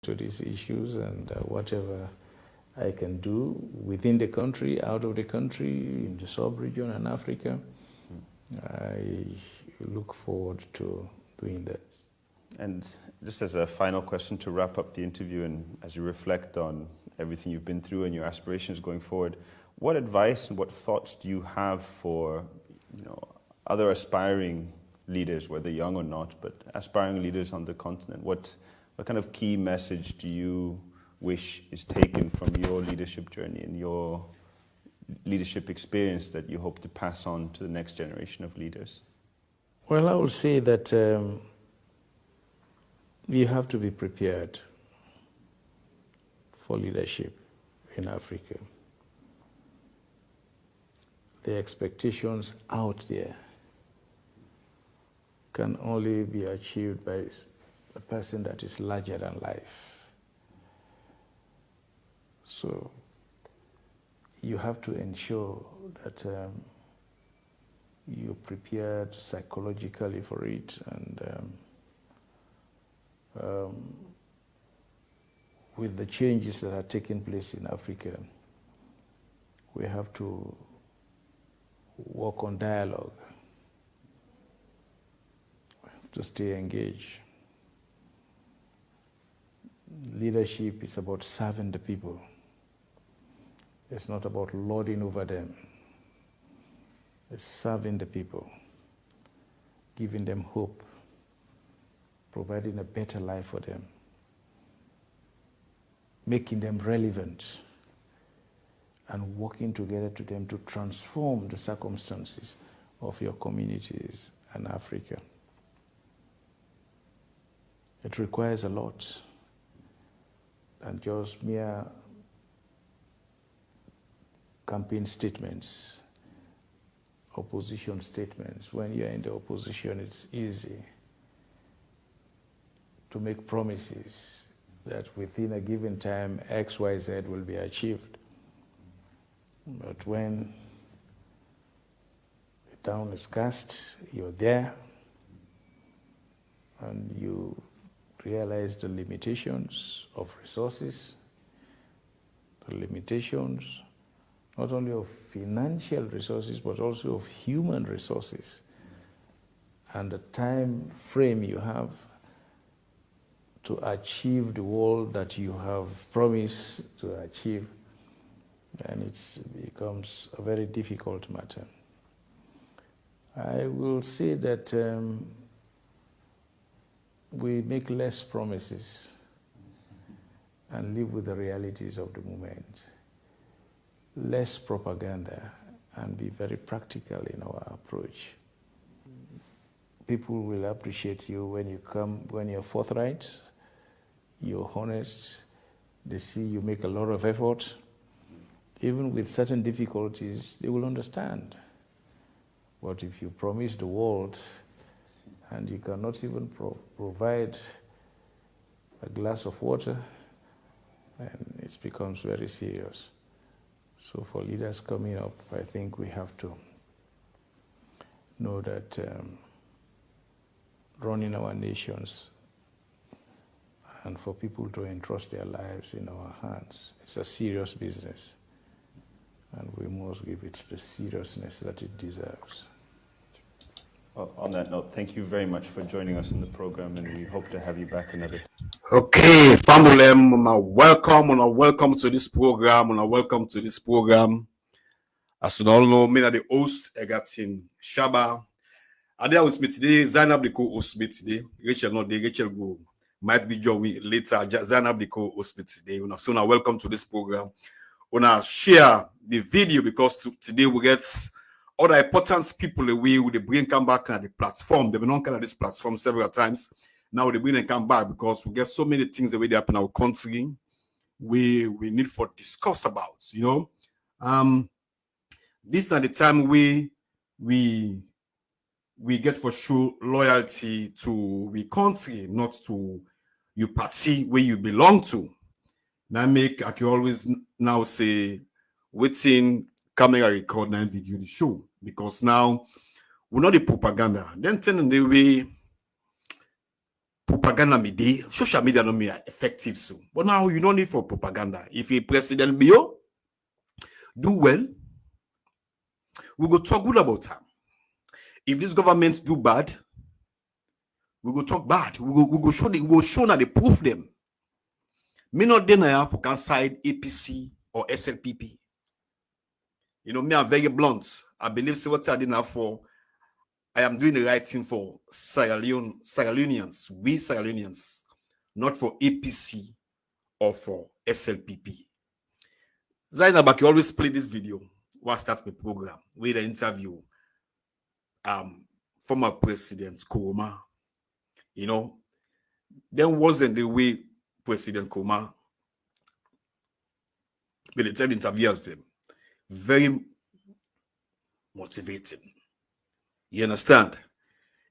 to these issues, and whatever I can do within the country, out of the country, in the sub-region and Africa, I look forward to doing that. And just as a final question to wrap up the interview, and as you reflect on everything you've been through and your aspirations going forward, what advice and what thoughts do you have for, other aspiring leaders, whether young or not, but aspiring leaders on the continent? What kind of key message do you wish is taken from your leadership journey and your leadership experience that you hope to pass on to the next generation of leaders? Well, I would say that you have to be prepared for leadership in Africa. The expectations out there can only be achieved by a person that is larger than life. So you have to ensure that you're prepared psychologically for it, and with the changes that are taking place in Africa, we have to work on dialogue. We have to stay engaged. Leadership is about serving the people. It's not about lording over them. It's serving the people, giving them hope, providing a better life for them, making them relevant, and working together to them to transform the circumstances of your communities and Africa. It requires a lot, and just mere campaign statements, opposition statements. When you're in the opposition, it's easy to make promises that within a given time, X, Y, Z will be achieved. But when the town is cast, you're there, and you realize the limitations of resources, the limitations not only of financial resources, but also of human resources, and the time frame you have to achieve the world that you have promised to achieve, and it becomes a very difficult matter. I will say that we make less promises and live with the realities of the moment. Less propaganda, and be very practical in our approach. People will appreciate you when you come, when you're forthright, you're honest, they see you make a lot of effort. Even with certain difficulties, they will understand. But if you promise the world and you cannot even provide a glass of water, then it becomes very serious. So for leaders coming up, I think we have to know that running our nations and for people to entrust their lives in our hands, it's a serious business. And we must give it the seriousness that it deserves. Well, on that note, thank you very much for joining us in the program, and we hope to have you back another time. Okay, family, welcome to this program. As you all know, me are the host. I got in Shabba. And there with me today, Zainab the co-host me today. Rachel not there. Rachel might be joining later. Zainab the co-host me today. So now welcome to this program. Wanna share the video because today we get other important people away with the bring come back on the platform. They've been on kind of this platform several times. Now they bring and come back because we get so many things the way they happen in our country. We need for discuss about, This are the time we get for sure loyalty to we country, not to you party where you belong to. Now make I can always now say waiting camera record and video the show because now we're not the propaganda. Then telling the way propaganda media, social media no me effective so. But now you don't need for propaganda. If a president Bio do well, we go talk good about him. If this government do bad, we go talk bad. We go show that they proof them. Me not deny for can side APC or SLPP. You know, me I'm very blunt. I believe so what I did now for. I am doing the right thing for Sierra Leoneans, we Sierra Leoneans, not for APC or for SLPP. Zainab, you always play this video while I start the program with the interview former President Kouma. You know, there wasn't the way President Kouma, but the third interviewers them very motivating. You understand?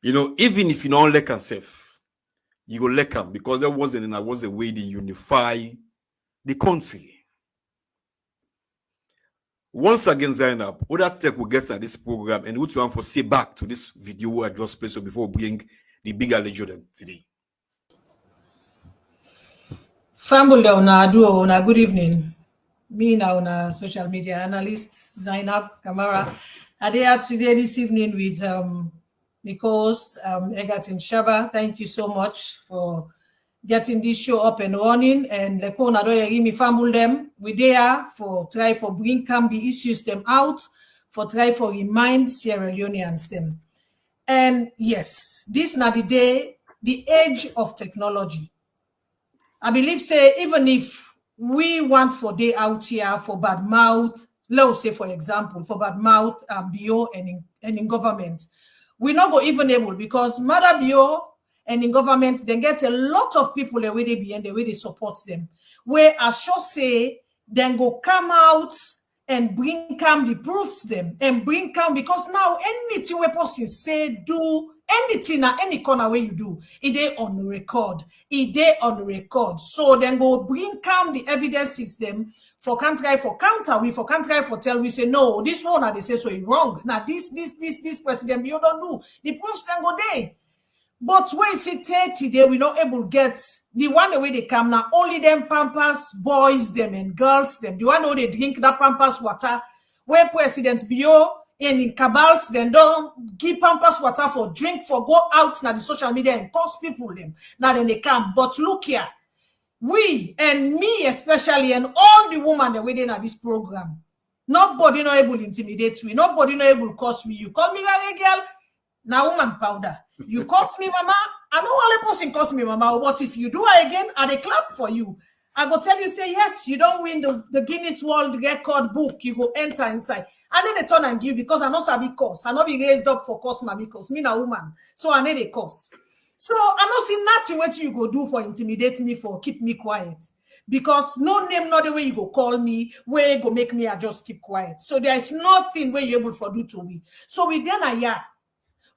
You know, even if you don't like yourself, you go like them because there wasn't a way to unify the country. Once again, Zainab, other step we get at this program and which one for say back to this video I just played so before we bring the bigger legend today. Famble una good evening. Me now una social media analyst Zainab Kamara. I here today this evening with the co-host Shabba. Thank you so much for getting this show up and running. And the corner me famble them. We there for try for bring the issues them out, for try for remind Sierra Leoneans them. And yes, this now the day, the age of technology. I believe say even if we want for day out here for bad mouth, let's say for example, for bad mouth bio and in government, we not go even able because Mother bio and in government, they get a lot of people the way they be and the way they support them. Where I sure say, then go come out and bring come the proofs them and bring come because now anything we person say do anything at any corner where you do it is on record. So then go bring come the evidences them for can't try for counter we for can't try for tell we say no this one and they say so it's wrong now this president you don't do the proofs then go there. But when say 30, they will not able get the one the way they come now. Only them Pampers boys, them and girls, them. The one who they drink that Pampers water. Where President Bio and in cabals, then don't give Pampers water for drink for go out now the social media and cause people them. Now then they come. But look here, we and me especially and all the women that waiting at this program. Nobody not able to intimidate me. Nobody not able to cause me. You call me a girl. Now woman powder. You cost me, mama. I know all the person cost me, mama. But if you do it again, I dey clap for you. I go tell you, say yes, you don't win the Guinness World Record book. You go enter inside. I need a turn and give because I know sabi course. I know be raised up for course, mommy course. Me na woman, so I need a course. So I know see nothing what you go do for intimidate me for keep me quiet. Because no name, not the way you go call me, where you go make me I just keep quiet. So there is nothing where you able for do to me. So we then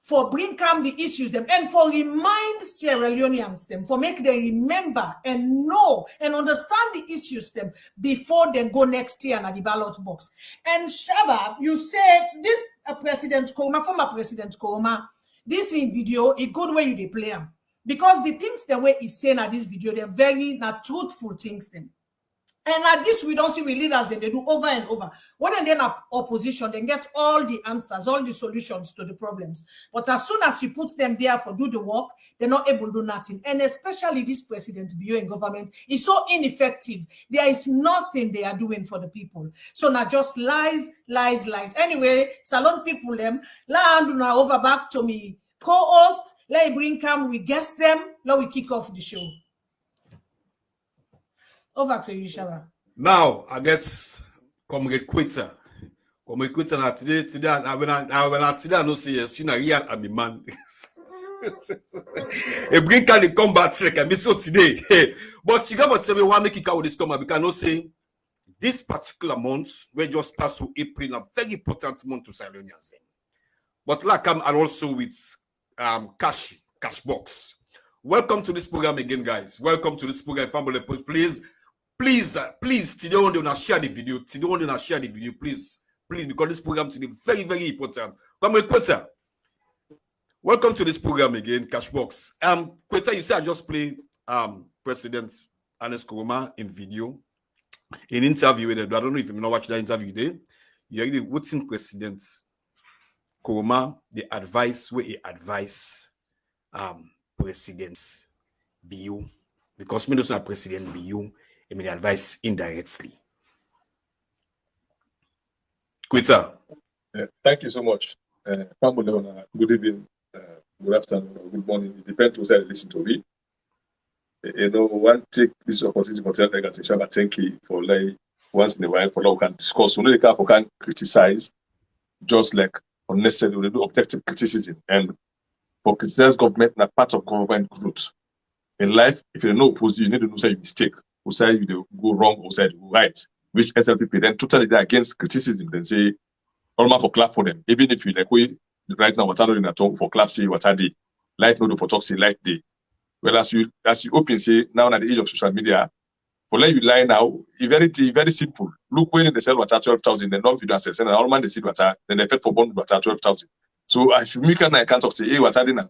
for bring calm the issues them and for remind Sierra Leoneans them for make them remember and know and understand the issues them before they go next year at the ballot box. And Shabba, you said this President Kouma, former President Kouma, this in video a good way you they play them because the things the way he's saying at this video they're very not truthful things them. And at this, we don't see we leaders, they do over and over. When they're in opposition, they get all the answers, all the solutions to the problems. But as soon as you put them there for do the work, they're not able to do nothing. And especially this president, Bio in government, is so ineffective. There is nothing they are doing for the people. So now just lies. Anyway, salon people them, now over back to me. Co-host, let bring come, we guess them, now we kick off the show. Over to you, Shabba. Now I get Comrade Koita. Comrade Koita now today when I today I know say yes, you know here I'm a man. A bring can the combat trick and so today. But you got to tell me why make it out with this combat because I know say this particular month we just passed through April, a very important month to Sierra Leoneans. But like I'm also with cash box. Welcome to this program again, guys. Welcome to this program, family. Please, today want to share the video. Today want to share the video, please, because this program today very, very important. Come with Koita. Welcome to this program again, Cashbox. Koita, you say I just play President Ernest Koroma in video, in interview with him. I don't know if you know watch that interview today. You're really what's in President Koroma, the advice where he advise President BU, because me not President BU, he may advise indirectly. Koita. Thank you so much. Good evening, good afternoon, or good morning. It depends who said listen to me. You know, one take this opportunity for tell like Shabba, thank you for like once in a while for now we can discuss. We can criticize, just like unnecessarily we do objective criticism. And for criticize government, not part of government growth. In life, if you know oppose you need to know say you mistake, who say you go wrong, who say you go right. Which SLPP then totally they're against criticism, then say all for clap for them. Even if you like we right now what are doing at home for clap say what are they light no do for talk say light day. Well as you open say now at the age of social media, for let you lie now, very simple. Look when they sell what are 12,000, then not video access and all man they see what are then they fed for bond what are 12,000. So I should make an account of say hey what are they na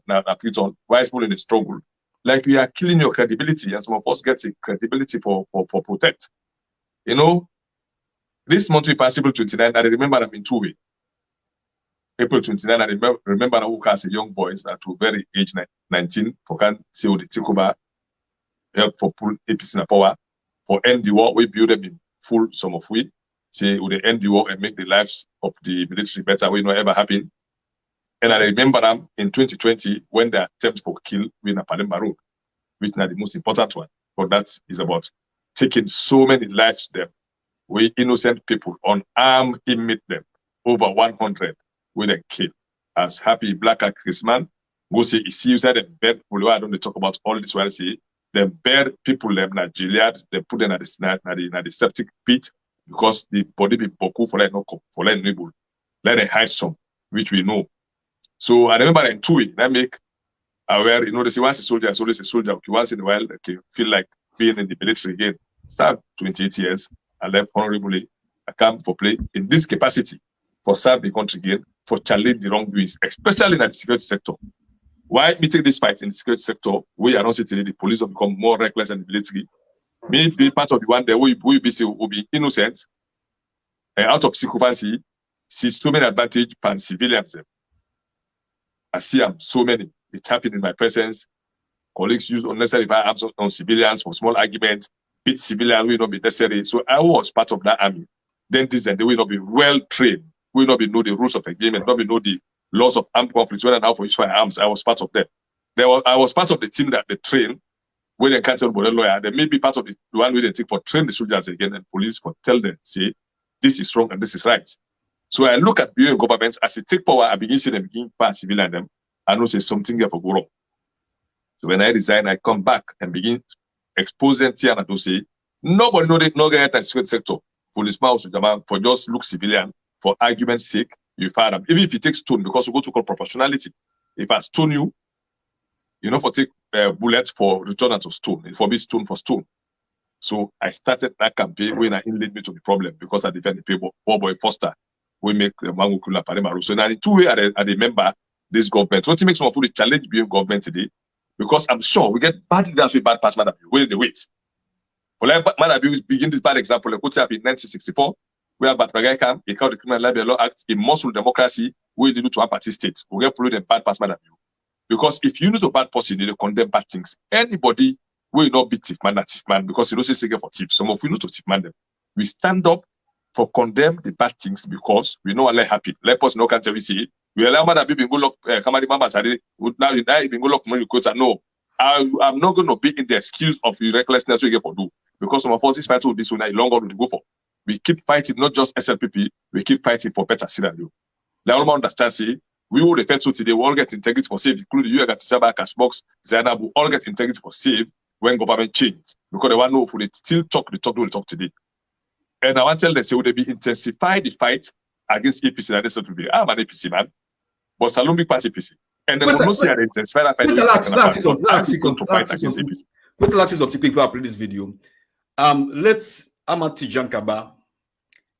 on why is people in the struggle? Like we are killing your credibility, and some of us get a credibility for protect. You know, this month we passed April 29, I remember I'm in 2 ways. April 29, I remember I woke as a young boys that were very age 19 for can say the take over, help for pull APC in power, for end the war, we build them in full some of we, say would they end the war and make the lives of the military better, we not ever happen. And I remember them in 2020 when the attempt for kill in Palemba Road, which is the most important one, but that is about taking so many lives there. We innocent people unarmed inmate them over 100 with a kill. As happy black Christmas, go say you see you said the bed people. I don't talk about all this while say the bed people them na Gilead, they put them at the septic pit because the body be boku for like no for like nibble. Let them hide some, which we know. So I remember in 2 weeks, I make aware, you know, they say once a soldier, it's always a soldier. Okay, once in a while, okay, feel like being in the military again. Served 28 years. I left honorably. I come for play in this capacity for serve the country again, for challenge the wrongdoings, especially in the security sector. Why me take this fight in the security sector? We are not saying the police will become more reckless than the military. Me be part of the one that we will be innocent and out of sycophancy, see so many advantage pan civilians. I see so many. It's happening in my presence. Colleagues use unnecessary firearms on civilians for small arguments. Beat civilians will not be necessary. So I was part of that army. Then this and they will not be well trained. Will not be know the rules of engagement, not be know the laws of armed conflicts, when and how for use firearms. I was part of them. I was part of the team that they train when they can't tell the lawyer. They may be part of the one where they take for train the soldiers again and police for tell them, say, this is wrong and this is right. So I look at BU governments as they take power, I begin seeing them begin pass civilian them. I know say something here for go wrong. So when I resign, I come back and begin exposing Tiana to say, nobody know no get the security sector. Policeman for just look civilian, for argument's sake, you fire them. Even if you take stone, because we go to call proportionality. If I stone you, you know, for take bullet for return to stone, for me stone for stone. So I started that campaign when I lead me to the problem because I defend the people. Boy Foster, we make the Mangukula Parema. So now in 2 ways I remember this government. What makes some of the challenge being government today? Because I'm sure we get bad leaders with bad past man abuse. Where they wait. For like man abuse, begin this bad example. Like what's happened in 1964, where Batmagai came, he called the Criminal Libel Law Act a muscle democracy where they do to one party states. We get polluted bad past man abuse. Because if you know to bad person, they condemn bad things. Anybody will not be thief man, because you don't say for thief. Some of you know to thief man them. We stand up for condemn the bad things because we know Allah happy. Let us know can't we see. We allow man that go lock Kamari Mama Sadi would now you die go lock money Koita. No, I'm not going to be in the excuse of the recklessness we get for do because some of us this fight will this one longer to go for. We keep fighting not just SLPP, we keep fighting for better scenario. Let all understand say we will refer to today, we all get integrity for save, including you got Shabba, Cashbox, Zainab, we all get integrity for save when government change. Because they want to know if they still talk the talk, they will talk today. And I want to tell them, say, would they be intensify the fight against APC and SLPP? I'm an APC man, but Salon big party APC. And then we'll not see an intensify that fight. Put the last of the quick play this video. Let's Amati Jankaba,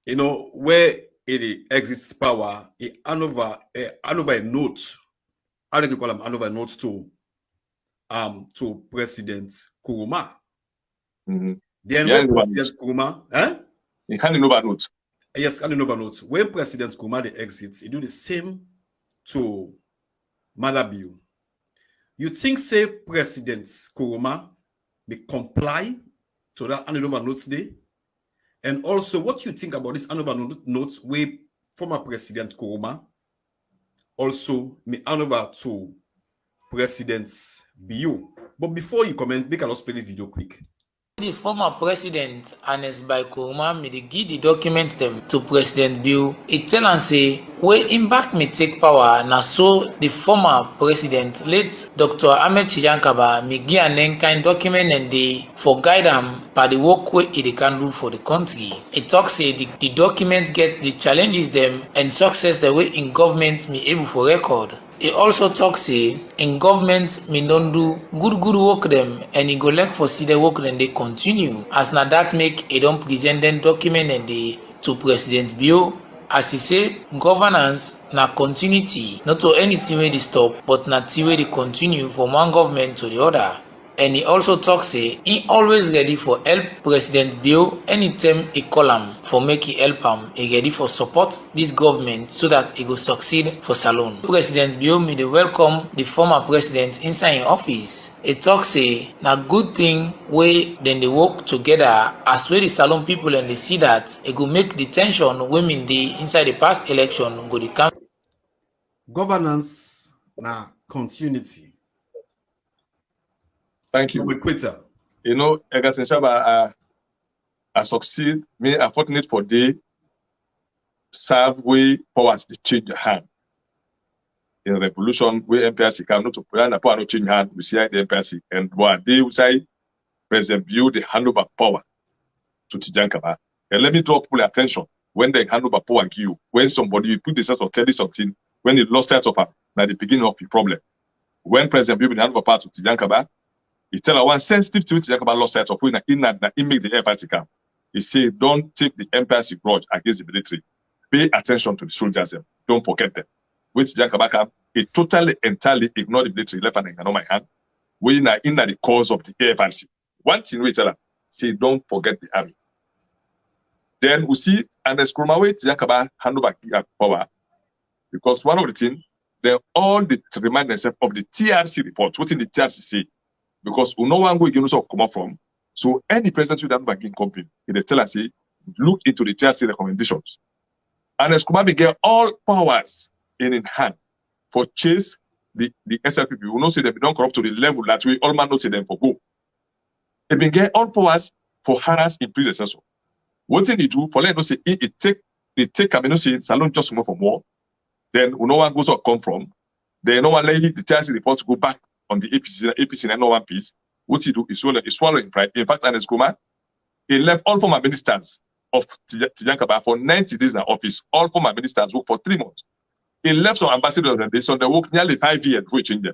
you know, where it exists power, a hand over a note how do you call them, hand over notes to President Kuruma. Mm-hmm. Then when President Kuruma, he handing over notes. Yes, handing over notes. When President Kuruma the exits, he do the same to Malabiu. You think, say, President Kuruma may comply to that handing over notes day? And also, what you think about this handing over notes where former President Kuruma also may hand over to President Biu? But before you comment, make us play the video quick. The former president, Ernest by Kuruma, may give the documents them to President Biu. It tell and say, where impact may take power, na so the former president, late Dr. Ahmed Chijankaba, may give an kind document and they for guide them by the work way they can do for the country. It talks say the documents get the challenges them and success the way in government may able for record. He also talks say in government me don't do good work them and he go like for see the work then they continue. As na that make he don't present them document and they to President Bio. As he say governance na continuity, not to anything where they stop, but na the way they continue from one government to the other. And he also talks say he always ready for help President Bio anytime he call him for make he help him. He ready for support this government so that he go succeed for Salon. President Bio may they welcome the former president inside in office. He talks say na good thing way then they work together as well the Salon people and they see that it go make the tension women they inside the past election go the come. Governance na continuity. Thank you. With Koita. You know, Egerton Shabba, I succeed. Me, I fortunate for day serve way powers to change your hand. In revolution, where MPRC come not to put on power no change hand, we see the MPRC. And what they would say, President Biu, they hand over power to Chijankaba. And let me draw full attention when they hand over power to you. When somebody you put the sense of telling something, when you lost sight of her, at the beginning of the problem. When President Biu hand over power to Chijankaba, he tell her one sensitive to Chijankaba lost sight of when he make the FRC come. He say, don't take the MPRC grudge against the military. Pay attention to the soldiers. Don't forget them. Which Chijankaba come, he totally, entirely ignored the military, left hand on my hand. We in the cause of the AFRC. One thing we tell her, say, don't forget the army. Then we see, and the Skrumawe Chijankaba hand over power, because one of the things, they all remind themselves of the TRC report. What in the TRC say? Because no one will give us come up from. So any president who doesn't banking company, they tell us, say, look into the TRC recommendations. And Skrumawe get all powers in hand for chase the SLPP. We will not say they don't corrupt to the level that we all man not say them for go. They been get all powers for harass in predecessor. What did he do? For let us say it take I mean say Salon just more for more. Then no one goes or come from. Then no one let the TRC report to go back on the APC and no one piece. What he do is swallowing pride. In fact, Ernest Kuma, he left all former ministers of Chijankaba for 90 days in office. All former ministers work for 3 months. He left some ambassadors and they work nearly 5 years before he changed them.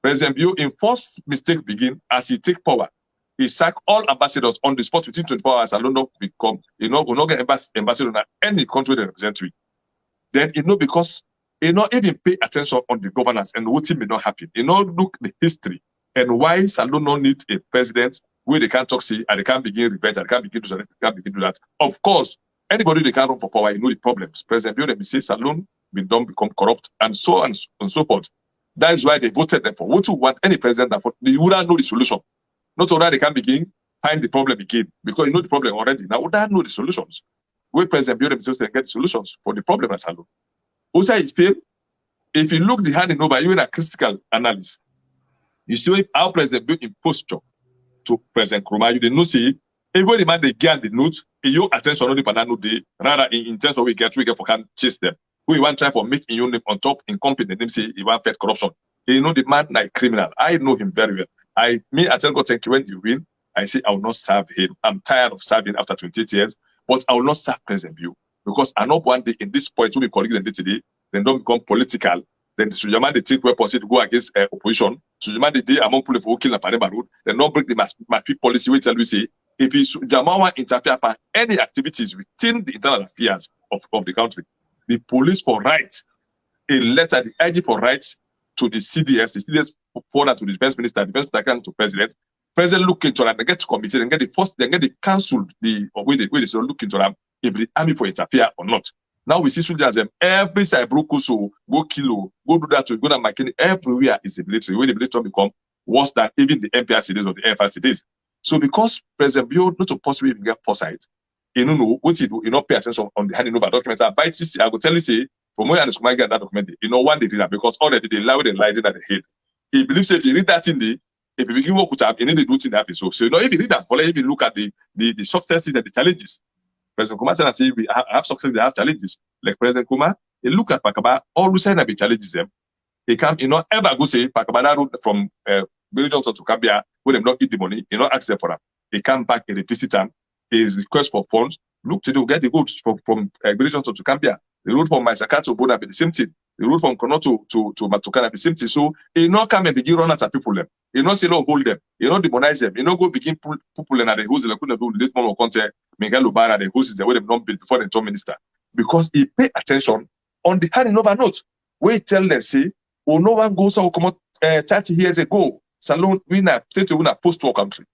President Biu, in first mistake begin as he take power. He sack all ambassadors on the spot within 24 hours and not become, will not get ambassador in any country they represent to. Then because he not even pay attention on the governance and what may not happen. He not look the history and why Salon no need a president where they can't talk see and they can't begin revenge and they can't begin to they can't begin to that. Of course, anybody they can't run for power, you know the problems. President Biu, let me say Salon will don't become corrupt and so on and so forth. That is why they voted them for. What you want any president that for they would not know the solution. Not only they can begin find the problem again because you know the problem already. Now would not know the solutions. Where President Biu themselves can get solutions for the problem as Salon. Also, if you look the handing over, you in a critical analysis. You see how President Biu in posture to President Kuruma, you didn't know see everybody man they get the notes, your attention only for that note day, rather in terms of we get for can chase them. We want try for make in your name on top in company, them say he want fight corruption. You know the man like criminal. I know him very well. I tell God thank you when you win. I say I will not serve him. I'm tired of serving after 28 years, but I will not serve President Biu. Because I know one day in this point, when we colleagues and today, then don't become political. Then the Sujaman they take weapons to go against opposition. Sujaman they among people for killing Parema Road. Then don't break the mass policy. We tell we say if Sujaman interfere upon any activities within the internal affairs of the country, the police for right, a letter, the IG for rights, to the CDS forward to the defense minister can to president. President look into that, they get to committee, and get the cancelled the way they look into them if the army for interfere or not. Now we see soldiers every side broke so go kill, go do that to go to McKinney, everywhere is the military. Where the military become worse than even the MPRC days or the FRC days. So because President Bio not to possibly even get foresight, you know what he do, pay attention on the handing over documents. I go tell you say from where I get that document, one day did that because already they lie and lie at the head. He believes if you read that in the if you begin work with them, you need to do it in the episode. So if you read that, if you look at the successes and the challenges. President Kuma said, "I we have success, they have challenges." Like President Kuma, he look at Pakaba, all who say that be challenges them. He can't, ever go say Pakaba road from Billy Johnson to Kambia, where them not eat the money, ask them for them. He come back and visit them. His request for funds. Look to get the goods from Billy Johnson to Kambia. The road from Maisaka to Bona be the same thing. The road from Kono to Matukana be the same thing. So he not come and begin run at people them. He not say no hold them. He not demonize them. He not go begin people and the who's the couldn't do this moment content. Miguel Lubara the who's the way them not built before the top minister because he pay attention on the handing over note. We tell them say, oh no one goes out come 30 years ago. Salon winner post-war country.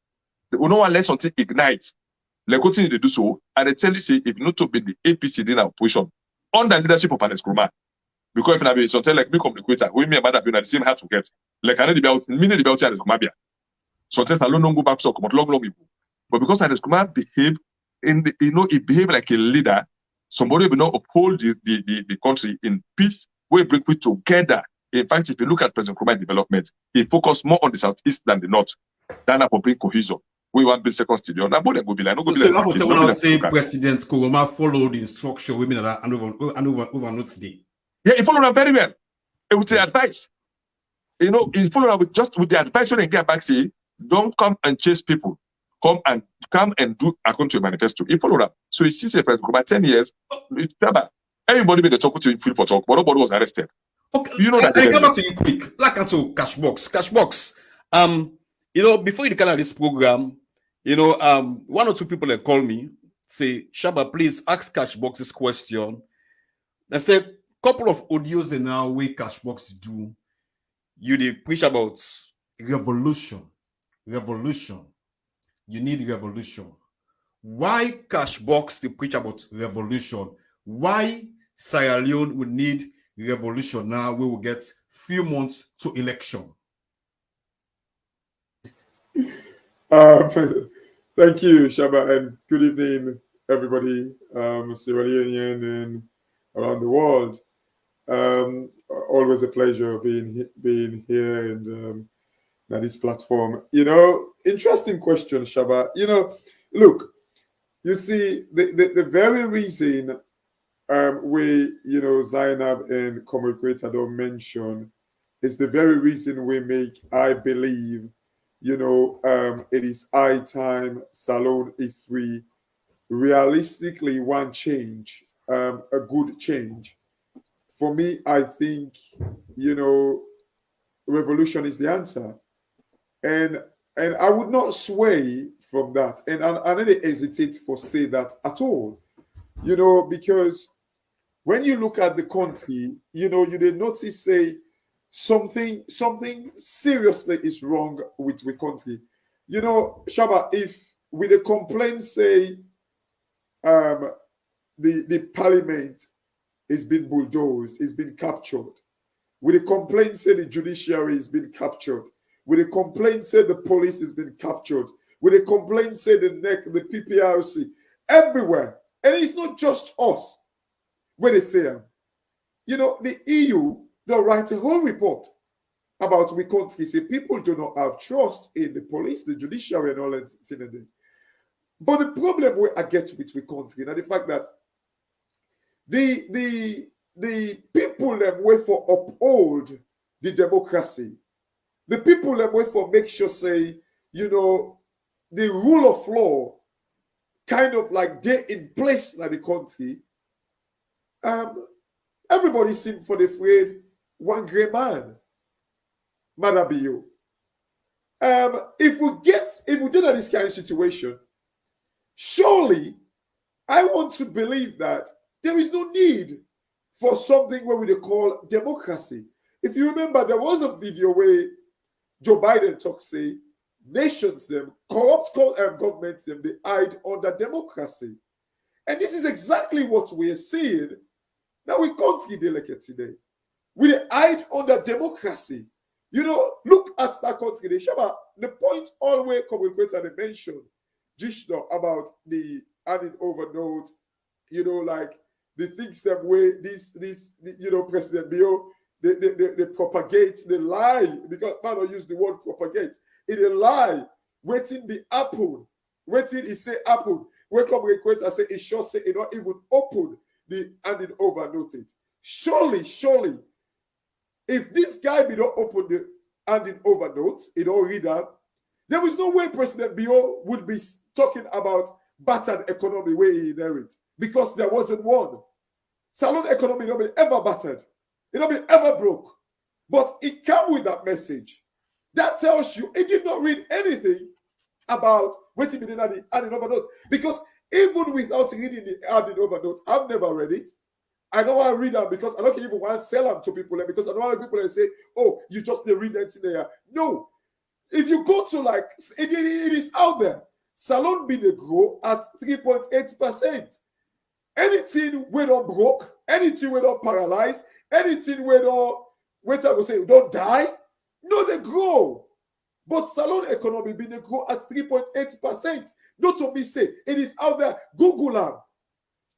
No one let something ignite. Like continue to do so, and they tell you say if not to be the APC in our position under leadership of Ernest Krumah. Because if I be something like me come the Koita, we me and Mother the same heart to get. Like I know about Ernest Krumah. Sometimes I don't go back so come long ago. But because Ernest Krumah behave in the, he behave like a leader, somebody will not uphold the country in peace, we bring people together. In fact, if you look at President Krumah development, he focused more on the southeast than the north. Than for bring cohesion. We want to build second stadium. Now, go be like, no go be like. So when I say President Kuruma followed the instruction, women that and over not today. Yeah, he followed them very well. With the advice, he followed them with the advice when they get back. Say, don't come and chase people. Come and do according to your manifesto. He followed up. So he sees a President Kuruma 10 years. It's Shabba. Everybody made the talk to feel for talk, but nobody was arrested. Okay, that. I come back to you quick. Like to Cashbox. Before you can this program, one or two people that call me say, Shabba, please ask Cashbox this question. I said, couple of audios in now way Cashbox do. They preach about revolution. You need revolution. Why Cashbox they preach about revolution? Why Sierra Leone would need revolution now? We will get few months to election. Thank you, Shabba, and good evening, everybody, Sierra Leonean and around the world. Always a pleasure being here and at this platform. Interesting question, Shabba. Look, you see, the very reason Zainab and Comrade Koita don't mention is the very reason we make, I believe, it is high time, Salon, if we realistically want change, a good change. For me, I think, revolution is the answer. And I would not sway from that. And I don't hesitate for say that at all. Because when you look at the country, you did notice, say, something seriously is wrong with the country. Shabba, if with a complaint, say, the parliament is being bulldozed, is being captured. With a complaint, say the judiciary is being captured. With a complaint, say the police is being captured. With a complaint, say the PPRC, everywhere. And it's not just us. When they say, the EU, they'll write a whole report about we country. Say people do not have trust in the police, the judiciary, and all that. But the problem I get with we country, now the fact that the people that wait for uphold the democracy, the people that wait for make sure, say, the rule of law kind of like they in place in the country. Everybody seems for the afraid one great man. Madabio. If we did this kind of situation, surely I want to believe that there is no need for something where we call democracy. If you remember, there was a video where Joe Biden talks, say, nations, them, corrupt governments, them, they hide under democracy. And this is exactly what we are seeing. Now we can't get elected today. We hide under democracy. You know, look at that country. Shabba, the point always communicates and they mention Jishno about the handing over note, you know, like the things that way you know, President Bio, they propagate, they lie, because man don't use the word propagate. It a lie, waiting the apple, waiting it say apple. Wake up request and say it sure say it not even open the handing over notice. Surely, if this guy be not open the handing over notes, it don't read that, there is no way President Bio would be talking about battered economy where he inherit, because there wasn't one. Salon economy don't be ever battered. It don't be ever broke. But it came with that message. That tells you it did not read anything about waiting within the handing over notes. Because even without reading the handing over notes, I've never read it. I don't want to read them because I don't even want to sell them to people, because I don't want people to say, oh, you just didn't read that in there. No. If you go to like, it is out there. Salon be the grow at 3.8%. Anything we don't broke, anything we don't paralyzed, anything we don't, wait, I will say, don't die, no, they grow. But salon economy be the grow at 3.8%. Not to be say, it is out there. Google them.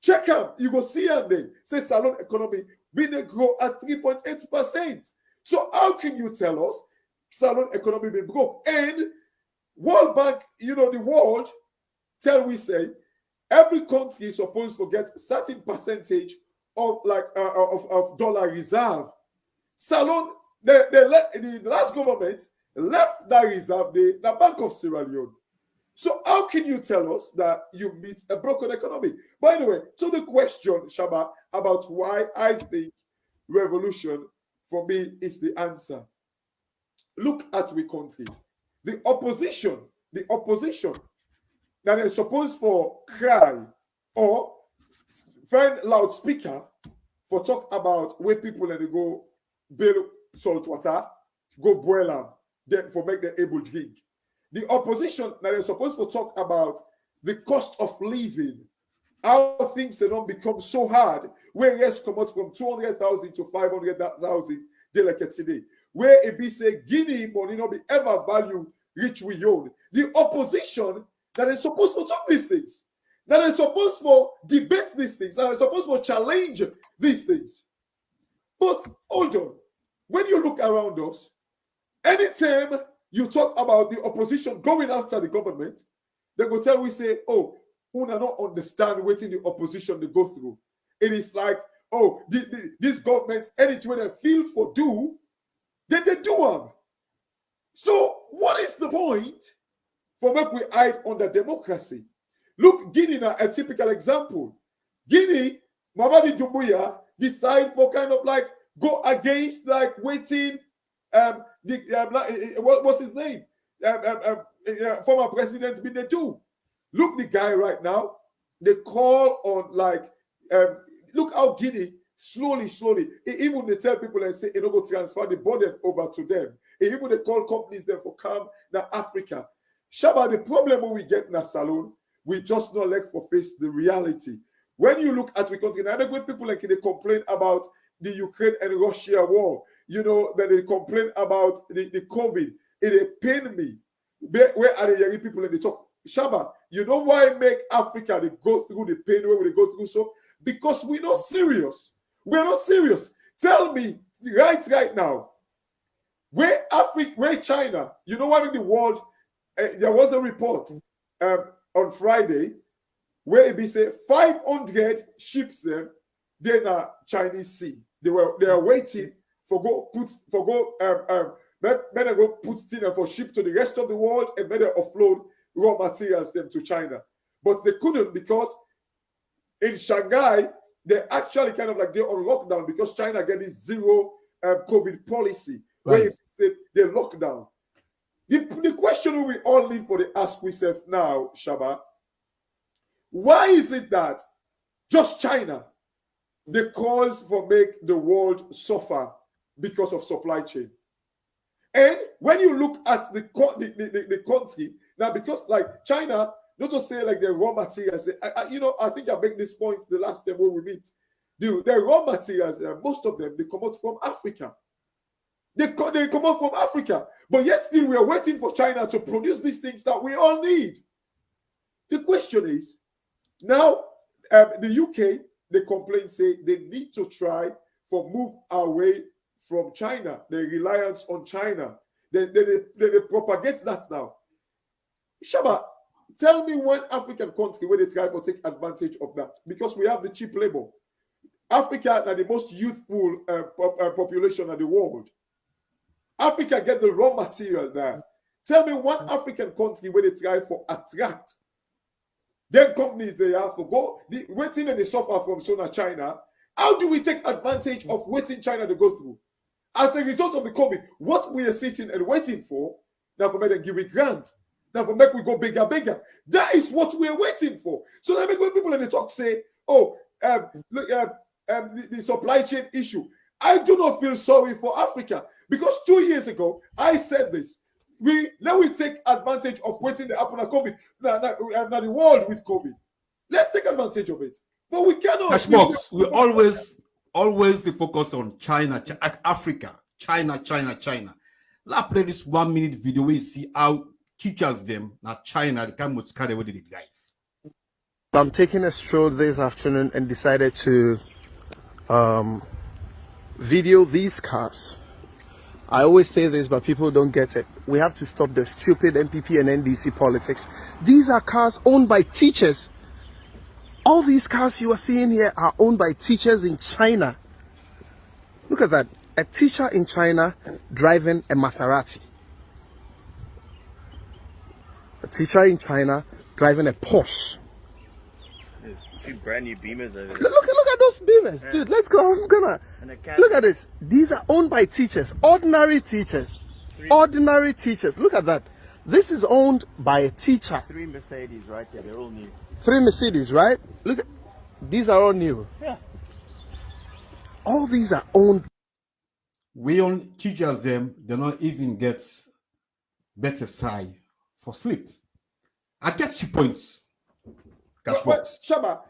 Check them. You go see them there. Say salon economy be the grow at 3.8%. So how can you tell us salon economy be broke? And World Bank, you know, the world, tell we say, every country is supposed to get certain percentage of like of dollar reserve. Salon, the last government left that reserve the Bank of Sierra Leone. So how can you tell us that you meet a broken economy? By the way, to the question, Shabba, about why I think revolution for me is the answer. Look at the country. The opposition that is supposed for cry or find loudspeaker for talk about where people and they go build salt water, go boil them, then for make them able to drink. The opposition that is supposed to talk about the cost of living, how things they don't become so hard, where yes come out from 200,000 to 500,000 delicate today. Where it be say Guinea money not be ever value rich we own. The opposition that is supposed to talk these things, that is supposed to debate these things, that is supposed to challenge these things. But hold on, when you look around us, anytime you talk about the opposition going after the government, they go tell we say, oh, we do not understand what the opposition they go through. It is like, oh, this government, anything they feel for do, then they do them. So what is the point for what we hide under democracy? Look, Guinea, a typical example. Guinea, Mamadi Doumbouya decide for kind of like go against like waiting what's his name? Former president been they do. Look, the guy right now, they call on like look how Guinea slowly, even they tell people and say, you know, go transfer the burden over to them. Even they call companies there for come now Africa. Shabba, the problem we get in a salon, we just not like for face the reality. When you look at the country, I know when people like they complain about the Ukraine and Russia war, you know, that they complain about the COVID, it pain me. Where are the young people in the talk? Shabba, you know why make Africa they go through the pain where they go through so? Because we're not serious. We're not serious. Tell me right now, where Africa, where China, you know what in the world, there was a report on Friday where it be say 500 ships there, they're in a Chinese sea. They are waiting for go put things for ship to the rest of the world and better offload raw materials them to China. But they couldn't because in Shanghai, they actually kind of like they're on lockdown because China get this zero COVID policy where it said they lock down. The question we all live for the ask ourselves now, Shabba, why is it that just China, the cause for make the world suffer because of supply chain. And when you look at the country, now because like China, not to say like the raw materials, I think I make this point the last time when we meet. The raw materials, most of them, they come out from Africa. They come out from Africa. But yet still we are waiting for China to produce these things that we all need. The question is, now the UK, they complain, say they need to try for move away from China, the reliance on China. They propagate that now. Shabba, tell me one African country where they try to take advantage of that, because we have the cheap labor. Africa are the most youthful population of the world. Africa get the raw material there. Tell me one African country where they try for attract. Then companies they have for go waiting and they suffer from China. How do we take advantage of waiting China to go through? As a result of the COVID, what we are sitting and waiting for, now for me to give a grant, now for make we go bigger. That is what we are waiting for. So that when people in the talk say, oh, the supply chain issue, I do not feel sorry for Africa, because 2 years ago I said this. Now we take advantage of waiting the happen of COVID. Now the world with COVID. Let's take advantage of it. But we cannot. Cashbox, we always the focus on China, Africa, China. Let's play this 1 minute video where you see how teachers them now China they come with carry what they drive. I'm taking a stroll this afternoon and decided to video these cars. I always say this, but people don't get it. We have to stop the stupid MPP and NDC politics. These are cars owned by teachers. All these cars you are seeing here are owned by teachers in China. Look at that. A teacher in China driving a Maserati. A teacher in China driving a Porsche. There's 2 brand new Beamers over there. Look at those Beamers, yeah. Dude. Let's go. I'm gonna look at this. These are owned by teachers, ordinary teachers, ordinary teachers. Look at that. This is owned by a teacher. 3 Mercedes right here. They're all new. 3 Mercedes, right? Look at these are all new. Yeah. All these are owned. We on teachers them, they not even get better side for sleep. I get your points. But Shabba,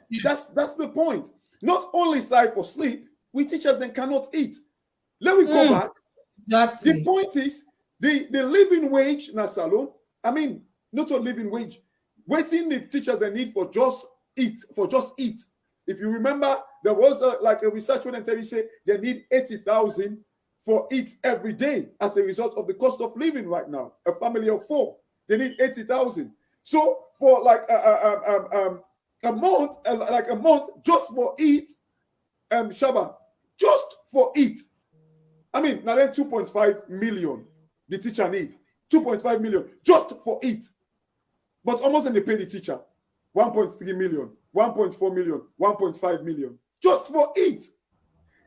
that's the point. Not only side for sleep, we teachers then cannot eat. Let me go back. Exactly. The point is the living wage in a salon. I mean, not a living wage. Waiting the teachers they need for just eat. If you remember, there was a research when they say they need 80,000 for eat every day as a result of the cost of living right now. A family of 4, they need 80,000. So for like a month just for eat, Shabba, just for eat. I mean, now then 2.5 million the teacher need. 2.5 million just for eat. But almost then they pay the teacher 1.3 million, 1.4 million, 1.5 million just for eat.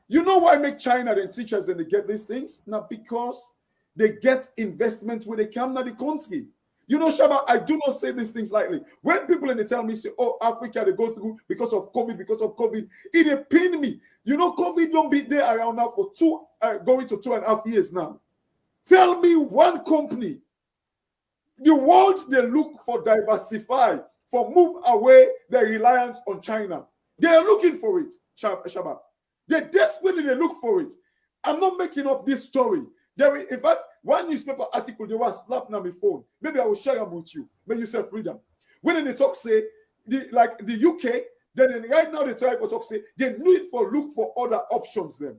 You know why make China and teachers and they get these things? Now because they get investment when they come to the country. You know, Shabba, I do not say these things lightly. When people in the tell me say, oh, Africa, they go through because of COVID, it pain me. You know, COVID don't be there around now for going to 2.5 years now. Tell me one company. The world, they look for diversify, for move away their reliance on China. They are looking for it, Shabba. They desperately look for it. I'm not making up this story. In fact, one newspaper article, they was slapped on my phone. Maybe I will share them with you. Make yourself freedom. When they talk, say, the UK, then right now they try to talk, say, they need for look for other options then.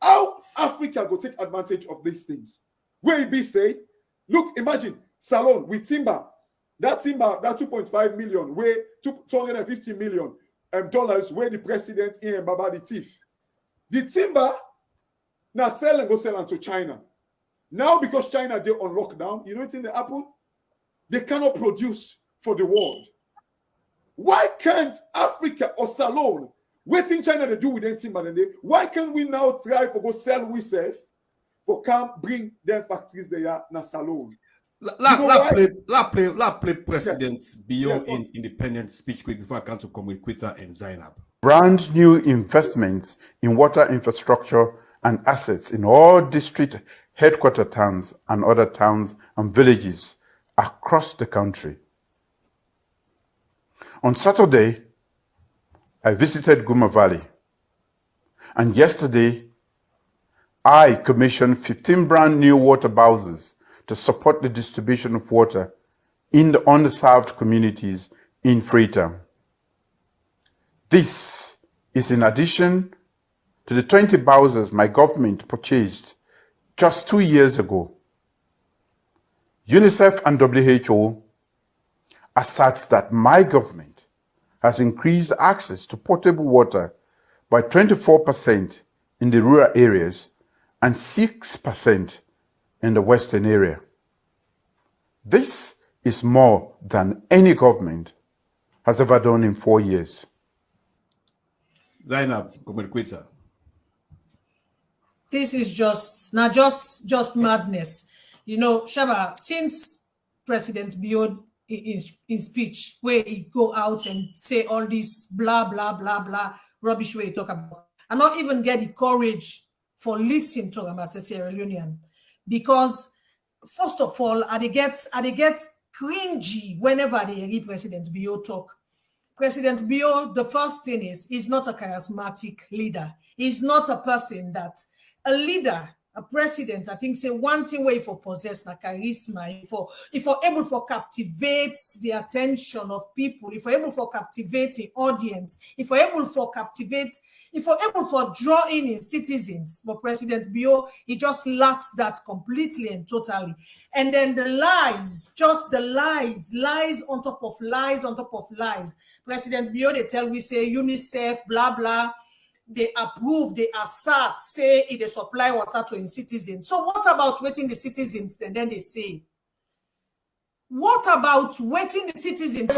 How Africa go take advantage of these things? Where it be say, look, imagine, Salon with timber, that 2.5 million, where 250 million dollars, where the president in Baba the thief. The timber, now sell and go sell them to China. Now because China they're on lockdown, you know what's in the apple? They cannot produce for the world. Why can't Africa or Salon waiting China to do with them timber and why can't we now try for go sell we self for come bring them factories there na Salon? La play president's beyond independent speech quick before I come to come with Koita and Zainab. Brand new investments in water infrastructure and assets in all district headquarter towns and other towns and villages across the country. On Saturday, I visited Guma Valley, and yesterday, I commissioned 15 brand new water bowsers to support the distribution of water in the underserved communities in Freetown. This is in addition to the 20 bowsers my government purchased just 2 years ago. UNICEF and WHO asserts that my government has increased access to potable water by 24% in the rural areas and 6% in the western area. This is more than any government has ever done in 4 years. Zainab, Koita. This is just madness. You know, Shabba, since President Bio in speech, where he go out and say all this blah, blah, blah, blah, rubbish where he talk about, and not even get the courage for listening to him as a Sierra Leonean. Because, first of all, they get cringy whenever they hear President Bio talk. President Bio, the first thing is, he's not a charismatic leader. He's not a person that, a leader, a president, I think, say one thing where for possess na charisma, if you're able to captivate the attention of people, if you're able to captivate the audience, if you're able to draw in citizens, but President Bio, he just lacks that completely and totally. And then the lies, just the lies on top of lies on top of lies. President Bio, they tell we say UNICEF, blah, blah. They approve, they assert, say it they supply water to in citizens. So what about waiting the citizens? And then they say, what about waiting the citizens?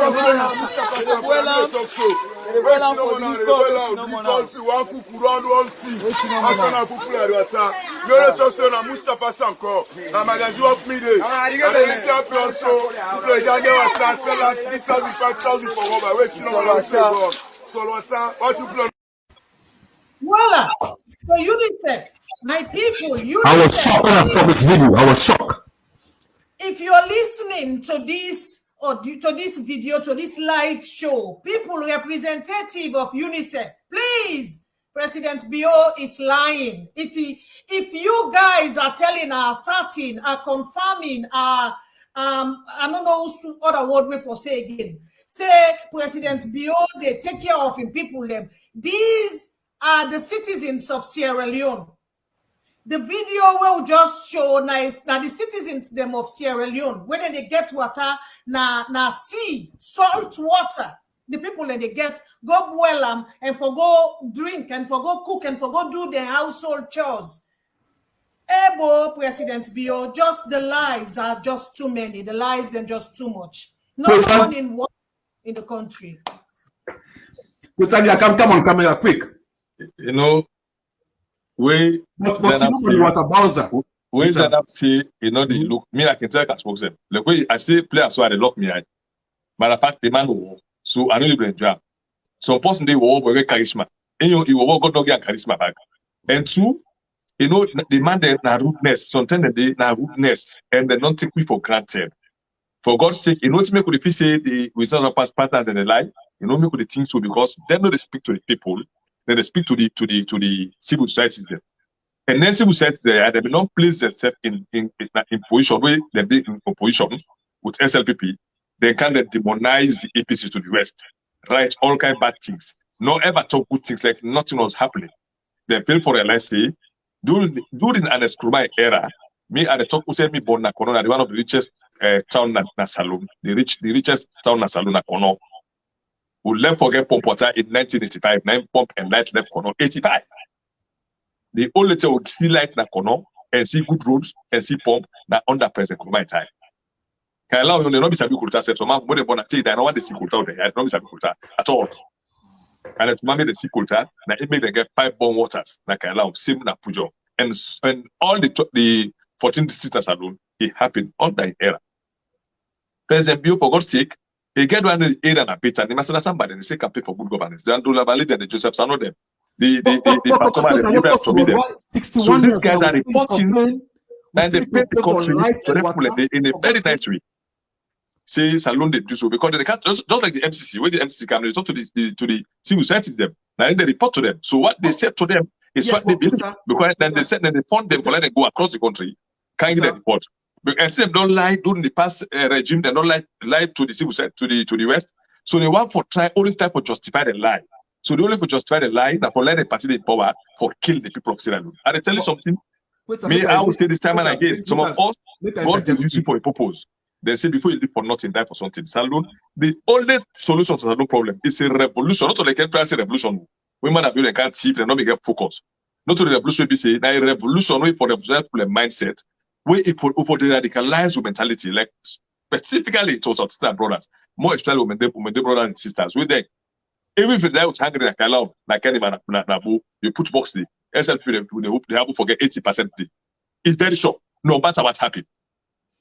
Voila! So UNICEF, my people, UNICEF. I was shocked when I saw this video. I was shocked. If you're listening to this or to this video, to this live show, people representative of UNICEF, please, President Bio is lying. If you guys are telling, are asserting, are confirming, I don't know what other word we for say again. Say President Bio, they take care of him people them. These are the citizens of Sierra Leone. The video will just show now the citizens them of Sierra Leone, whether they get water, na sea, salt water. The people that they get go boil them and for go drink and for go cook and for go do their household chores. Ebo, President Bio, just the lies are just too many. The lies then just too much. No one in the country. Koita, come on camera quick. You know, when Zainab say, you know, they look me, I can tell I spoke them. The way I say players so they lock me eye. Matter of fact, the man will. So I know you will enjoy. Some person they will get charisma. And you will go get charisma back. And two, you know, the man they na rudeness. Sometimes they na rudeness and they don't take me for granted. For God's sake, you know, it's me could if you say the wisdom of past patterns and the lie, you know, me could think so because they know they speak to the people. Then they speak to the civil society there. And then civil society there, they will not place themselves in position where they be in opposition with SLPP. They can demonize the APC to the West, write all kind of bad things. Not ever talk good things like nothing was happening. They fail for realize say during an Eskrumai era, me at the talk who said me born na Kono, one of the richest town na Salon, the richest town na Salon na Kono. We'll never forget pump water in 1985. 9 pump and light left Kono 85. The only thing we see light na Kono and see good roads and see pump na under present Kurumai time. Can allow you not be sabi kulta self. So man, when they born at I don't want to see kulta there. I don't be sabi kulta at all. And it's mommy the see kulta na it make them get pipe-borne waters. Na can allow same na pujo and all the 14 districts alone it happened under the era. President Bio, for God's sake. They get one area and a bit, and they must have somebody and they say campaign for good governance. They don't validate the Joseph, some of them. Pastor man, the Bible forbid them. So 61 these years guys now, are we still reporting complain, we and they still paint the complain country on light to and them water. in a For very God's sake. nice way. Say Salon they do so because they can't just like the MCC. When the MCC come, they talk to the civil society them. Now they report to them. So what they said to them is Yes, what they but believe. Koita, Because then they Koita, said then they fund them for letting go across the country. Can't get the report. But and them don't lie during the past regime. They don't lie to the civil society to the West. So they want for always try for justify the lie. So they only for justify the lie that for let the party in power for kill the people of Sierra Leone. And they tell you something. Me, I will say this time and again. Some of us, God will use you for a purpose. They say before you live for nothing, die for something. Salon, the only solution to Salon problem is a revolution. Not like a revolution. Women have been can't see if they not get focus. Not to the revolution, we say now a revolution way for the mindset, where it for the radicalized mentality, like specifically to our brothers, more especially women, brothers and sisters. With them, even if they was hungry like allow, like any man, you put box the SLP, they have to forget 80%. It's very short, no matter what happened.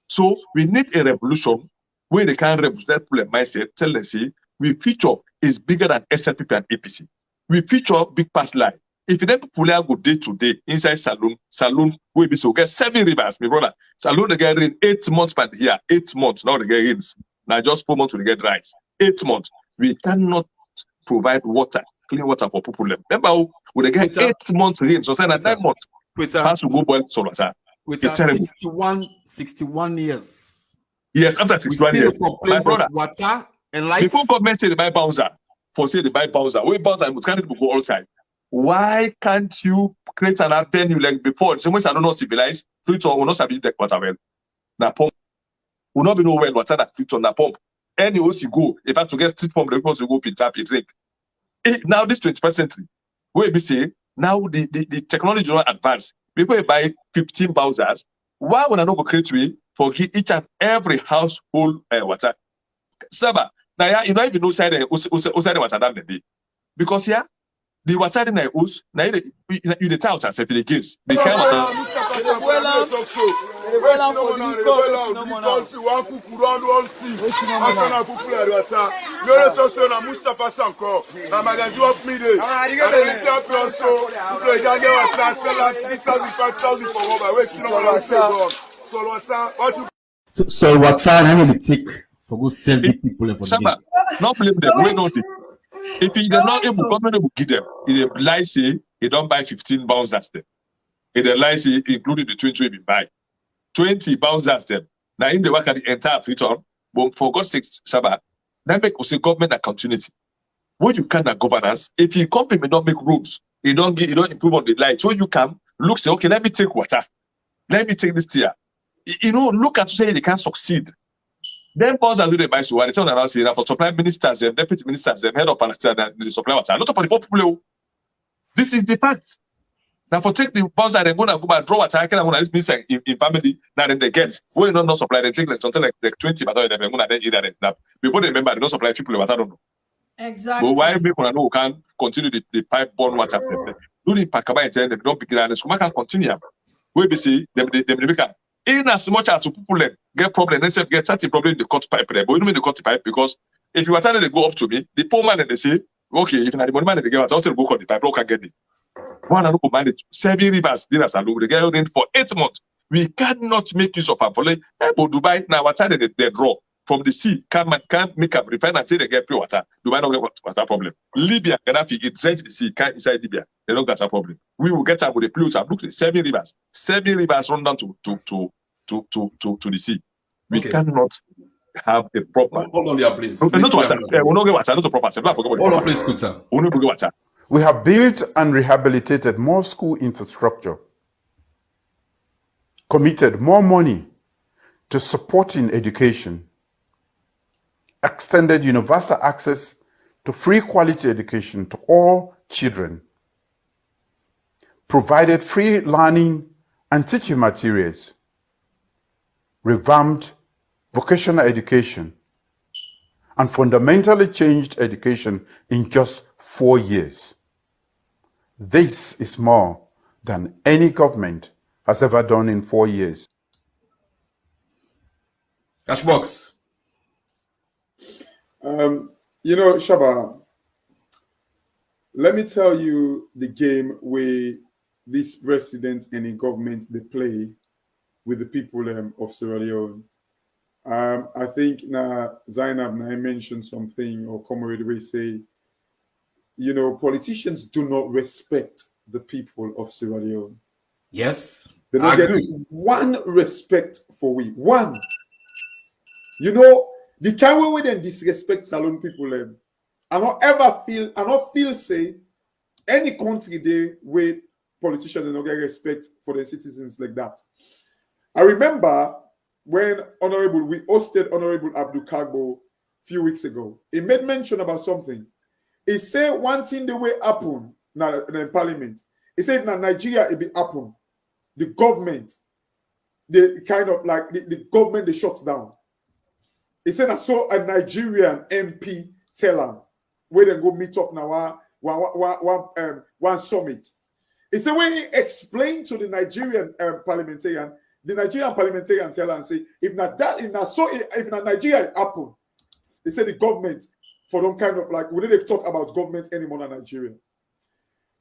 So we need a revolution where they can revolutionary mindset, tell them, say, we feature is bigger than SLPP and APC. We feature big past lie. If you then people go day to day inside Saloon, we be so get 7 rivers, my brother. Saloon they get rain 8 months per year, 8 months. Now they get rains. Now just 4 months to get dry. 8 months. We cannot provide water, clean water for people. Remember, we get 8 months rain, so say 9 months. Pass to go boil salt water. With 61 years. Yes, after 61 years. My brother, water and lights. Before government say they buy Bowser, we Bowser must can't go all time. Why can't you create an avenue like before? Some ways I don't know civilized, filter will not be like water well. Now pump will not be no well water that filter na pump. Any you go, if I have to get street pump, because you go pit tap, it drink. Now this 21st century, where we say now the technology not advance. Before you buy 15 Bowsers, why would I not go create way for each and every household water? Saba, now you don't even know side the water dam the day. Because yeah, the water in the house, now you the tell yourself the case. The kind of So water and they take for go sell the people for Saba, not blame them. We know it. If they're not able, government will give them. If they lie say they don't buy 15 Bowsers them. If they lie say including the 20 we buy 20 Bowsers them. Now in the work at the entire return, but for God's sake, Shabba, that make us a government accountability. When you can governance, if you company may not make rules, you don't improve on the light. So you can look say, okay, let me take water, let me take this tier. Look at to say they can't succeed. Then Bowsers do they buy so they tell them say for supply ministers, deputy ministers, head of Palestine, the supply water. Not for the people. This is the fact. Now for take the Bowser and go back draw water, I can this minister in family. Now then they get when not supply, they take like something like 20, but they're going to either now before they remember they don't supply people water. I don't know. Exactly. But why people know can continue the pipe borne water? Do the Pakaba and tell them don't begin and so can continue. We be see them make in as much as people get problem, they say get certain problem in the cut pipe there. But you don't mean the cut pipe because if you are telling they go up to me, the poor man and they say, okay, if not the money man they get water, also go cut the pipe, no can get it. One and go manage 7 rivers, dinners and they get in for 8 months. We cannot make use of our folly. But Dubai now water they draw from the sea, can't make up refine until they get pure water. Dubai not get water problem. Libya, Gaddafi, it dredge the sea, can't inside Libya. They don't get a problem. We will get up with the plumes and look at 7 rivers. 7 rivers run down to the sea. We cannot have a proper. Hold on there, please. Not water. We not get water. Not a proper. Hold on, please, Koita. We not get water. We have built and rehabilitated more school infrastructure, committed more money to supporting education, extended universal access to free quality education to all children, provided free learning and teaching materials, revamped vocational education, and fundamentally changed education in just 4 years. This is more than any government has ever done in 4 years. Cashbox. Shabba, let me tell you the game where these presidents and the governments they play with the people of Sierra Leone. I think now Zainab now mentioned something, or Comrade we say, you know, politicians do not respect the people of Sierra Leone. Yes, They don't I get agree. one respect for we. One. You know, the kind way they disrespect Salone people, I not feel say any country there where politicians don't get respect for their citizens like that. I remember when we hosted Honorable Abdul Kagbo a few weeks ago. He made mention about something. He said one thing the way happen now in Parliament. He said now Nigeria it be happen. The government, the kind of like the government they shuts down. He said I saw a Nigerian MP tell him where they go meet up now one summit. He said when he explained to the Nigerian parliamentarian, the Nigerian parliamentarian tell and say if not Nigeria happen, they say the government for them kind of like we didn't talk about government anymore in Nigeria.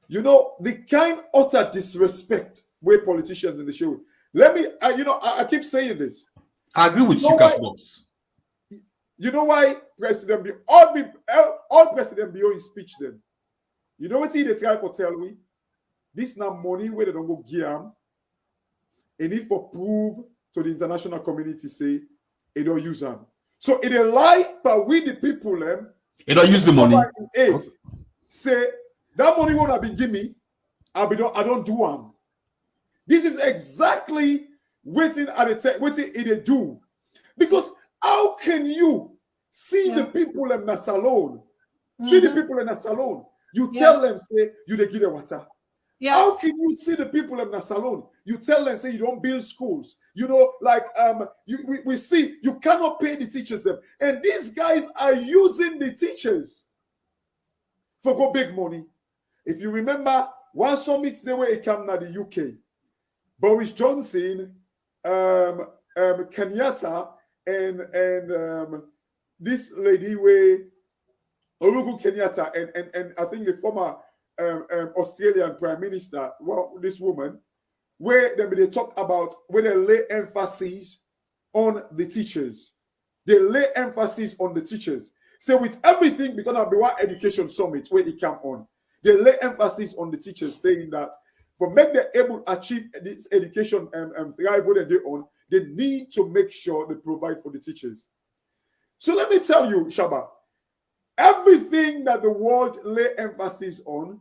You know the kind utter disrespect where politicians in the show. Let me, I keep saying this. I agree with you, Cashbox. You know why President B all President Bio in speech then? You know what he they try for tell me? This now money where they don't go give them. And if for prove to the international community say they don't use them. So it a lie, but we the people them. They don't use the money. Say that money won't have been give me. I don't do them. This is exactly waiting at the waiting it they do. Because how can you see the people in the salon? See the people in the salon. You tell them, say, you they give them water. Yeah. How can you see the people in the salon? You tell them, say, you don't build schools. You know, like we see you cannot pay the teachers them. And these guys are using the teachers for go big money. If you remember, one summit they were come to the UK. Boris Johnson, Kenyatta, and this lady where Uhuru Kenyatta and I think the former Australian Prime Minister, well, this woman, where they talk about where they lay emphasis on the teachers. They lay emphasis on the teachers. So with everything, because of the World Education Summit where it came on, they lay emphasis on the teachers, saying that for make them able to achieve this education thrive where they on, they need to make sure they provide for the teachers. So let me tell you, Shabba, everything that the world lay emphasis on,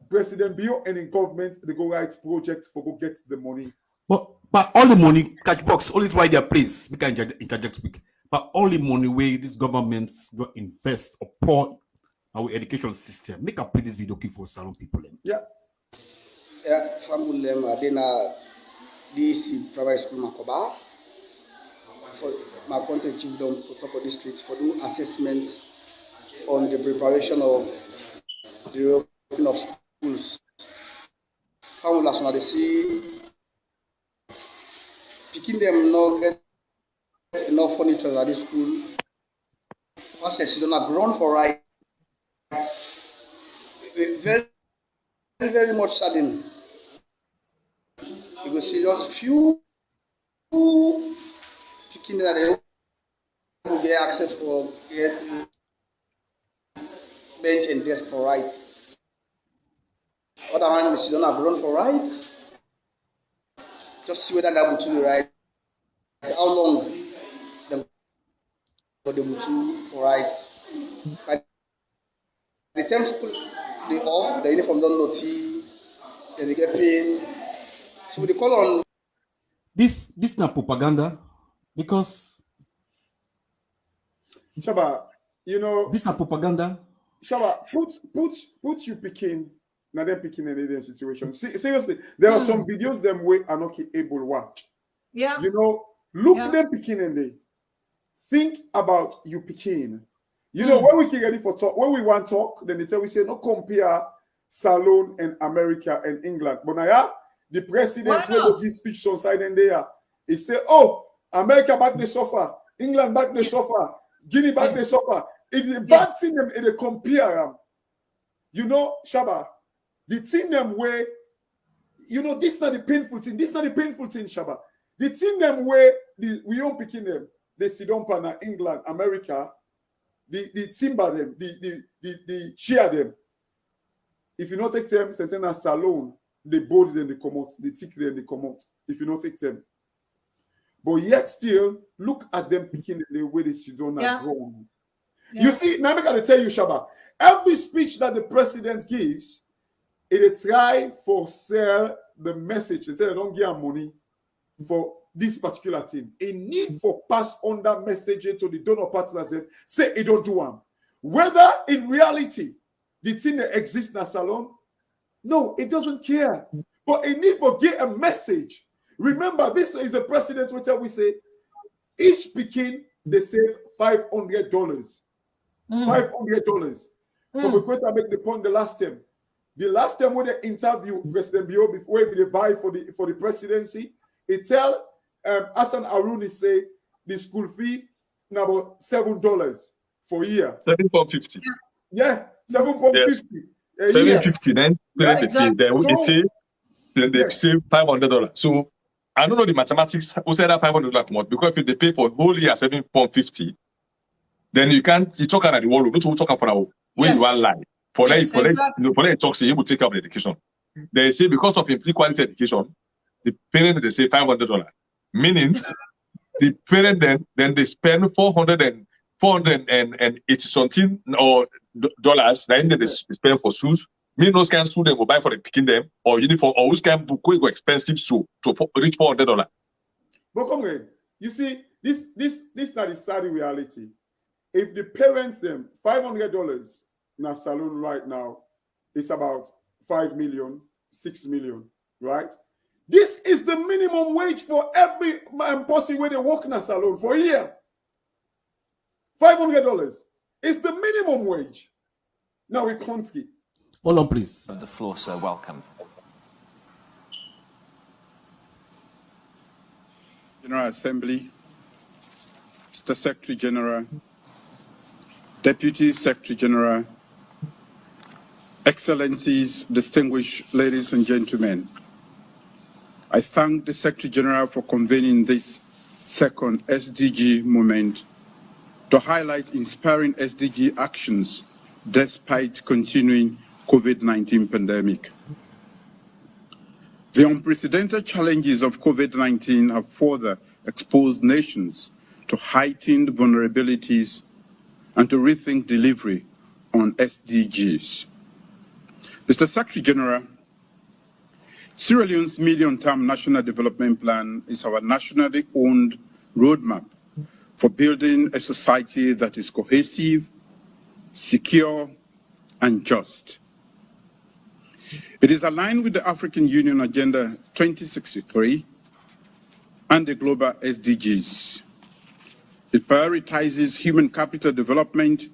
President Bio and in government, they go write projects for go get the money. But all the money, catch box, all it why their place, we can interject quick. But all the money where these governments go invest or pour our education system. Make a play this video for salon people. Yeah. Yeah, from Adena DC private school Makoba for my content Chiefdom Kotoko district for do assessments on the preparation of the reopening of schools. How will last they see picking them not get enough furniture at this school. Process you don't have grown for rights. Very, very much sudden. You can see just few picking that they will get access for get bench and desk for rights. Other hand, you don't have grown for rights. Just see whether that will do the right. How long them for the Mutu for rights. By the time school they off, the uniform don't know tea, then they get paid. So they call on this not propaganda because Shabba, you know this not propaganda. Shabba, put you picking. Now they're picking an alien situation. Seriously, there are some videos them way are not able to watch. Yeah. You know, look at them picking and they think about you picking. You know, when we get ready for talk, when we want talk, then they tell we say no compare Salon and America and England. But now the president will this speech on side and there. He say, oh, America back the sofa, England back the sofa, Guinea back the sofa. If the bad thing them, they compare them. You know, Shabba, the thing them way, you know, this not the painful thing. This not the painful thing, Shabba. The thing them way, we don't picking them. They sit down in England, America, the timber them, the cheer them. If you not take them, send a salon, they bold them, they come out, they tick them, they come out. If you not take them. But yet still, look at them picking the way they sit down and grown. Yeah. You see, now I gotta tell you, Shabba, every speech that the president gives, it try for sell the message. They say they don't give money for this particular thing. A need for pass on that message to the donor partners. Say it don't do one. Whether in reality the thing that exists in a salon, no, it doesn't care. But a need for get a message. Remember, this is a precedent where we say each Pekin they save $500. $500. So we could make the point the last time. The last time when they interview President Bio before they vie for the presidency, he tell Hassan Aruni say the school fee now about $7 for a year. $7.50. Yeah, $7.50. Yes. $7.50. Then exactly. Then they say save $500. So I don't know the mathematics. Who said that $500 month? Because if they pay for a whole year $7.50, then you can't. You talk about the wall. Not talk for now. When you are lying. For that talk, say he will take up the education. They say because of quality education, the parent they say $500, meaning the parent then they spend $480 something or dollars. Then they spend for shoes. Me those kind of students go buy for the picking them or uniform or which kind of book go expensive shoe to reach $400. But come on, you see this is not the sad reality. If the parents them $500 in a salon right now, it's about 5 million, 6 million, right? This is the minimum wage for every person where they work in a salon for a year. $500. It's the minimum wage. Now we can't skip. Hold on, please. The floor, sir. Welcome. General Assembly, Mr. Secretary General, Deputy Secretary General, Excellencies, distinguished ladies and gentlemen, I thank the Secretary General for convening this second SDG moment to highlight inspiring SDG actions despite continuing COVID-19 pandemic. The unprecedented challenges of COVID-19 have further exposed nations to heightened vulnerabilities and to rethink delivery on SDGs. Mr. Secretary General, Sierra Leone's Medium-Term National Development Plan is our nationally owned roadmap for building a society that is cohesive, secure, and just. It is aligned with the African Union Agenda 2063 and the global SDGs. It prioritizes human capital development,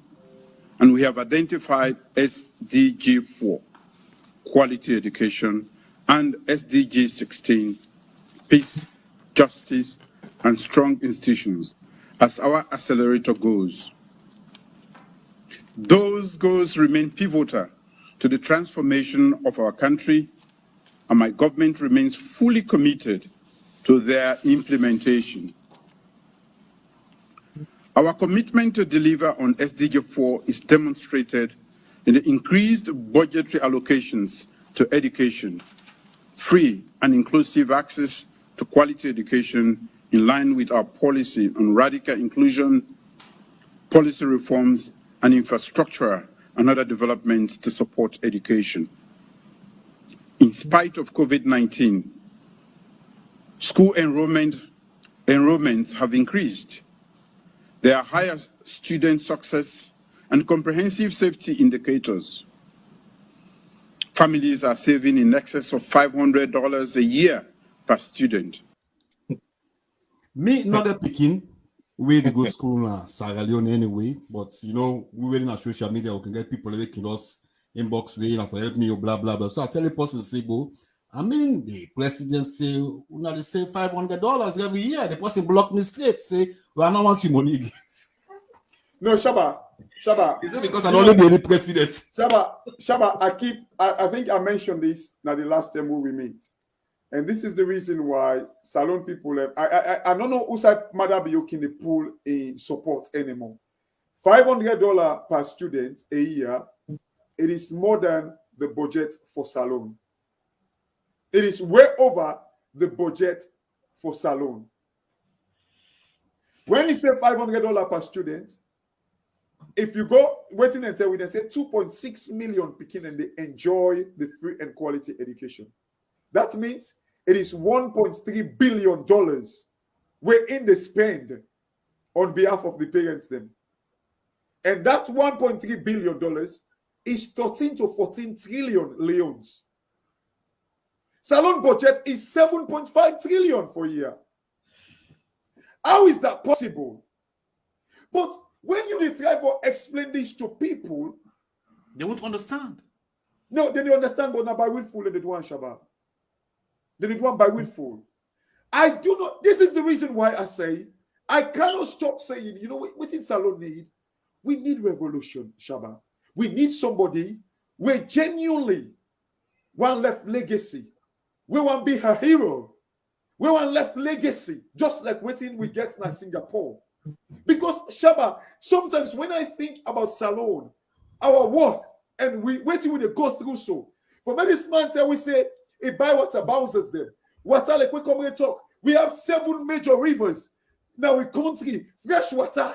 and we have identified SDG 4, quality education, and SDG 16, peace, justice, and strong institutions, as our accelerator goals. Those goals remain pivotal to the transformation of our country, and my government remains fully committed to their implementation. Our commitment to deliver on SDG 4 is demonstrated in the increased budgetary allocations to education, free and inclusive access to quality education in line with our policy on radical inclusion, policy reforms, and infrastructure and other developments to support education. In spite of COVID-19, school enrollments have increased. There are higher student success and comprehensive safety indicators. Families are saving in excess of $500 a year per student. Me, not a picking, way to go to school in Sierra Leone anyway, but you know, we were in our social media, we can get people making us inbox way for help me or blah blah blah. So I tell the person, say, "Bo, I mean, the president say, they say $500 every year." The person block me straight, say, "Well, I don't want your money." No, Shabba, Shabba. Is it because I'm only the president? Shabba, I think I mentioned this now the last time we meet. And this is the reason why Salon people have, I don't know who's Mother Biyoki in the pool in support anymore. $500 per student a year, it is more than the budget for Salon. It is way over the budget for Salon. When you say $500 per student, if you go waiting and tell, we then say 2.6 million Pekin and they enjoy the free and quality education. That means it is $1.3 billion wherein they spend on behalf of the parents them. And that $1.3 billion is 13 to 14 trillion leons. Salon budget is 7.5 trillion for a year. How is that possible? But when you try to explain this to people, they won't understand. No, they don't understand, but not by willful and they do one Shabba. They did one by willful. I do not. This is the reason why I say I cannot stop saying, you know, what in Salon need? We need revolution, Shabba. We need somebody where genuinely one left legacy. We want to be her hero. We want left legacy, just like waiting we get in Singapore. Because Shabba, sometimes when I think about Salon, our worth, and we waiting with the go through so. For many man tell we say it buy water bounces them. Water like we come and talk. We have 7 major rivers. Now we country, fresh water.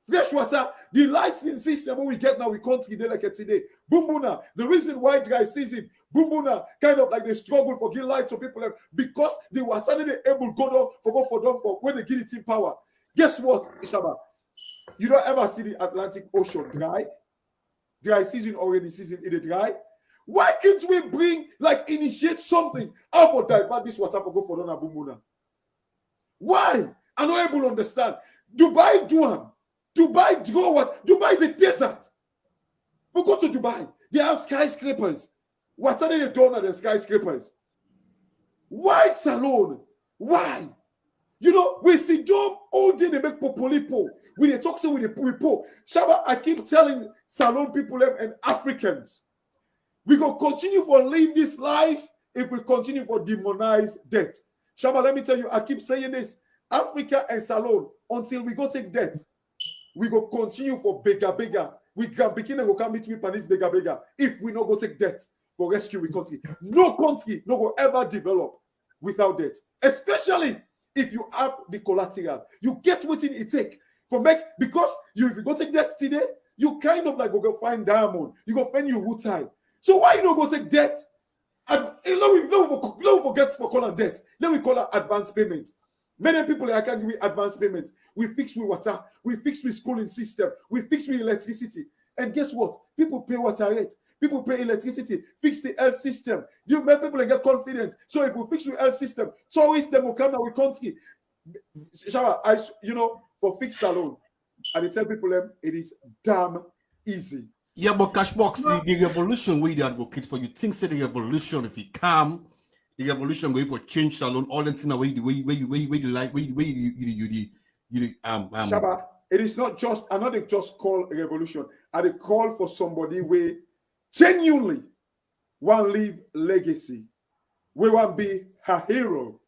Fresh water, the lighting system when we get now we country they like today. Bumbuna, the reason why dry season, Bumbuna kind of like they struggle for give light to people because the water they able go down for when they give it in power. Guess what, Shabba? You don't ever see the Atlantic Ocean dry. Dry season already season it dry. Why can't we bring like initiate something out for divert this water for go for down Bumbuna? Why? I'm not able to understand. Dubai do one. Dubai draw what? Dubai is a desert. We go to Dubai. They have skyscrapers. What are they doing at the skyscrapers? Why Salon? Why? You know, we see Dom all day they make popolipo. We they talk so with the popo. Shabba, I keep telling Salon people and Africans, we go continue for live this life if we continue for demonize death. Shabba, let me tell you, I keep saying this. Africa and Salon, until we go take death, we go continue for bigger. We can begin and go come between Panis bigger. If we not go take debt for rescue we country. No country no go ever develop without debt. Especially if you have the collateral. You get what it take for make because if you go take debt today, you kind of like go find diamond. You go find your wood tile. So why you not go take debt? And let me forget for calling debt. Let me call it advance payment. Many people I can give me advance payments. We fix with water, we fix with schooling system, we fix with electricity. And guess what? People pay water rate, people pay electricity, fix the health system. You make people get confidence. So if we fix with health system, tourists them will come to our country. Shabba, for fixed Salon, and I tell people them it is damn easy. Yeah, but Cashbox, the revolution we the advocate for, you think say the revolution if it come. The revolution going for change Salon, all the things away the way you like, Shabba, it is not just another just call a revolution. I call for somebody where genuinely want leave legacy. We want be a hero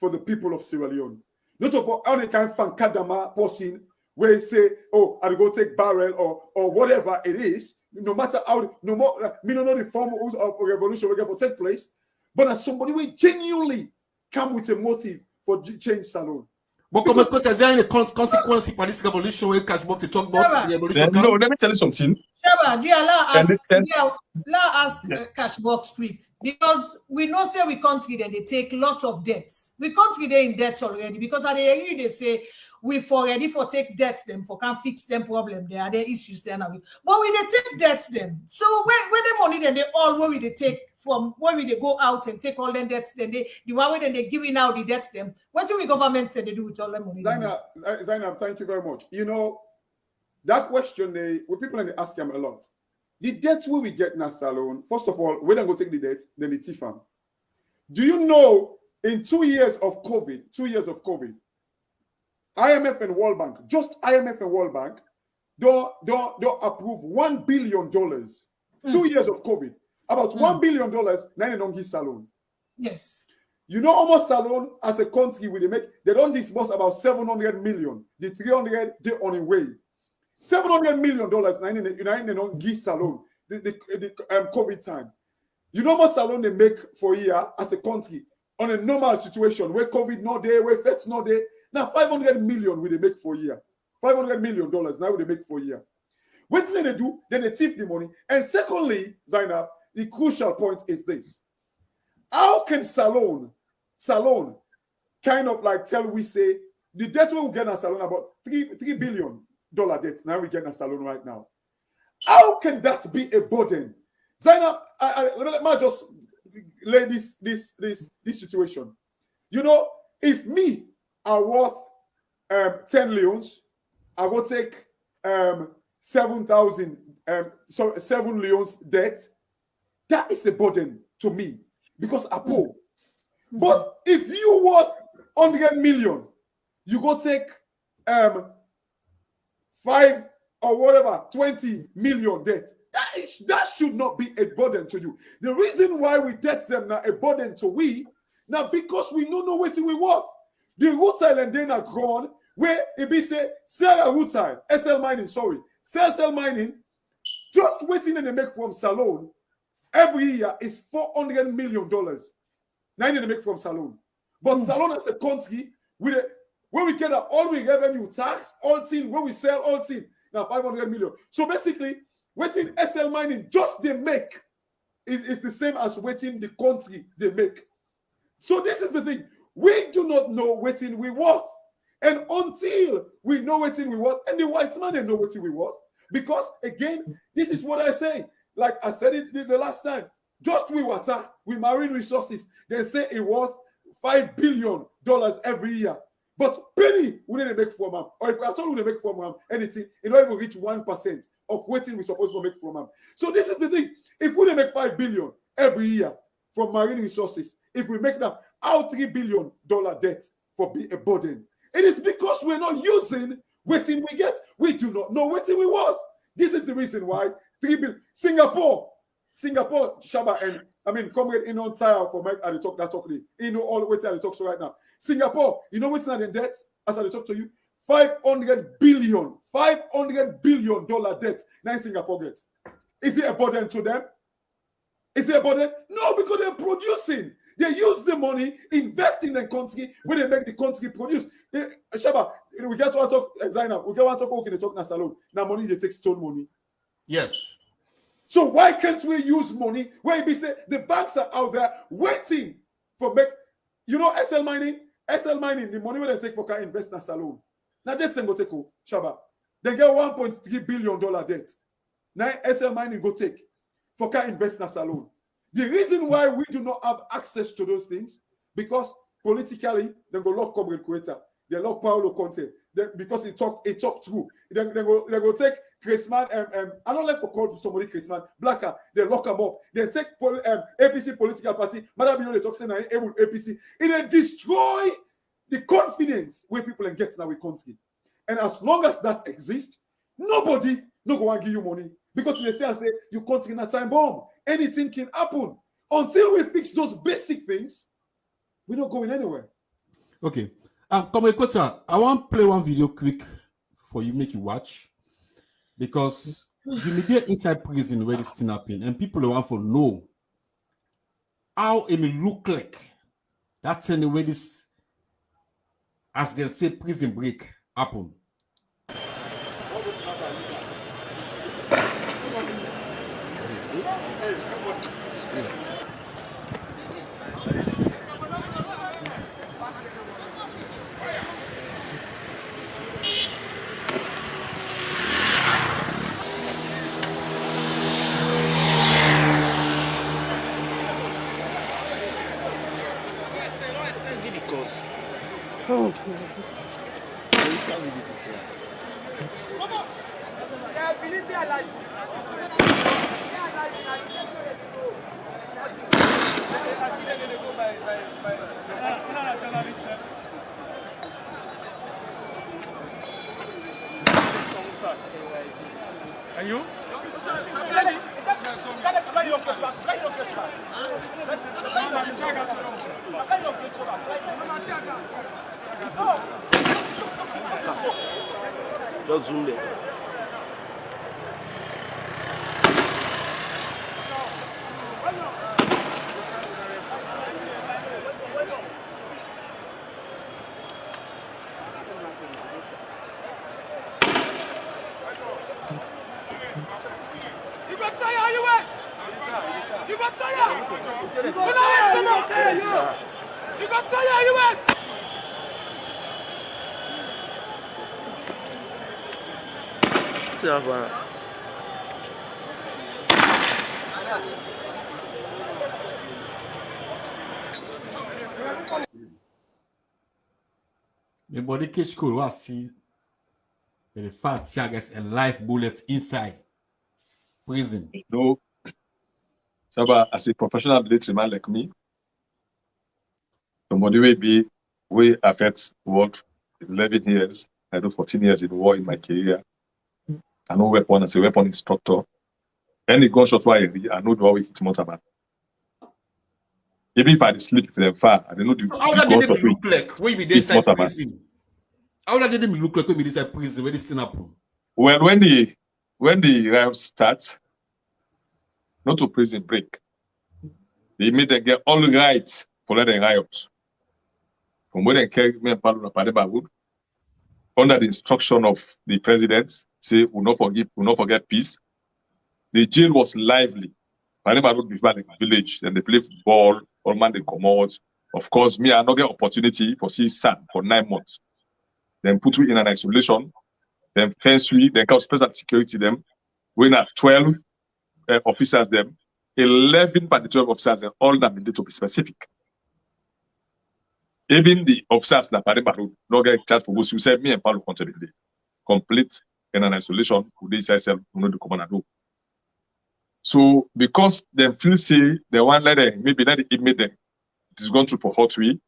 for the people of Sierra Leone. Not for any kind of Kadama person where say, oh, I go take barrel or whatever it is. No matter how, no more, me don't know the form of a revolution will take place. But as somebody will genuinely come with a motive for change Salon. But is there any consequence for this revolution where Cashbox to talk about the revolution? No, let me tell you something. Shabba, do you allow us Cashbox quick? Because we know say we country then they take lots of debts. We country they in debt already because at the end they say we for ready for take debt them for can fix them problem there are their issues there now. But we they take debt them. So when the money then they all where we they take from where we they go out and take all them debts then they the one way then they giving out the debts them. What do we governments then they do with all them money? Zainab, thank you very much. You know that question people and they ask them a lot. The debt where we get now Salon, first of all, we don't go take the debt, then the TFAM. Do you know in 2 years of COVID, IMF and World Bank, just IMF and World Bank, don't approve $1 billion. 2 years of COVID, about $1 billion, now don't give salon. Yes. You know, almost salon as a country, they don't disburse about 700 million. The 300 they on the way. $700 million, now don't give salon the COVID time. You know, most salon they make for a year as a country on a normal situation where COVID not there, where feds not there. Now 500 million will they make for a year. $500 million now will they make for a year. What do they do? Then they thief the money. And secondly, Zainab, the crucial point is this. How can Salon kind of like tell we say the debt we will get in Salon about $3 billion debt. Now we get in Salon right now. How can that be a burden? Zainab, let me just lay this situation. You know, if me are worth 10 leons, I will take 7,000 7 leons debt. That is a burden to me because I poor. But if you worth 100 million, you go take 5 or whatever 20 million debt. That should not be a burden to you. The reason why we debt them now a burden to we now because we don't know what we worth. The root island then are gone where it be say sell a root tile, SL mining, sell mining, just waiting and they make from Salon every year is $400 million. Now they make from Salon. But Salon as a country, when we get all we revenue tax, all thing, when we sell all thing, now 500 million. So basically, waiting SL mining just they make is the same as waiting the country they make. So this is the thing. We do not know waiting we worth. And until we know waiting we worth, and the white man they know waiting we worth. Because again, this is what I say. Like I said it the last time. Just we water, we marine resources, they say it worth $5 billion every year. But penny we didn't make from them. Or if I told we make from them anything, it don't even reach 1% of waiting we're supposed to make from them. So this is the thing. If we make $5 billion every year from marine resources, if we make that our $3 billion debt for be a burden, it is because we're not using waiting we get. We do not know waiting we worth. This is the reason why $3 billion. Singapore, Shabba, and I mean, comrade in on tire for Mike at the talk that talk. You know all the way at the talk so right now. Singapore, you know what's not in debt? As I talk to you, $500 billion debt. Now Singapore gets. Is it a burden to them? Is it a burden? No, because they're producing. They use the money, invest in the country, when they make the country produce. Shabba, we get to talk, Zainab, we get to talk, okay, they talk na salon. Now money, they take stolen money. Yes. So why can't we use money where we say the banks are out there waiting for make, you know, SL mining, the money where they take for car invest in a salon. Now that's go take Shabba. They get $1.3 billion debt. Now SL mining go take for car invest in a salon. The reason why we do not have access to those things, because politically, they go lock Comrade Koita, they lock Paolo Conte, because it talk through. They go take Chrisman, I don't like to call somebody Chrisman, Blacker, they lock them up. They take APC political party, Madam Bino, they talk saying able APC. It destroy the confidence where people get now with country. And as long as that exists, nobody no go and give you money. Because they say you can't in a time bomb. Anything can happen. Until we fix those basic things, we're not going anywhere. Okay. Comrade Koita, I want to play one video quick for you, make you watch. Because the media inside prison where this thing happen, and people want to know how it may look like. That's in the way this, as they say, prison break happen. just zoom there. The body cage cool. What see? The fact she gets a live bullet inside prison. No, Shabba, as a professional military man like me, somebody will affects what 11 years. I do 14 years in war in my career. I know weapon as a weapon instructor. Any gunshot why I know the way hit motorman. Even if I sleep them far, I don't know the How that did gunshot look like when we hit inside motorman. prison? How that did look like when we inside prison? Where this thing happen? Well, when the riots start, not to prison break, they made them get all right for the riots. From where they carry me and Paulo Napadeba under the instruction of the president, say will not forget peace. The jail was lively. Padeba Road before like village, then they play football, all man they come out. Of course, me I not get opportunity for see sun for 9 months. Then put we in an isolation, then fence we, then call special security them. We at 12 officers them, 11 by the 12 officers, and all that needed to be specific. Even the officers that Padeba Road not get charged for what you said, me and Paulo contributed. Complete in an isolation, who they say no the command do. So because them feel say they want let them maybe let the inmate them it is gone through for hot way,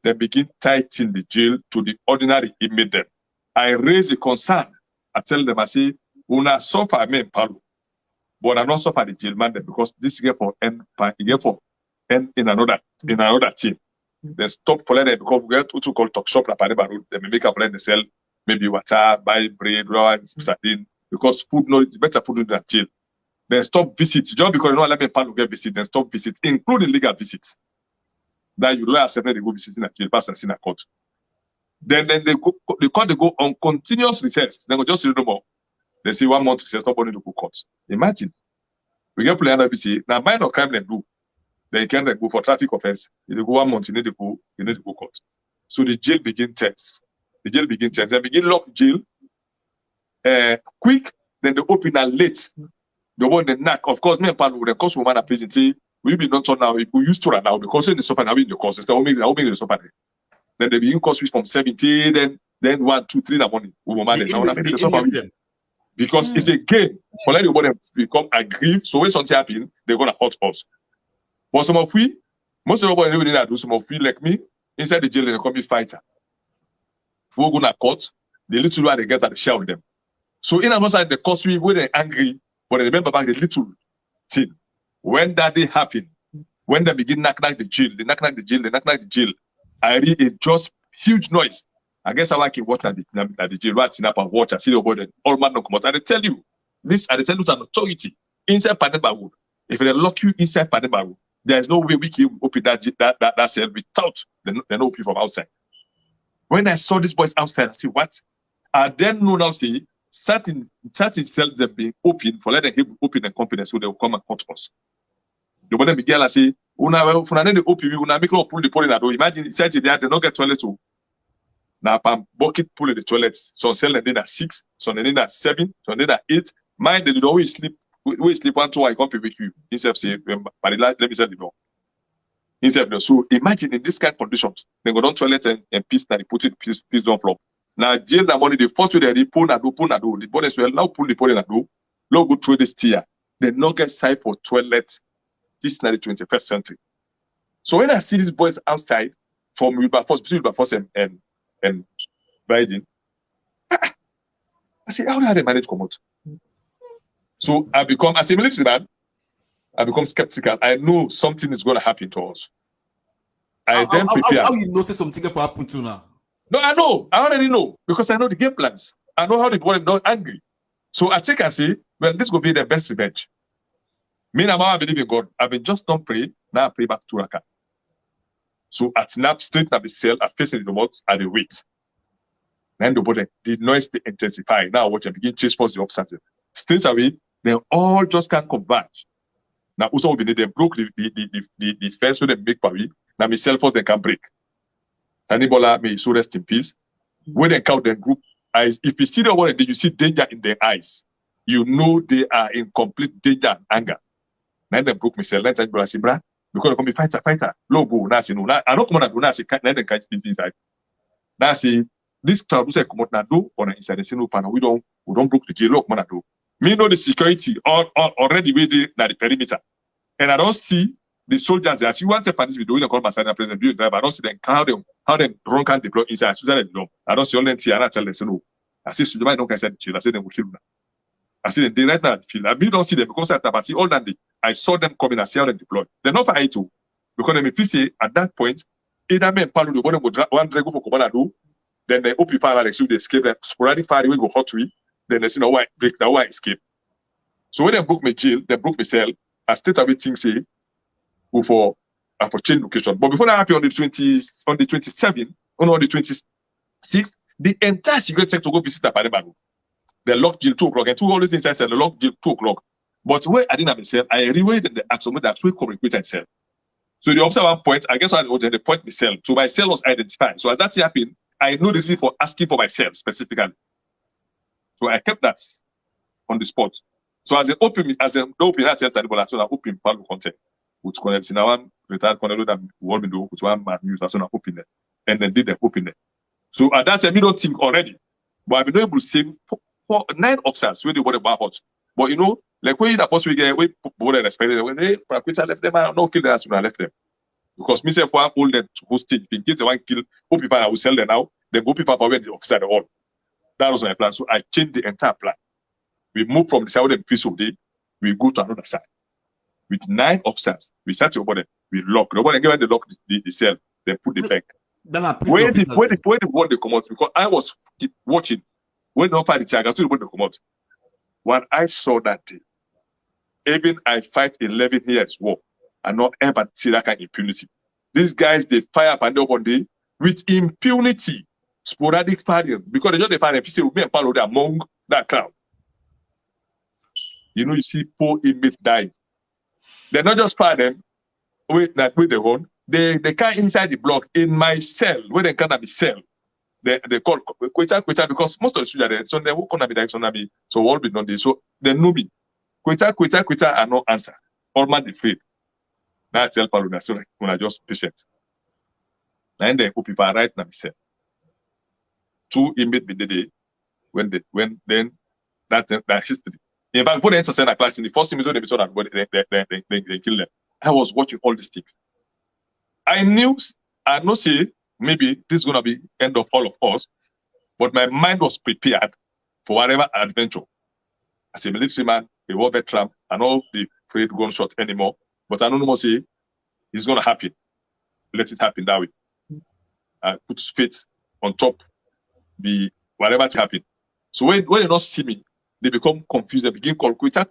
they begin tightening the jail to the ordinary inmate them. I raise a concern. I tell them I say, una suffer me in Paulo, but I not suffer the jail man them because this get for end in another team. They stop for them because we get to call talk shop like Padeba Road. They may make a for them they sell maybe water, buy bread, sardine because food no it's better food than jail. Then stop visits just because you know let me Paulo get visit. Then stop visits, including legal visits. That you don't accept they go visiting a jail, pass and see a court. Then they go on continuous recess. Then go just no more. They say 1 month recess, nobody to go court. Imagine we get play NBC now minor crime they do. They can go for traffic offense. If they go 1 month, you need to go court. So the jail begin tense. They begin lock jail quick, then they open and late. The one the knack. Of course, me and Paulo, the cost woman at prison say, we be not turn now. If we used to run now because in the supper now in the course, it's the supper. Then they begin cost switch from 70, then 1, 2, 3 in the morning. Because it's a game. For let everybody become aggrieved. So when something happen, they're gonna hurt us. But some of we, most of everybody really do some of we like me inside the jail, they come be fighter. We're gonna court, the little one they get at the share with them. So in another side, the cost we when they're angry, but they remember back the little thing. When that day happen, when they begin knock the jail, they knock the jail. I read a just huge noise. I guess I like it watch at the jail, right? Up and watch. I see the body, all man no come out. And they tell you, this and they tell you an authority inside Padeba Road. If they lock you inside Padeba Road, there is no way we can open that cell without they open from outside. When I saw these boys outside, I see what? I then know now say certain cells that being open for letting him open and confidence so they will come and cut us. The body begin I say, una the open, una make pull the in that door. Imagine inside they don't get toilet too. Now bucket pull in the toilets. Some cell and then at 6, some and then at 7, some and then at 8. Mind they always sleep. We sleep 1, 2, I come with you. Instead of say, let me say the door. Instead of so imagine in this kind of conditions, they go down toilet and piss and they put it piss down floor. Now jail that money, the first way they pull and do. The bodies will now pull the pole and do. Now go through this tier. They not get side for toilet. This is not the 21st century. So when I see these boys outside from Wilberforce and Biden, I say, how do they manage to come out? So I become, as a military man, I become skeptical. I know something is going to happen to us. I then prepare. How you know say something for happen to now? No, I know. I already know because I know the game plans. I know how the boy not angry. So I take and say, well, this will be the best revenge. Me and I believe in God. I've been just don't pray. Now I pray back to Raka. So at snap straight at the cell, I face the remote at the wait. Then the noise they intensify. Now watch and begin chase past the officers. Straight away, they all just can't converge. Now also they broke the fence so they make Paris. Now my cell phone they can break. Tanibola may so rest in peace. When they count the group eyes, if you see the one you see danger in their eyes, you know they are in complete danger and anger. Now they broke me cell. Then I say, bra, because they come be fighter. Logo, now say no. Now I don't come and do now say now they can't speak inside. Now say this crowd say come out now do on inside. They say no panel. We don't broke the jail. Look, man, do. Me know the security already waiting at the perimeter, and I don't see the soldiers there. See once the police video, we call my side president view driver. I don't see them how them run can deploy inside. I don't see all them here. I tell them say no. I say so you might don't can send chill. I say them will kill them. I see them they right now at the field. I mean don't see them because I see all that day. I saw them coming. I see how them deploy. They're not for I2 because if you say at that point, either men Paulo the one go one go for Commander, then they open fire like so they escape. Like sporadic fire we go hot to it. Then they see no why break now why escape. So when they broke me jail, they broke me cell. I state away things say go for change location. But before that happened on the 27th, on the 26th, the entire secret sector go visit Apanebaro. They locked jail 2 o'clock and 2 all these things I said they locked jail 2 o'clock. But where I didn't have myself, I reweighted the action that we communicate myself. So the officer one point, I guess I was the point myself. So my cell was identified. So as that happened, I know this is for asking for myself specifically. So I kept that on the spot. So as an open, that tell so I open Palo content. Which connects in one retired colonel that will be do, which one man use as an open there. And then did the open there. So at that time, we don't think already. But I've been able to save 9 officers when they were about hot. But you know, like when that post we get, we both respected, when they left them, I don't kill them as soon as I left them. Because myself, one hold them to hostage. In case they want to kill, hope if I will sell them now, then go people for the officer at all. That was my plan. So I changed the entire plan. We moved from the side of the piece of day, we go to another side. With 9 officers, we start over there, we lock. Nobody give the lock the cell, then put the bank. Where the one they come out, because I was watching when they fight the tiger, so the come out. When I saw that day, even I fight 11 years war, and not ever see that kind of impunity. These guys they fire up and down one day with impunity, sporadic firing, because they just fire and say me and Paulo they among that crowd. You know, you see poor inmate dying. They not just fire them with the gun. They can't inside the block in my cell where they can't be cell. They call Koita because most of the students there, so they won't be like so all be done this. So they know me. Koita are no answer. All man they afraid. Now I tell Paulo that so when I just patient. And then people are right now cell. 2 inmates be the day when then that history. In fact, before they enter center class in the first episode, they kill them. I was watching all these things. I know say maybe this is gonna be end of all of us, but my mind was prepared for whatever adventure. As a military man, a war veteran, and all the afraid gunshot anymore. But I don't know say it's gonna happen. Let it happen that way. I put faith on top, be whatever to happen. So when you not see me, they become confused. They begin call Koita,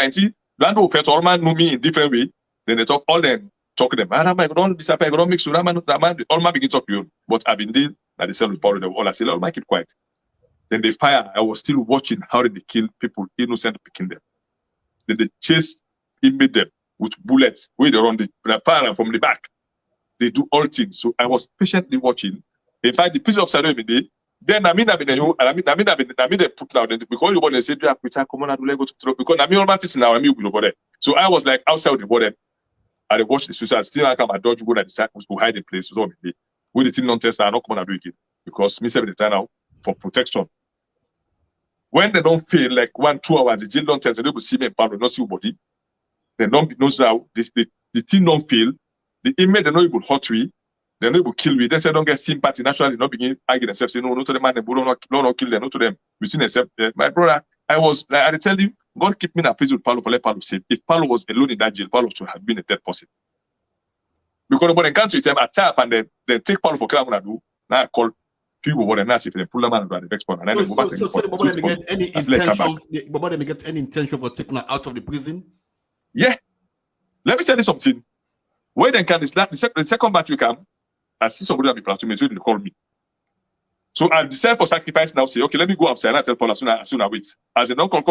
and see that all man know me in different way. Then they talk all them talk to them. Man, don't disappear. Don't mix with that man. All man begin talk to you. But I've been there at the cell with Paulo. They all I say, "Oh, man, keep quiet." Then they fire. I was still watching how they kill people, innocent, picking them. Then they chase, inmate them with bullets. Where they run, they fire from the back. They do all things. So I was patiently watching. In fact, the police officer every day. Then I mean they put now because you want to say do have come on and go to because I mean all my now I mean over. So I was like outside the border. I watched the suicide. Still I come and dodge go that the who hide the place. So with the thing non test I not come and do it again because me say the time now for protection. When they don't feel like 1-2 hours, the jail don't test, they will see me and Pablo, not see your body. They don't know how the thing don't feel. The inmate they not able to hurt me. They know will kill me. They say don't get sympathy. Naturally, not begin arguing themselves. Say no to the man. They don't kill them. No to them. We see themselves. My brother, I was like I tell you, God keep me in a prison with Paulo for let Paulo save. If Paulo was alone in that jail, Paulo should have been a dead person. Because when they come to him, attack and then take Paulo for Kramuna do. Now I call few over and if they pull them out the next one. And then So the Bobo didn't get any intention. The Bobo didn't get any intention for taking her out of the prison. Yeah. Let me tell you something. When then can the second batch will come, I see somebody that be platoon mate, so they call me. So I decide for sacrifice now. Say, okay, let me go outside and tell Paul as soon as I wait. As they don't call,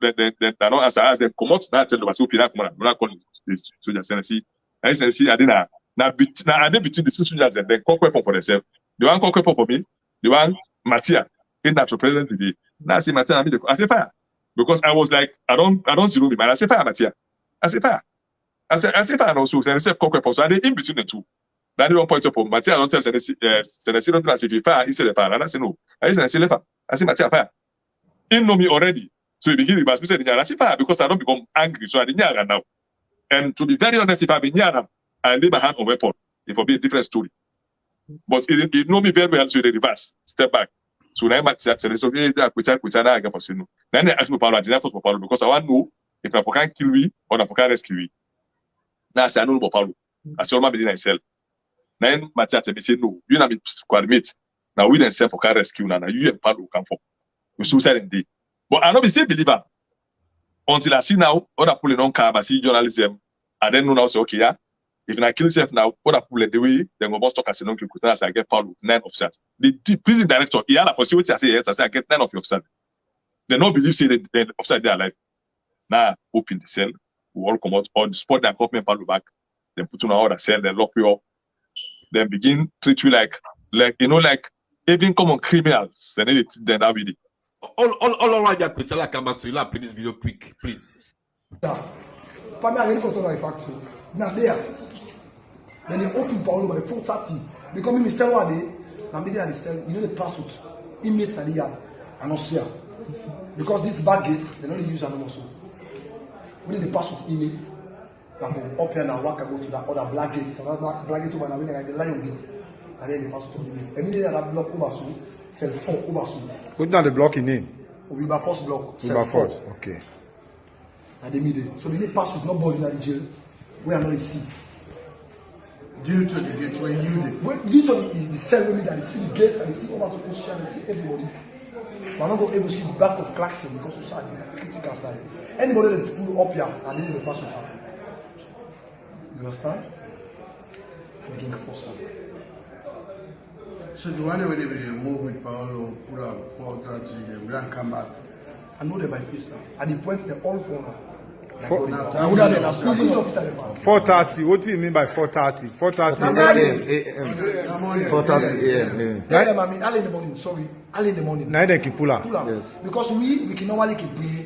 then I don't answer. As they come out, now I tell them, "So Pina, come on, I'm not calling this soldiers." And I see, I didn't now between the two soldiers and then call weapon for themselves. The one call weapon for me, the one Matia, in that represent today. Now I say Matia, I say fire because I was like, I don't zero me, man. I say fire, Matia. I say fire. I say fire also. And I say call weapon. So I did in between the two. Then they one point up on Matia. I don't tell Senesi don't tell us if you fire, he said fire. And I say no. I say left. I say Matia fire. He know me already. So he begin with me say I say fire because I don't become angry. So I didn't hear now. And to be very honest, if I be near I lay my hand on weapon, it will be a different story. But he know me very well, so they reverse, step back. So now Matia said, so hey, I again for saying no. Then they ask me Paulo, I didn't for Paulo because I want to know if I can kill me or if I can rescue me. Now I say I know about Paulo. I say all my business myself. Then Matia tell me say no, you na be squad mate. Now we then send for car rescue now you and Paulo come for. We suicide in day. But I not be say believer until I see now other people don't come. I see journalism. I then know now say okay, yeah. If I kill yourself now, other people the way then go talk as non Koita as I get Paulo 9 officers. The prison director he had for security. I say yes. I say I get 9 of your officers. They don't believe say the officer they are alive. Now open the cell. We all come out on the spot. They come Paulo back. Then put on another cell. Then lock you up. Then begin treat you like even common criminals. Then that be it. All right, that Koita, I come back to you. I'll play this video quick, please. Yeah. Pamela, I for my factory. Now there. Then they open Paulo by 4:30. Because me sell one day. Now me there they sell. You know the password. Inmates at the yard. And not here. Because this back gate they don't use anymore. So when they pass with inmates. Now from up here now, walk and go to that other black gate. So that black gate over now, like the lion gate. And then they pass to the gate. Immediately that block over so, sell 4 over so. What's not the block in name? We by first block. We by first, okay. And they meet it. So they pass with nobody in the jail. We are not the see. Due to the gate when you due to the cell when they see the gate and they see over to Ocean, they see everybody. We're not going to able to see the back of Clarkson because we saw the critical side. Anybody that pull up here and then they pass with her. You understand? I begin to force them. So the one where they will move with Paulo, put up 4:30, they will come back. I know them by face now. At the point they all for now. 4:30. What do you mean by 4:30? 4:30 a.m. 4:30 a.m. Yeah, I mean early in the morning. Sorry, early in the morning. Now they keep pull up. Yes. Because we can normally keep pray.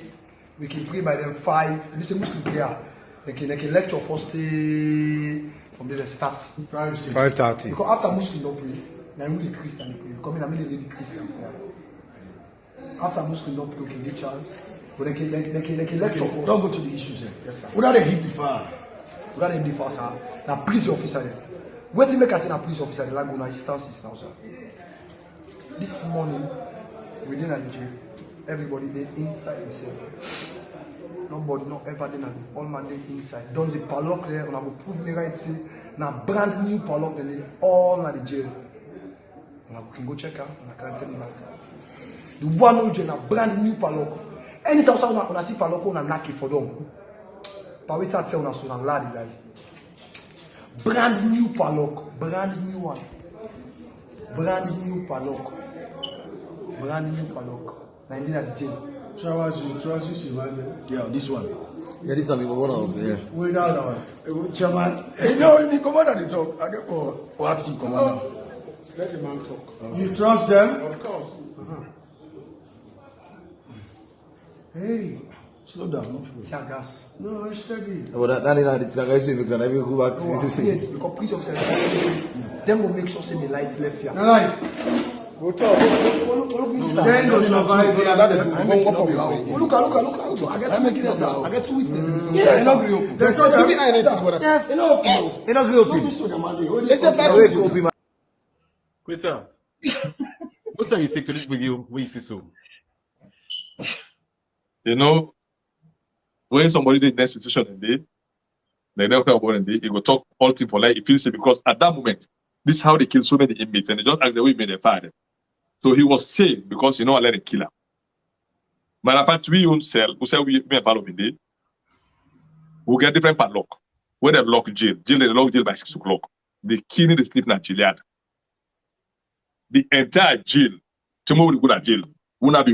We can pray by them 5. This is a Muslim prayer. They can lecture first from there they start 5:30. Because after Muslim don't pray, now only Christian pray. Come in, I'm really Christian prayer. After Muslim don't pray, okay, lectures. But they can lecture first. Don't go to the issues here. Yes, sir. Without a hip fire. Without a hip fire, sir. Now police officer there. What make us say now police officer there? Like go now stances now, sir. This morning, within the jail, everybody they inside the cell. Nobody, not ever did all man they inside. Don't the padlock there, and I will prove me right say now brand new padlock they all at the jail. And I can go check out and I can tell you back. The one on jail now brand new padlock. Any time when I see padlock on a knock it for them. But wait I tell now so now lad die. Brand new padlock, brand new one. Brand new padlock. Brand new padlock. Now in the jail. Yeah, this one. Yeah, this one we one of yeah. Wait out one. Chairman. Hey, no, the commander they talk. I get for what you commander. Let the man talk. You trust them? Of course. Hey, slow down. Tear gas. No, it's steady. But that is the guy saying we can even go back. No, because police officers, them will make sure say the life left here. Go talk. Then go survive. Look. I get 2 witnesses. I get 2 witnesses. Yes. There's not behind anything, brother. Yes. Yes. You're not open. It's a best open. Koita, what time you take to this video when you see so? You know, when somebody did in the institution and they never come about and he will talk all thing for life. He feels it because at that moment, this is how they kill so many inmates and they just ask the way they made their father. So he was saying, because I let a killer. Matter of fact, we own cell, we say we are part of the day. We get different padlock. Where they lock jail they lock jail by 6 o'clock. The key need to sleep in a jail yard. The entire jail, tomorrow we go to jail. May not be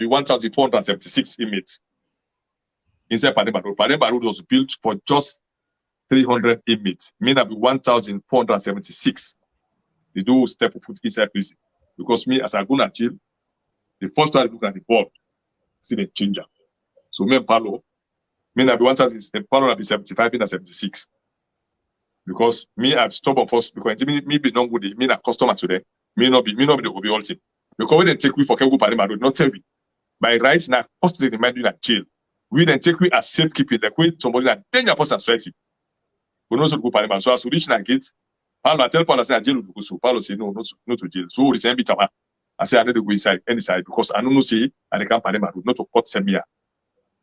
1,476 inmates inside Pademba Road. Pademba Road was built for just 300 inmates. May not be 1,476. They do step foot inside prison. Because me, as I go to jail, the first time I look at the board, see the changer. So me and Palo, me not be 1,000, Palo not be 75, me not 76. Because me, I've stubborn first, because me be non good, me not customer today. Me not be the Obi all team. Because we then take we for Kengo Pademba Road, not tell me. By rights now, custody remind you that jail. We then take we as safekeeping, like we somebody that danger person society. We know so go Pademba. So as we reach that gate, Paulo tell Paulo say jail will go so. Paulo say no, not to jail. So we return bit I say I need to go inside any side because I don't know say and they can't Pademba Road, not to court send me here.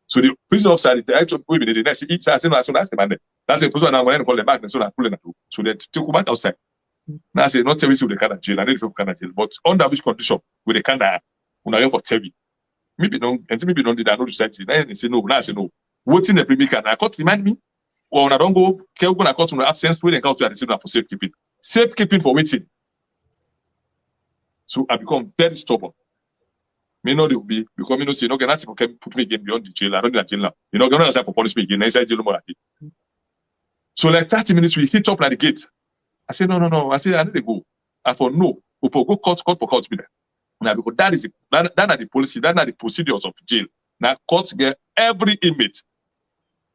So the prison officer, the actual we be the next each side, I say no, that's the man there. That's the person I'm going to call them back, and so I pull them through. So they take go back outside. Now I say not tell me so they can't jail, I need to can't jail. But under which condition with the can't when for tell me. Maybe don't and maybe don't did I know the society. Then they say no, now I say no. What's in the premier can I court remind me? Or when I don't go, can go and court on the absence when they come to the decision for safekeeping. Safekeeping for waiting. So I become very stubborn. Me know they will be because me know say no can put me again beyond the jail. I don't need a jail now. You know, gonna for police me again, inside jail more. So like 30 minutes we hit up like the gate. I say no. I say I need to go. I for no. If I go court for court me there. Now because that is that are the policy, that are the procedures of jail. Now court get every inmate.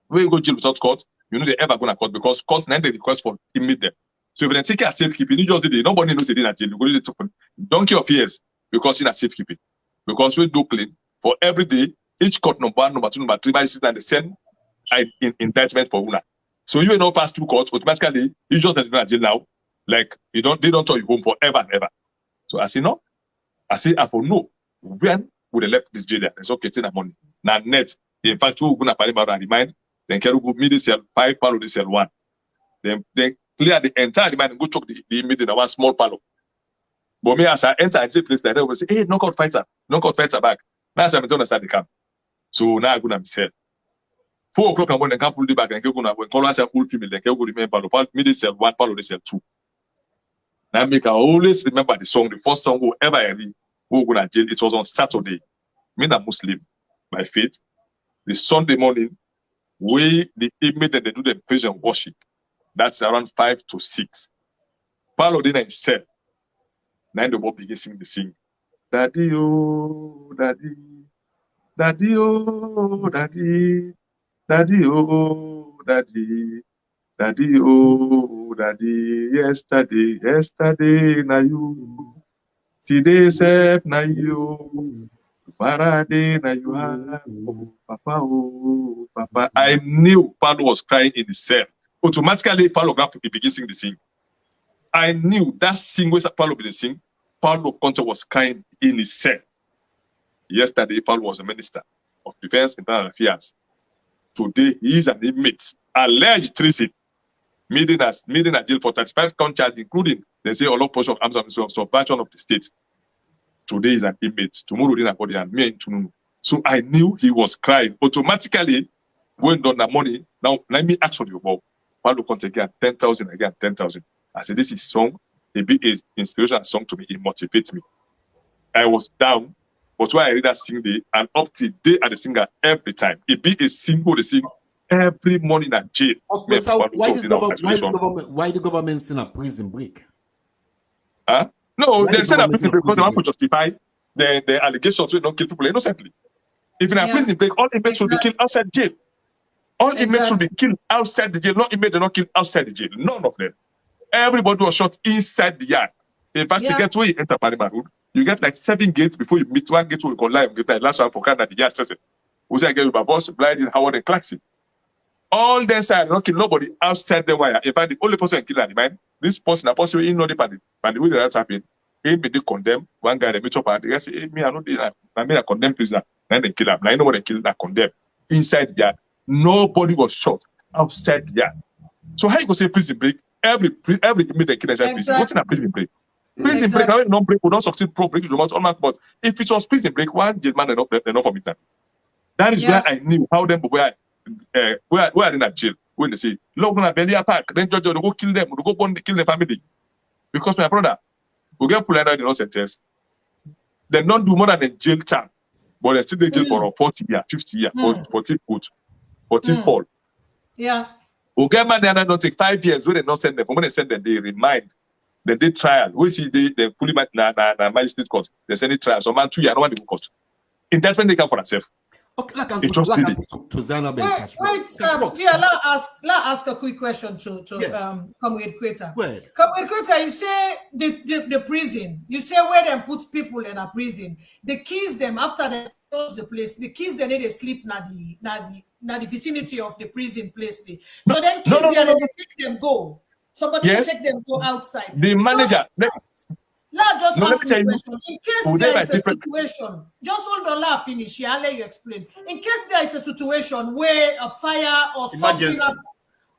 When you go jail without court, you know they ever gonna court because court then they request for inmate there. So if they take care of safekeeping, you just did nobody knows they did at jail. You go to donkey of years because in a safekeeping. Because we do clean for every day, each court number 1, number 2, number 3 by and they send indictment for una. So you will not pass through court automatically. You just not jail now, like they don't turn you home forever and ever. So I say no. I say I for no. When would they left this jail there? It's okay, take that money. Now net. In fact, we're gonna pay about and remind. Then can go middle cell 5, palo the cell 1. Then clear the entire remind and go choke the inmate in one small palo. But me as I enter and say place like that, they will say, hey, knockout fighter back. Now I'm going to start the camp. So now I'm going to be set. 4 o'clock I'm going to pull the back and go when call us a full female, then go remember middle cell 1, palo the cell 2. Now make I always remember the song, the first song whoever I read, who going to jail. It was on Saturday. Me a Muslim by faith. The Sunday morning, the inmate and they do the prison worship. That's around 5 to 6. Palo then cell. Now the boy begin sing. Daddy oh, daddy, daddy oh, daddy, daddy oh, daddy, daddy oh, daddy. Yesterday na you, today self na you, tomorrow day na you have. Oh, papa. I knew Paulo was crying in the cell. Automatically, Paulo begin sing the sing. I knew that sing was Paulo be the sing. Paulo Conte was crying in his cell. Yesterday, Paulo was a minister of defense and internal affairs. Today, he is an inmate, alleged treason, meeting a jail for 35 count charges, including they say a lot of portion of arms and subversion of the state. Today is an inmate. Tomorrow, then I got the me into. So I knew he was crying. Automatically, when done the money, now let me ask for you about Paulo Conte again, 10,000 again, 10,000. I said, this is song. It be an inspirational song to me. It motivates me. I was down, but when I read that sing day, and up to day at the singer every time. It be a single they sing every morning at jail. But why the government send a prison break? Huh? No, they send a prison break because they want to justify the allegations we don't kill people innocently. If in a prison break, all inmates should be killed outside jail. All inmates should be killed outside the jail. No inmate not killed outside the jail. None of them. Everybody was shot inside the yard. In fact, to get where you enter Pademba Road, you get like 7 gates before you meet one gate. We call live. Get like last one for Canada. The yard says it. We say again with voice, blinding, Howard and Clarkson. All them side not kill nobody outside the wire. In fact, the only person kill the man. This person, a person in no the pandit. And the way that happened, he be condemn one guy. They meet up and they say, "Hey, me, I know that. I mean, I condemn prisoner. Then they kill him. Now I know what they kill. That condemn inside the yard. Nobody was shot outside the yard. So how you go say prison break? Every inmate they kill inside prison. What's in a prison break? Prison break, now non break, we don't succeed pro break, but if it was prison break, one jailman enough of it now. That is where I knew how them where in that jail when they say, look on a belly attack, then judge will go kill them, will go kill the family. Because my brother, we get pulled out in no sentence. They don't do more than a jail time, but they still they jail for 40 years, 50 years, 14 foot, 14 fall. Yeah. We get man they don't take 5 years when they not send them. When they send them, they remind. Then they trial. We see they pull him na magistrate court. They send it trial. So man 2 years, no one will cost. In that when they come for themselves. Okay, to Zainab and Cashbox. Let's ask a quick question to Comrade Koita. Comrade Koita, you say the prison. You say where they put people in a prison. They kiss them after they close the place. The kids they need to sleep na the vicinity of the prison place. So then kids they take them go. Somebody take them go outside. The manager. Let's just ask me a question. In case there is a situation, just hold on, let finish here, I'll let you explain. In case there is a situation where a fire or something,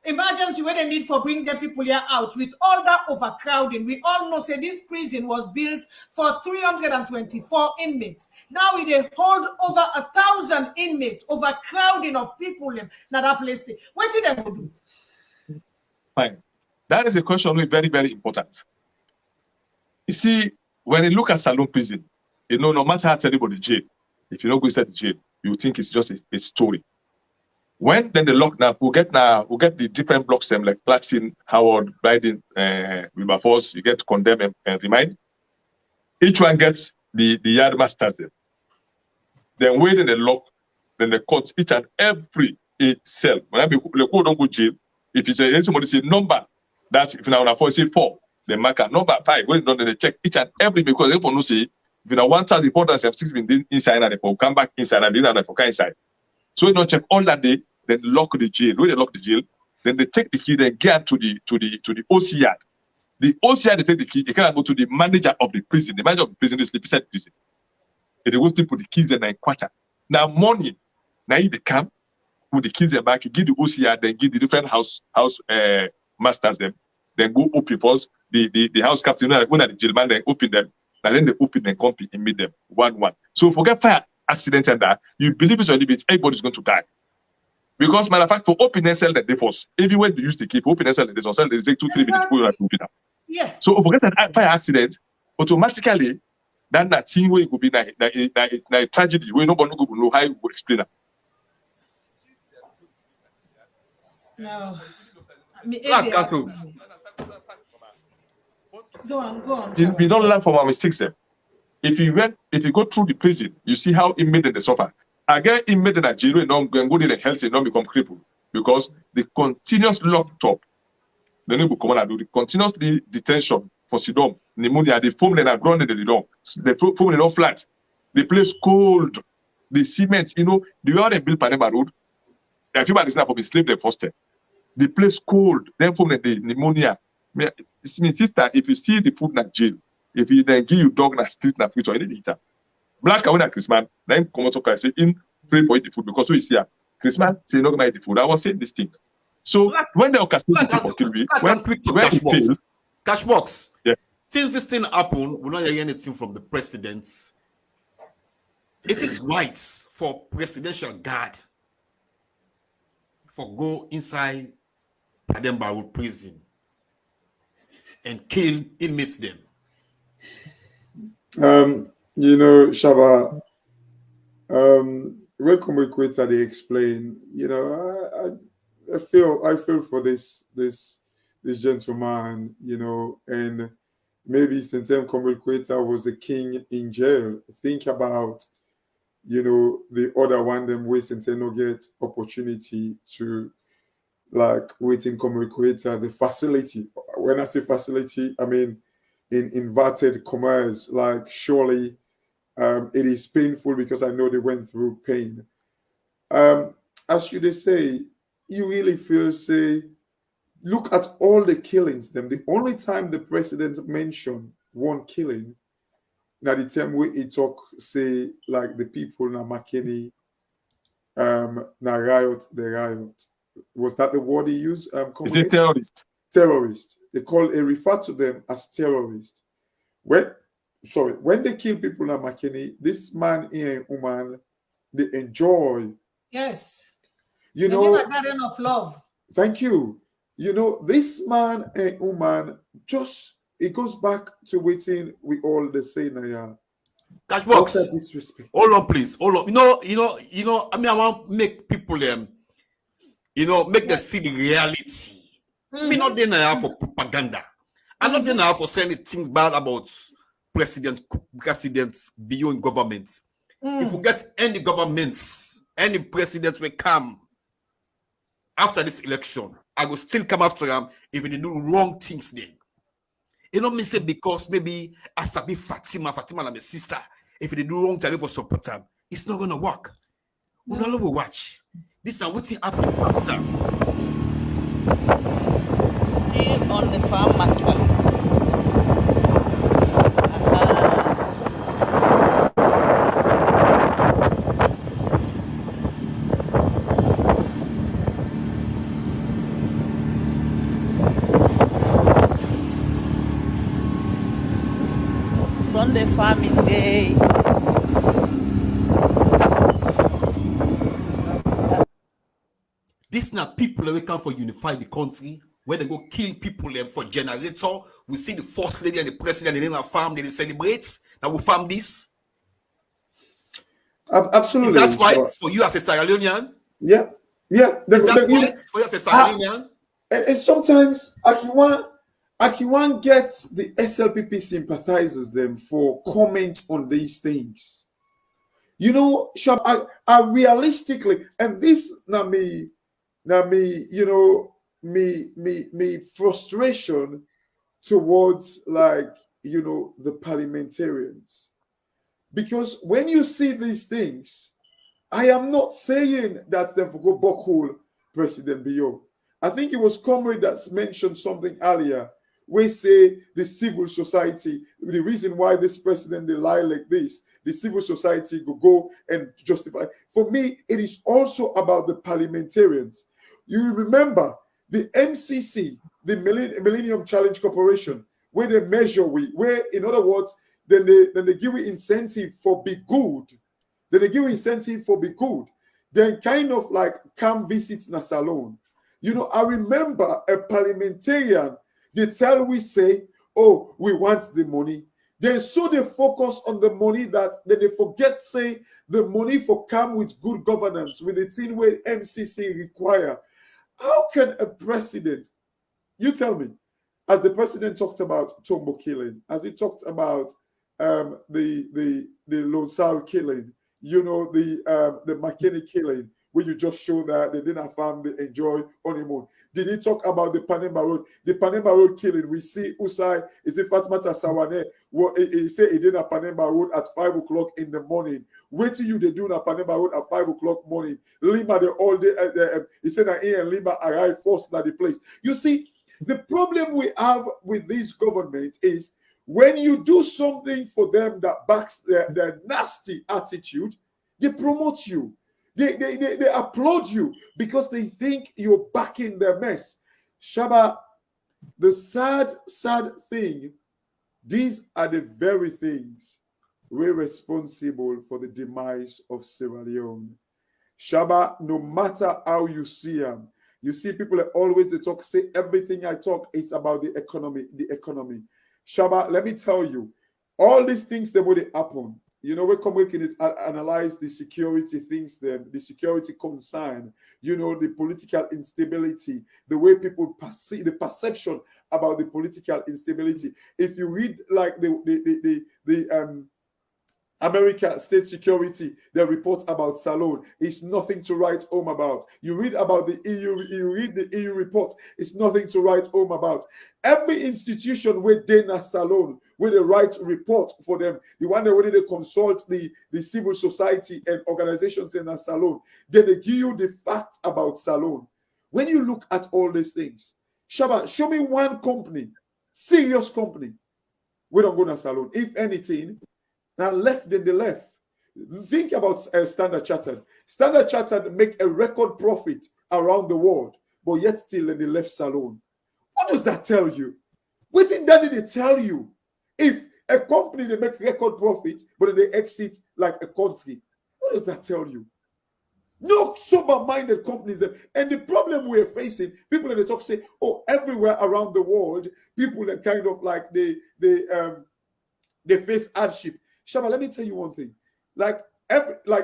emergency where they need for bring the people here out with all that overcrowding, we all know say this prison was built for 324 inmates. Now we they hold over 1,000 inmates, overcrowding of people in that place. What did they do? Fine. That is a question very, very important. You see, when you look at Salon prison, you know, no matter how terrible the jail, if you don't go inside the jail, you think it's just a story. When then the lock now, we'll get the different blocks them like Platin, Howard, Biden, Wilberforce, you get condemn and remind. Each one gets the yard masters them. Then wait in the lock, then the courts, each and every cell. When I be the code don't go jail, if it's somebody say number, that's if now on a 4 say 4. The marker number 5 when done they check each and every because they don't say if you know 1,000 reporters have 6 been inside and they come back inside and then they come inside. So you don't check all that day, then lock the jail. When they lock the jail, then they take the key, they get to the OCR. The OCR they take the key, they cannot go to the manager of the prison. The manager of the prison is sleep beside the prison. And they go still put the keys in a quarter. Now morning, now they come with the keys back, give the OCR, then give the different house masters them. Then go open first the house captain when the jailman then open them, and then they open and come and meet them 1-1. So forget fire accident and that you believe it's only bit everybody's going to die. Because matter of fact, for open cell that they force, everywhere they use the key for open cell there's also they take 2-3 minutes before you have to open up. Yeah. So forget an fire accident, automatically that thing where it could be a tragedy where nobody will know how you would explain it. No. Go on. We don't learn from our mistakes then. If you go through the prison, you see how inmates they suffer. Again, inmates in Nigeria don't go to the health and don't become crippled because the continuous locked up, the neighbor come and do the continuous detention for Sidom, pneumonia, the foam that are ground in the dome, the foam is not flat, the place cold, the cement, you know, the way they build Panama Road, if you are for the slave they foster. The place cold, then from the pneumonia. My sister, if you see the food in jail, if you then give you dog in the street in future, you eat it. Black and Christmas, then come out and say, in pray for eat the food because we see Christmas say not gonna eat the food. I was saying these things. So when they orchestrate for 3 weeks, when it fails, Cashbox. Yeah. Since this thing happened, we're not hearing anything from the presidents. It is right for presidential guard for go inside Ademba prison and kill inmates them. You know, Shabba, when Comrade Koita they explain, you know, I feel for this gentleman, you know, and maybe since then Comrade Koita was a king in jail. Think about, you know, the other one them ways and no get opportunity to like waiting Comrade Koita, the facility. When I say facility, I mean in inverted commas, like surely it is painful because I know they went through pain. As you they say, you really feel say, look at all the killings. Them the only time the president mentioned one killing, now the time where he talk say like the people na Makeni, na riot, the riot. Was that the word he used? Is it terrorist? Terrorist. They refer to them as terrorists. when they kill people in Makeni, this man and woman, they enjoy. Yes. You They know, live a garden of love. thank you. You know, this man and woman, just it goes back to waiting we all the same now. Cashbox. Utter disrespect. Hold on, please. Hold on. I mean, I want to make people make them see the reality. Me not there now for propaganda. I'm not there now for saying things bad about presidents beyond government. If we get any governments, any presidents will come after this election, I will still come after them if they do wrong things then. You know me say because maybe Asabi Fatima and my sister, if they do wrong thing for support them, it's not gonna work. We don't will watch. This is what's happening after. Still on the farm matter. Sunday farming day. This now people that come for unify the country, where they go kill people for generator. We see the first lady and the president in a farm, they celebrate. Now we farm this. Absolutely. Is that right for you as a Sierra Leonean? Yeah. Yeah. Is that right for you as a Sierra Leonean? And sometimes Akiwan gets the SLPP sympathizers them for comment on these things. You know, Shabba, I realistically, and this me frustration towards the parliamentarians. Because when you see these things, I am not saying that they go bockhole President Bio. I think it was Comrade that mentioned something earlier. We say the civil society, the reason why this president they lie like this, the civil society go and justify. For me, it is also about the parliamentarians. You remember the MCC, the Millennium Challenge Corporation, where they measure where in other words, then they give you incentive for be good. Then they give you incentive for be good. Then kind of like come visits na salon. You know, I remember a parliamentarian, they say, oh, we want the money. Then so they focus on the money that then they forget say the money for come with good governance, with the thing where MCC require. How can a president, you tell me, as the president talked about Tombo killing, as he talked about the Lonsal killing, the McKinney killing, where you just show that they didn't have farm, they enjoy honeymoon. Did he talk about the Panema Road? The Panema Road killing, we see Usai, is it Fatmata Sawane, he said he did a Panema Road at 5 o'clock in the morning. Wait till you they do a Panema Road at 5 o'clock morning. Lima, the all day, he said that he and Lima arrived first at the place. You see, the problem we have with this government is when you do something for them that backs their nasty attitude, they promote you. They applaud you because they think you're backing their mess. Shabba, the sad thing, these are the very things we're responsible for the demise of Sierra Leone. Shabba, no matter how you see them, you see people that always they talk, say everything I talk is about the economy. Shabba, let me tell you, all these things that would happen. You know, we can analyze the security things, the security concern, the political instability, the way people perceive, the perception about the political instability. If you read like the America State Security, the report about Salone, it's nothing to write home about. You read about the EU, you read the EU report, it's nothing to write home about. Every institution where Dana Salone, where they write report for them, the one that where they consult the civil society and organizations in a Salone, then they give you the facts about Salone. When you look at all these things, Shabba, show me one company, serious company, we don't go to Salone. If anything, now left then the left. Think about Standard Chartered. Standard Chartered make a record profit around the world, but yet still in the left Salone. What does that tell you? What did they tell you? If A company, they make record profit, but then they exit like a country. What does that tell you? No sober-minded companies. And the problem we're facing, people in the talk say, oh, everywhere around the world, people are kind of like they face hardship. Shabba, let me tell you one thing. Like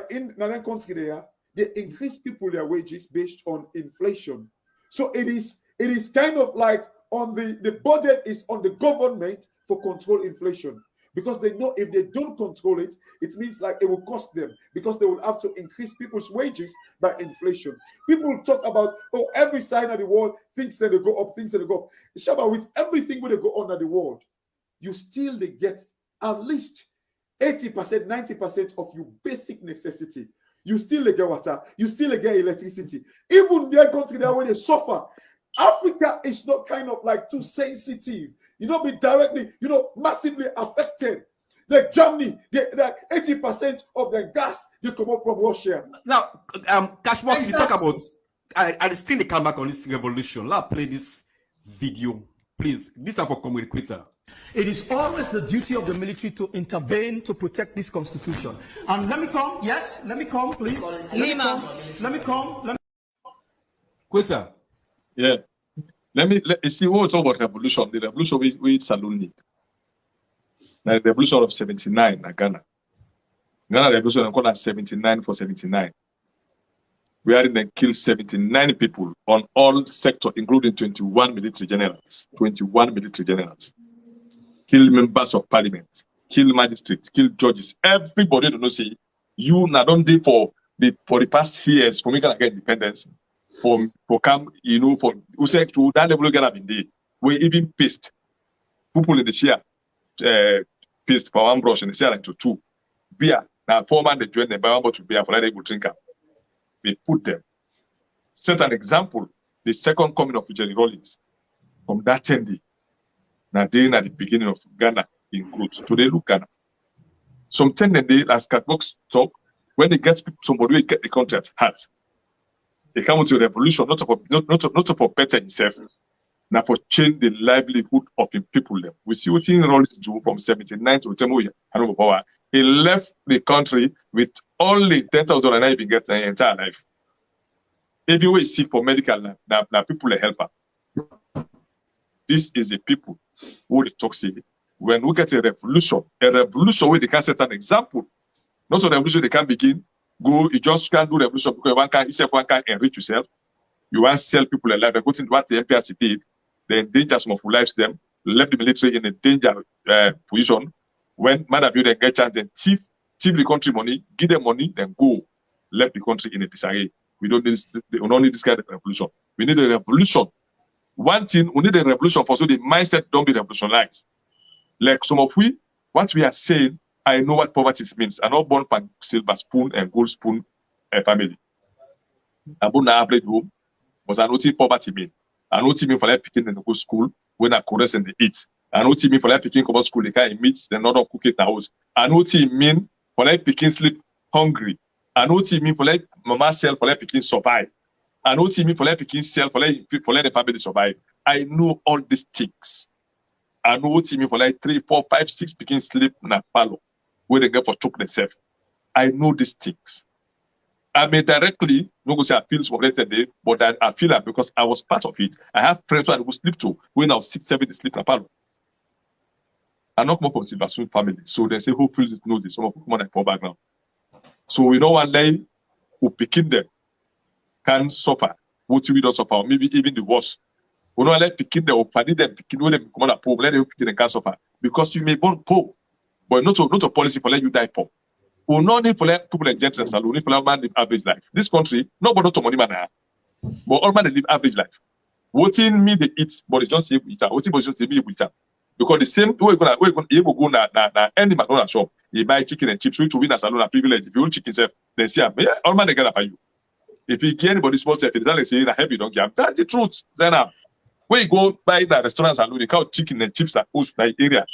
in another country there, they increase people their wages based on inflation. So it is kind of like on the burden is on the government for control inflation. Because they know if they don't control it, it means like it will cost them because they will have to increase people's wages by inflation. People talk about, oh, every side of the world, things that they go up, things that they go up. Shabba, with everything where they go on at the world, you still they get at least 80%, 90% of your basic necessity. You still get water, you still get electricity. Even their country there where they suffer. Africa is not kind of like too sensitive. You know, be directly, massively affected. Like Germany, like 80% of their gas they come up from Russia. Now, Cashbox, you talk about. I still come back on this revolution. Let's play this video, please. This is for communicator. It is always the duty of the military to intervene to protect this constitution. And let me come, yes, let me come, please. Let me come. Koita. Yeah. Let see what we talk about revolution. The revolution we saloon need. Now the revolution of 79 in Ghana. Ghana revolution called as 79 for 79. We are in the kill 79 people on all sectors, including 21 military generals. 21 military generals. Kill members of parliament, kill magistrates, kill judges. Everybody don't know say you not don't do for the past years for making get independence. For come, for who said to that level gonna be there. We even pissed people in the share pissed for one brush and the share like to two. Beer. Now 4 man they join them by one bottle beer for that they go drink up. They put them. Set an example, the second coming of Jerry Rawlings from that 10 day. Now they at the beginning of Ghana in growth. Today look Ghana. Some 10 day as Catbox talk, when they get somebody will get the country at heart. They come to a revolution, not for better himself, now for change the livelihood of the people. We see what in Rawlings do from 79 to power. He left the country with only $10,000 he been getting his entire life. Everywhere he seek for medical, now people are helper. This is a people who they talk say. When we get a revolution where they can set an example. Not a revolution they can begin. Go, you just can't do revolution because one can enrich yourself. You want to sell people alive. According to what the MPRC did, they endanger some of who lives them, left the military in a danger position. When Madam you then get chance, then thief the country money, give them money, then go. Left the country in a disarray. We don't need this kind of revolution. We need a revolution. One thing, we need a revolution for so the mindset don't be revolutionized. Like some of what we are saying, I know what poverty means. I'm not born by silver spoon and gold spoon family. I'm born average home, but I know what poverty mean. I know what mean for like picking and go school when I caress and they eat. I know what mean for like picking come out school, they can't meet, they not cook it in the house. I know what mean for like picking sleep hungry. I know what mean for like mama sell for like picking survive. I know what mean for like picking sell for like the family survive. I know all these things. I know what mean for like 3, 4, 5, 6 picking sleep in a palo where they get for choke themselves. I know these things. I may directly not go say I feel small today, but I feel that because I was part of it. I have friends who I would sleep to when I was 6, 7 to sleep in a palo. I not come up from Silverstone family, so they say who feels it knows this. Some of them come on a poor background. So we know one day who picking them can suffer. What we don't suffer, or maybe even the worst. We don't let picking them or panic them picking when them come on a poor, let them picking them can suffer because you may born poor, but not a policy for let you die poor. We no need for let people like gentlemen salon, need for let man live average life. This country, nobody not to money man, but all man they live average life. What in me they eat, but it's just say eat. What in just say me eat. Because the same way you go na any McDonald's shop, you buy chicken and chips, which will win a salon a privilege. If you want chicken self, then see all man they get for you. If you get anybody small self, it's not like saying a heavy don't get. That's the truth, Zainab. When you go buy the restaurants and they count chicken and chips that host my area.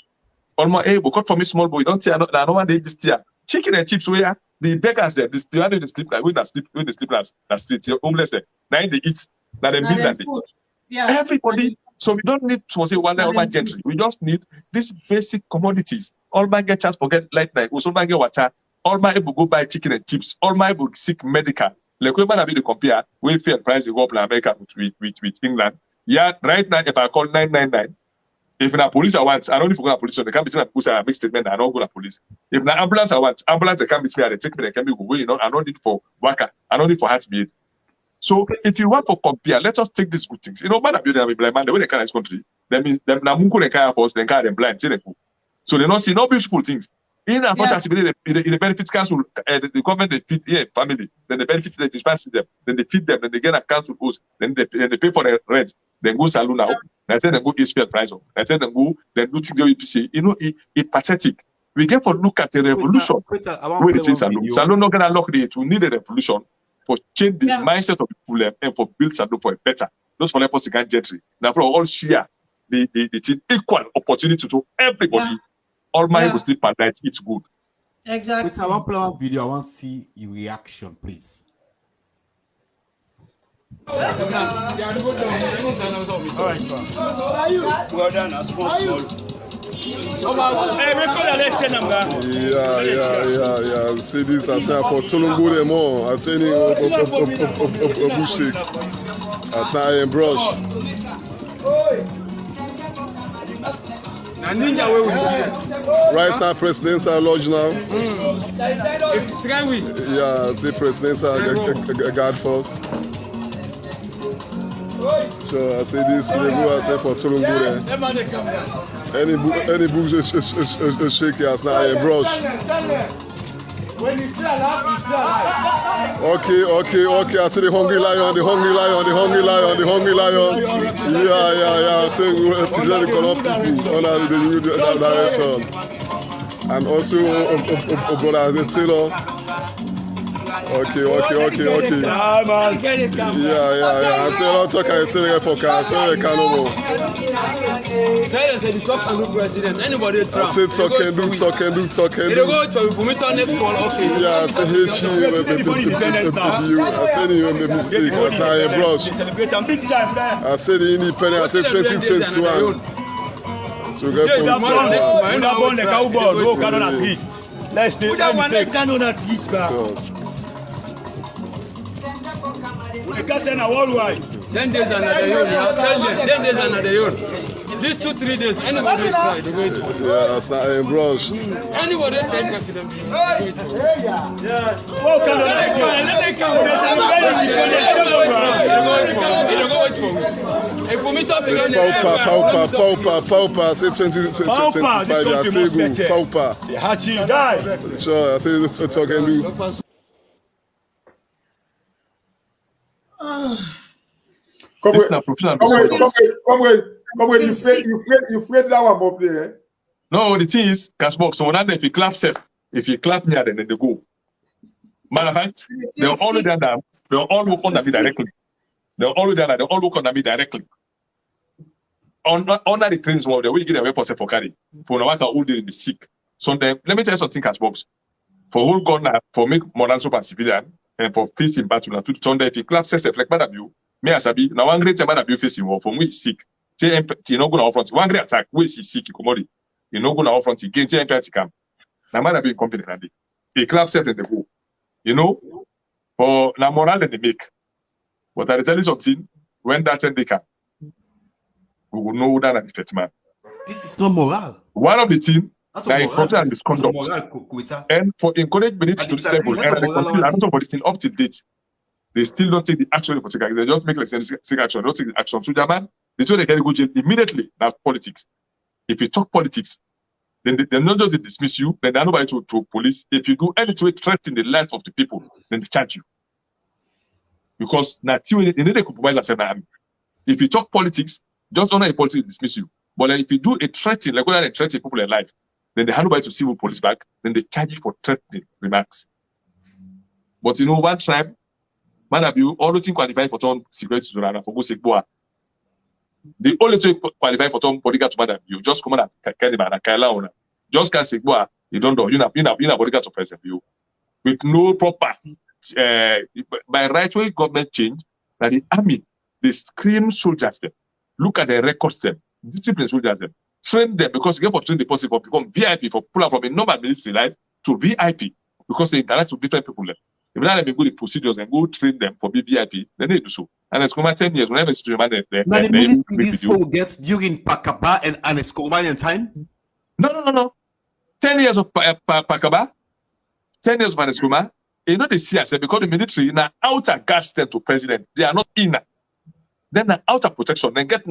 Almost but cut for me small boy, don't say I don't want to this year. Chicken and chips where the beggars there, the one they sleep like when they sleep that street, you're homeless there. Now they eat, now they meal that day. Yeah. Everybody So we don't need to say one all my gentry. We just need these basic commodities. All my get chance forget light night. Also my get water. All my able go buy chicken and chips. All my able seek medical. Like when I be the compare, we fair price go up in America with England. Yeah, right now if I call 999, if the police I want, I don't need to go to police. So they can be to police. I make statement. I don't go to police. If the ambulance I want, ambulance they can be me. They take me. They can be go away. You know, I don't need for worker. I don't need for heartbeat. So if you want to compare, let us take these good things. You know, man, be blind man. The way they can in this country, that means them na munko they can force, they can them blind. So they not see no beautiful things. In as much as the benefits council, the government they feed family, then the benefit they dispense them, then they feed them, then they get a council house, then they pay for the rent, then go saloon now, then they go HPL price up, then they go, then do things EPC. You know, it's pathetic. We get for look at the revolution. Where it is saloon. Saloon not gonna lock it. We need a revolution for change the mindset of people and for build saloon for a better. Those for us can gentry. Now for all share the equal opportunity to everybody. All my will sleep at night. It's good. Exactly. I want to play one video. I want to see your reaction, please. All right, well done. I small. Yeah. See this, I say for Tolungu them all. I say a bush shake. I say and brush. Right now, presidential lodge now. Yeah, see presidential guard force. Sure, I say this. They go. I say for Tolungu there. Any book shake as now and brush. When you see a laugh, you see a life. Okay. I see the hungry lion. Yeah. I say we represent the color people under the new direction. And also, brother, the tailor. Okay. Yeah. I say a lot of talk. I say the podcast. I say the canoe. Tell us if you talk and do president, anybody try. I say talk and do. You go to information next one, okay. Yeah, I say hey, she I say the mistake. I say I brush. I say the independent. I say 2021. So we get from let's stay. That one they cannot teach, bro. We can send a worldwide. 10 days another year. 10 days another year. These 2-3 days, anybody try, they wait for. Yeah, that's not a brush. Anybody try president. Yeah. What can let them come. If we meet up again, Pauper, say 2025. Pauper. Hachi die. Sure, I say talk and do. Come away. You afraid that one up there. No, the thing is, Cashbox. So now if you clap safe, if you clap near them, then they go. Matter of fact, they'll all look down. They'll all look on me directly. They'll all look down. They'll all look on me directly. Under the trains, the way you get away for carry. For now, I can all day be sick. So then, let me tell you something, Cashbox. For whole gun, for make moral super civilian, and for facing battle, to Sunday, if you clap safe, like bad you. Me as I be now one great time that you facing war from which sick. You know go front. One great attack, we see sick commodity. You know go front again. Empty camp. Now man be confident that they clap set in the go. You know, for na moral that they make. But I tell you something. When that end they come, we will know that an effect man. This is not moral. One of the things that is corruption and misconduct, and for encourage ministry to this level, and they continue and also for the thing up to date. They still don't take the action for take. They just make like take action. Don't take the action. So German, they try to get go jail immediately. Now politics. If you talk politics, then they're not just to dismiss you. Then they're nobody to police. If you do anything threaten the life of the people, then they charge you. Because now they need to compromise as an army. If you talk politics, just honor a politics dismiss you. But like, if you do a threaten, like when they threaten people in life, then they hand over to civil police back. Then they charge you for threatening remarks. But you know one tribe. Man, have you all the things qualified for some security to run for go say boa. The only thing qualified for some bodyguard to madam you just come and carry man and kaila ona. Just can say boa. You don't know. You na bodyguard to present you with no proper by right way government change that the army they scream soldiers them. Look at the records them, discipline soldiers them, train them because you get for train the person for become VIP for pull out from a normal military life to VIP because they interact with different people. If not, they go the procedures and go train them for be VIP, then they do so. And it's come 10 years whenever it's to remind now the military this whole gets during Pakaba and Escomanian time. No. 10 years of Pakaba, 10 years of Anescoma. You know, they see us because the military now outer gas stand to president. They are not inner. Then the outer protection. They get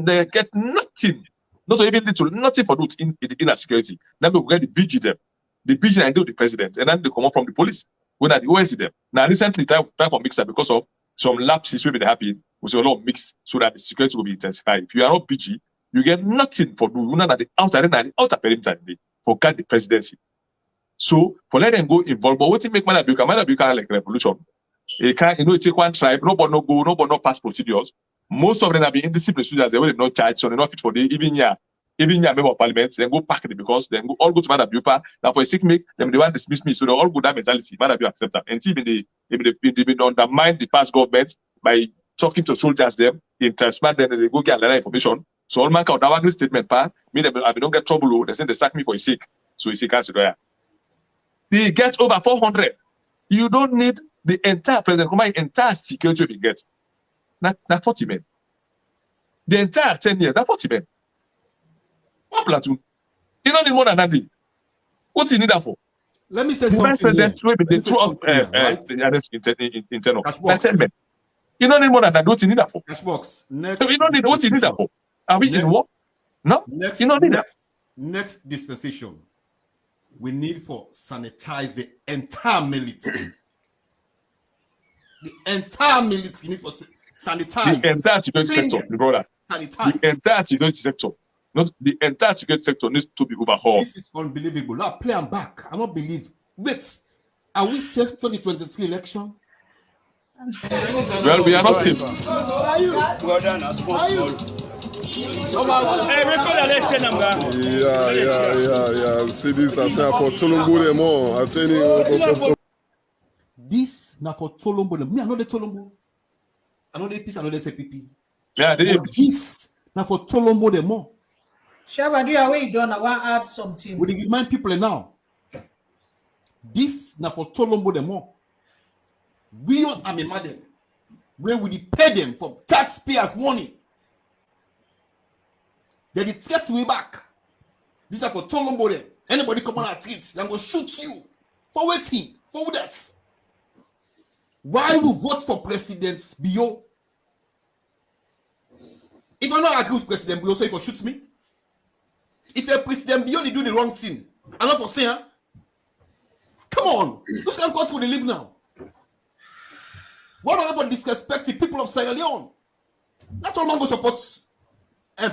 nothing. Not even little, nothing for those in the inner security. Then we get the BG them. The BG and do the president. And then they come up from the police. When at the OSC them. Now recently try for mixer because of some lapses will be happening. We see a lot of mix so that the security will be intensified. If you are not BG, you get nothing for do. You know that the outer perimeter for guard the presidency. So for let them go involved, but what it make Madabuka like revolution? It can't, it take one tribe, nobody no go, nobody no pass procedures. Most of them have been indisciplined students, they will not charge, so they're not fit for the even member of parliament, then go pack it because then all go to Madabuka. Now for a sick make them they want to dismiss me, so they all go that mentality. Madabuka accept that. And even they undermine the past government by talking to soldiers them, intersmart them, they go get a information. So all man count that statement part, me them I don't get trouble, they say they sack me for a sick, so he can't sit there. They get over 400. You don't need the entire president, entire security you get. Not 40 men. The entire 10 years, not 40 men. One platoon. You don't need more than that. What do you need that for? Let me say the something. Vice president will be the throughout internal. That's 10 men. You don't need more than that. What do you need that for? Cashbox. Next. You don't need what you need that for. Are we in war? No. You don't need that. Next dispensation. We need for sanitize the entire military. The entire military need for sanitize. The entire security sector, the brother. Sanitize. The entire security sector. Not the entire security sector needs to be overhauled. This is unbelievable. Now play and back. I don't believe. Wait, are we safe 2023 election? Well, we are not safe. Yeah. See this, I say for Tolombo them all. I say this now for Tolombo them. Me, I know the Tolombo. I know the APC, I know the SPP. Yeah, they this now for Tolombo them all. Shabba, do you have way done? I want to add something. We remind people now. This now for Tolombo them all. We on Army Madden, where we pay them for taxpayers' money. They get me back. These are for Tolombo them. Anybody come on our streets, they're going to shoot you. For waiting. For that. Why we vote for President Bio? If I not agree with President Bio, so if he shoots me. If a President Bio, they do the wrong thing. I'm not for saying, come on. Those kind of country they live now. What are for disrespecting people of Sierra Leone? Not all man go support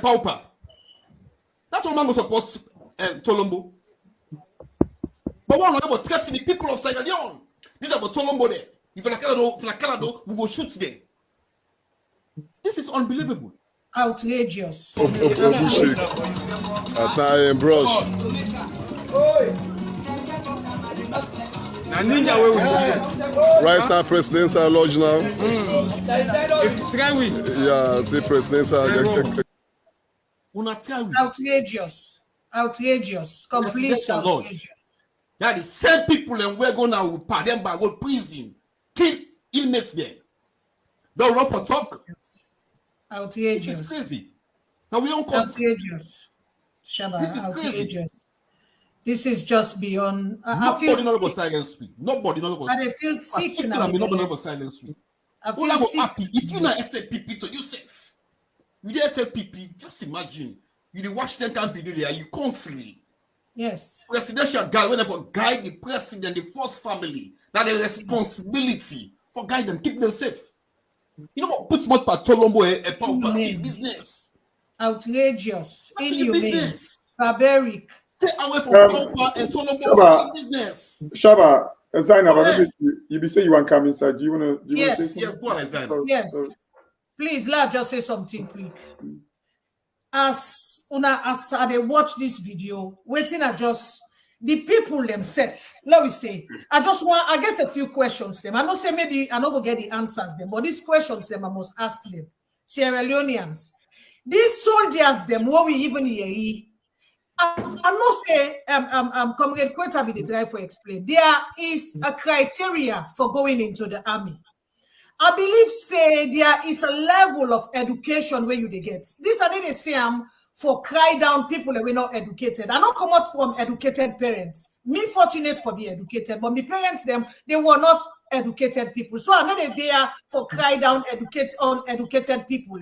Pauper. Not all man go support Tolombo. But one of them threatening the people of Sierra Leone. These are for Tolombo there. If you're Canada, we go shoot them. This is unbelievable. Outrageous. That's not a brush. Right now, presidential lodge now. Yeah, see presidential. Outrageous. Complete outrageous. That the same people and we're going to pay them by go prison, kill inmates there. Don't run for talk. Outrageous. This is crazy. Now we don't outrageous. Shabba, this is outrageous. Crazy. This is just beyond. Nobody not about silence me. Nobody not about. I feel sick now. Nobody not about silence me. I feel sick. Happy. If you not SLPP to yourself, you did SLPP. Just imagine you did watch 10 times video there. You can't see. Yes. Presidential guide, whenever guide the president, the first family, that the responsibility for guide them, keep them safe. You know what? Put more Tolombo a business. Outrageous. Inhumane. Barbaric. Stay away from Pauper and Tolombo business. Shabba, Zainab, you be saying you want to come inside. Do you want to? Yes, yes, go ahead, Zainab. Yes. Please, let just say something quick. As they watch this video, waiting at just the people themselves. Let me say, I get a few questions them. I don't say maybe I not go get the answers them, but these questions them I must ask them. Sierra Leoneans, These soldiers, them, what we even hear, I not say Comrade Koita be the try for explain. There is a criteria for going into the army. I believe say there is a level of education where you they get. This I need to say for cry down people that were not educated. I not come out from educated parents. Me fortunate for being educated, but my parents them they were not educated people. So I'm not there for cry down uneducated people.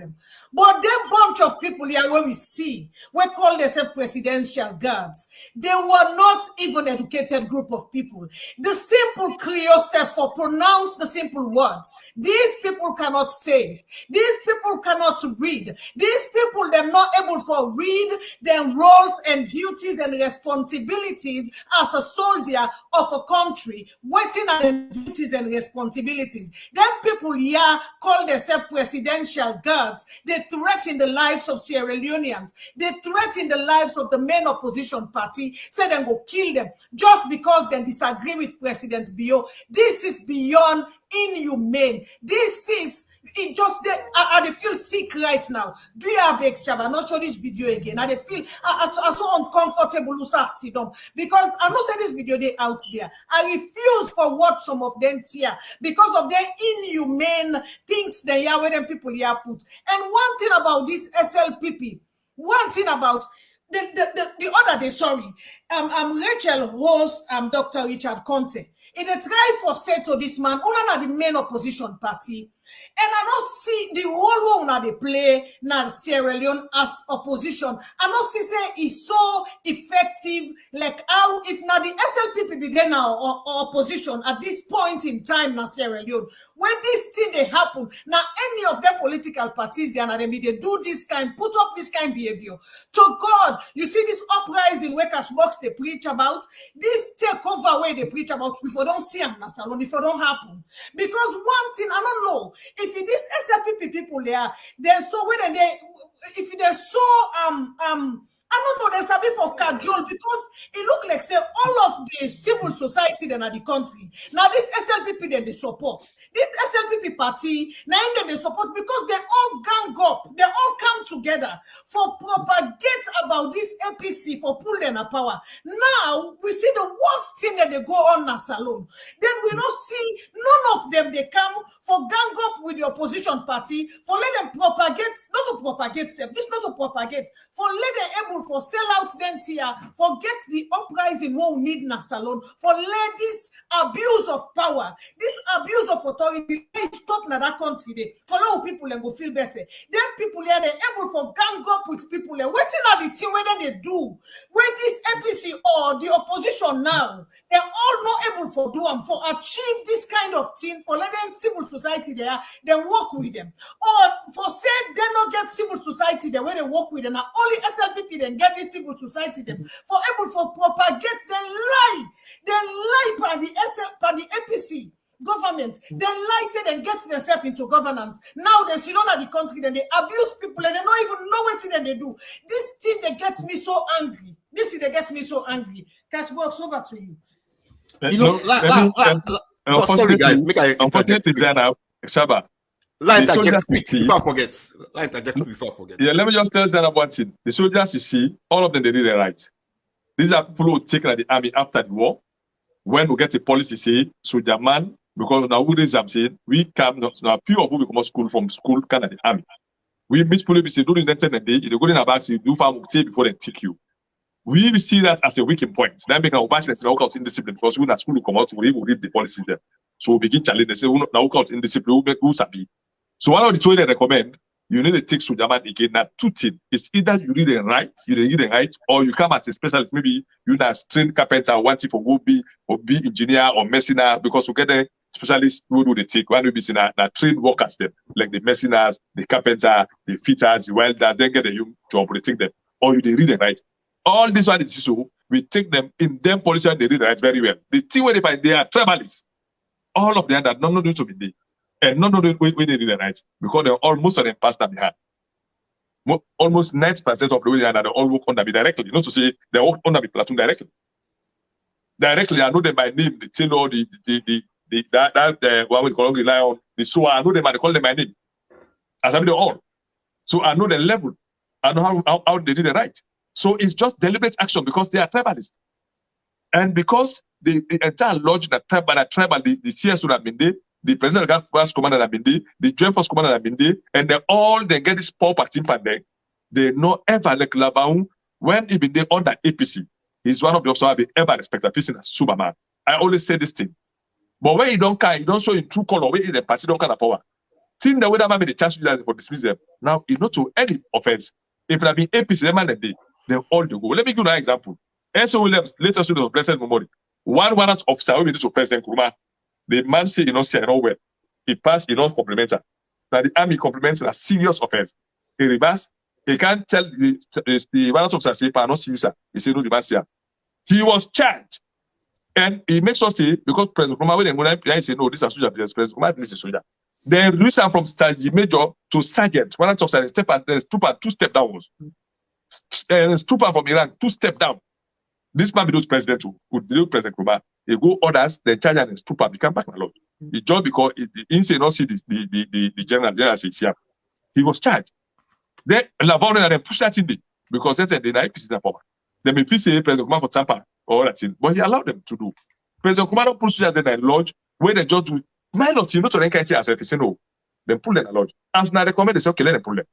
But them bunch of people here where we see, we call themselves presidential guards. They were not even educated group of people. The simple Creole self for pronounce the simple words. These people cannot say. These people cannot read. These people they're not able to read their roles and duties and responsibilities as a soldier of a country, waiting on the duties and responsibilities. Then people here call themselves presidential guards. They threaten the lives of Sierra Leoneans. They threaten the lives of the main opposition party, say they go kill them just because they disagree with President Bio. This is beyond inhumane. This is it just I feel sick right now. Do you have Shabba? Not show this video again. I feel I'm so uncomfortable to sit down because I not say this video they out there. I refuse for what some of them here because of their inhumane things they are where them people here put. And one thing about this SLPP, one thing about the other day, sorry, Rachel host Dr. Richard Conte. In a try for say to this man, only the main opposition party. And I don't see the whole one that they play now Sierra Leone as opposition. I don't see say it's so effective like how if now the SLPP be there now or opposition at this point in time now Sierra Leone. When this thing they happen, now any of their political parties they do this kind, put up this kind of behavior. To God, you see this uprising where Cashbox they preach about, this takeover where they preach about, if you don't see them in salon, if it don't happen. Because one thing, I don't know, if it is SLPP people there, they're so when they if they're so I don't know, there's a bit for cajole because it look like say all of the civil society then at the country. Now this SLPP then they support. This SLPP party, now then they support because they all gang up, they all come together for propagate about this APC for pull them a power. Now we see the worst thing that they go on in salon. Then we don't see none of them they come for gang up with the opposition party, for let them propagate, not to propagate self, this not to propagate, for let them able for sell out them here, for get the uprising what we need in a salon, for let this abuse of power, this abuse of authority, stop in that country there, for all people and go feel better. Then people here, they're able for gang up with people there, waiting at the thing whether they do, when this APC or the opposition now, they're all not able for do and for achieve this kind of thing, for let them civil society there, then work with them. Or for say they not get civil society there where they work with them. Now only SLPP then get this civil society them for able for propagate then lie by the APC government, then lighted and get themselves into governance. Now they sit on the country, then they abuse people and they don't even know what thing they do. This thing that gets me so angry. This thing that gets me so angry. Cashbox, over to you. You know, sorry guys, make I unfortunately, Zainab, Shabba. Light interject before I forget. Light interject before I forget. Yeah, let me just tell Zainab one thing. The soldiers you see, all of them they did it right. These are people who were taken at the army after the war. When we get a policy say, soldier man, because now who is I'm saying, we come now few of who we come out school from school can at the army. We miss police say during the day, you go in a back, you do farm before they take you. We see that as a weakening point. Then make our bachelor's now out in discipline because when at school we come out, we will read the policies there. So we begin challenge. They say now out in discipline, who sabi. So one of the two they recommend, you need to take soldier man again. Now two things. It's either you read it right, or you come as a specialist. Maybe you're a trained carpenter, wanting for go be engineer or messiner because we get a specialist who do they take. One will be seen a trained workers them, like the messiners, the carpenter, the fitters, the welders, then get a to operate them. Or you they read it right. All this one is so we take them in them policy and they read right very well. The thing where they are tribalists. All of them that none of them to be there. And none of them where they read it right. Because they're almost of them passed them behind. Almost 90% of the way they all work under me directly. Not to say they work under the platoon directly. Directly, I know them by name, the tailor, the what we call the lion, the so I know them and they call them by name. As I mean all. So I know the level I know how they did it right. So it's just deliberate action because they are tribalists. And because the entire lodge, the tribal, the CS would have been there, the President of the Force Commander have been there, the Joint Force Commander have been there, and they get this power team and they know ever like Labaun, when he been there under APC, he's one of the officers I've ever respected, person as Superman. I always say this thing. But when you don't show in true color, when in the party don't kind of power. Think the way that man made the chance for dismiss them. Now, it's not to any offense. If it had been APC, them and they all do go. Let me give you an example. S.O. Williams, later student of Blessed Memory. One warrant officer, we need to President Nkrumah. The man say, say, I know well. He passed, complimenter. Now, the army compliments a serious offense. He reverse, he can't tell the warrant officer, say, I not see you, sir. He said, no, the man here. He was charged. And he makes us say, because President Nkrumah, when they say, no, this is a soldier, President Nkrumah, this is a soldier. They reduce him from sergeant major to sergeant. Warrant officer, step and trooper, 2 step downwards. Trooper from Iran, 2 step down. This man be those president who deal President Nkrumah. He go orders, the charge and the trooper become back my lord. It's just because he say not see the general says here. He was charged. Then Lavon and they push that in there because that's the IPC in power. They may say President Nkrumah for Tampa or that thing, but he allowed them to do. President Nkrumah don't push that in the lodge where the judge will not you know to the NKT as if he say no. Then pull them in the lodge. As now they come in, they say okay, let them pull them.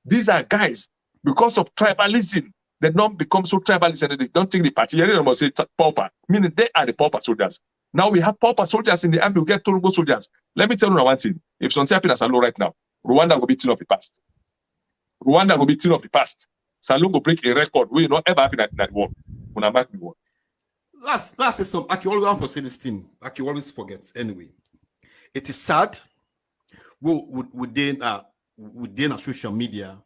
These are guys because of tribalism. They don't become so tribalist and they don't think the party. You must say pauper, meaning they are the pauper soldiers. Now we have pauper soldiers in the army. We get Torugo soldiers. Let me tell you one thing. If something happens at Salo right now, Rwanda will be clean up the past. Rwanda will be clean up the past. Salo will break a record. We not ever happen at that war. When I mark the war. Last is some. I can always want to say this thing. I can always forget. Anyway, it is sad. Within social media.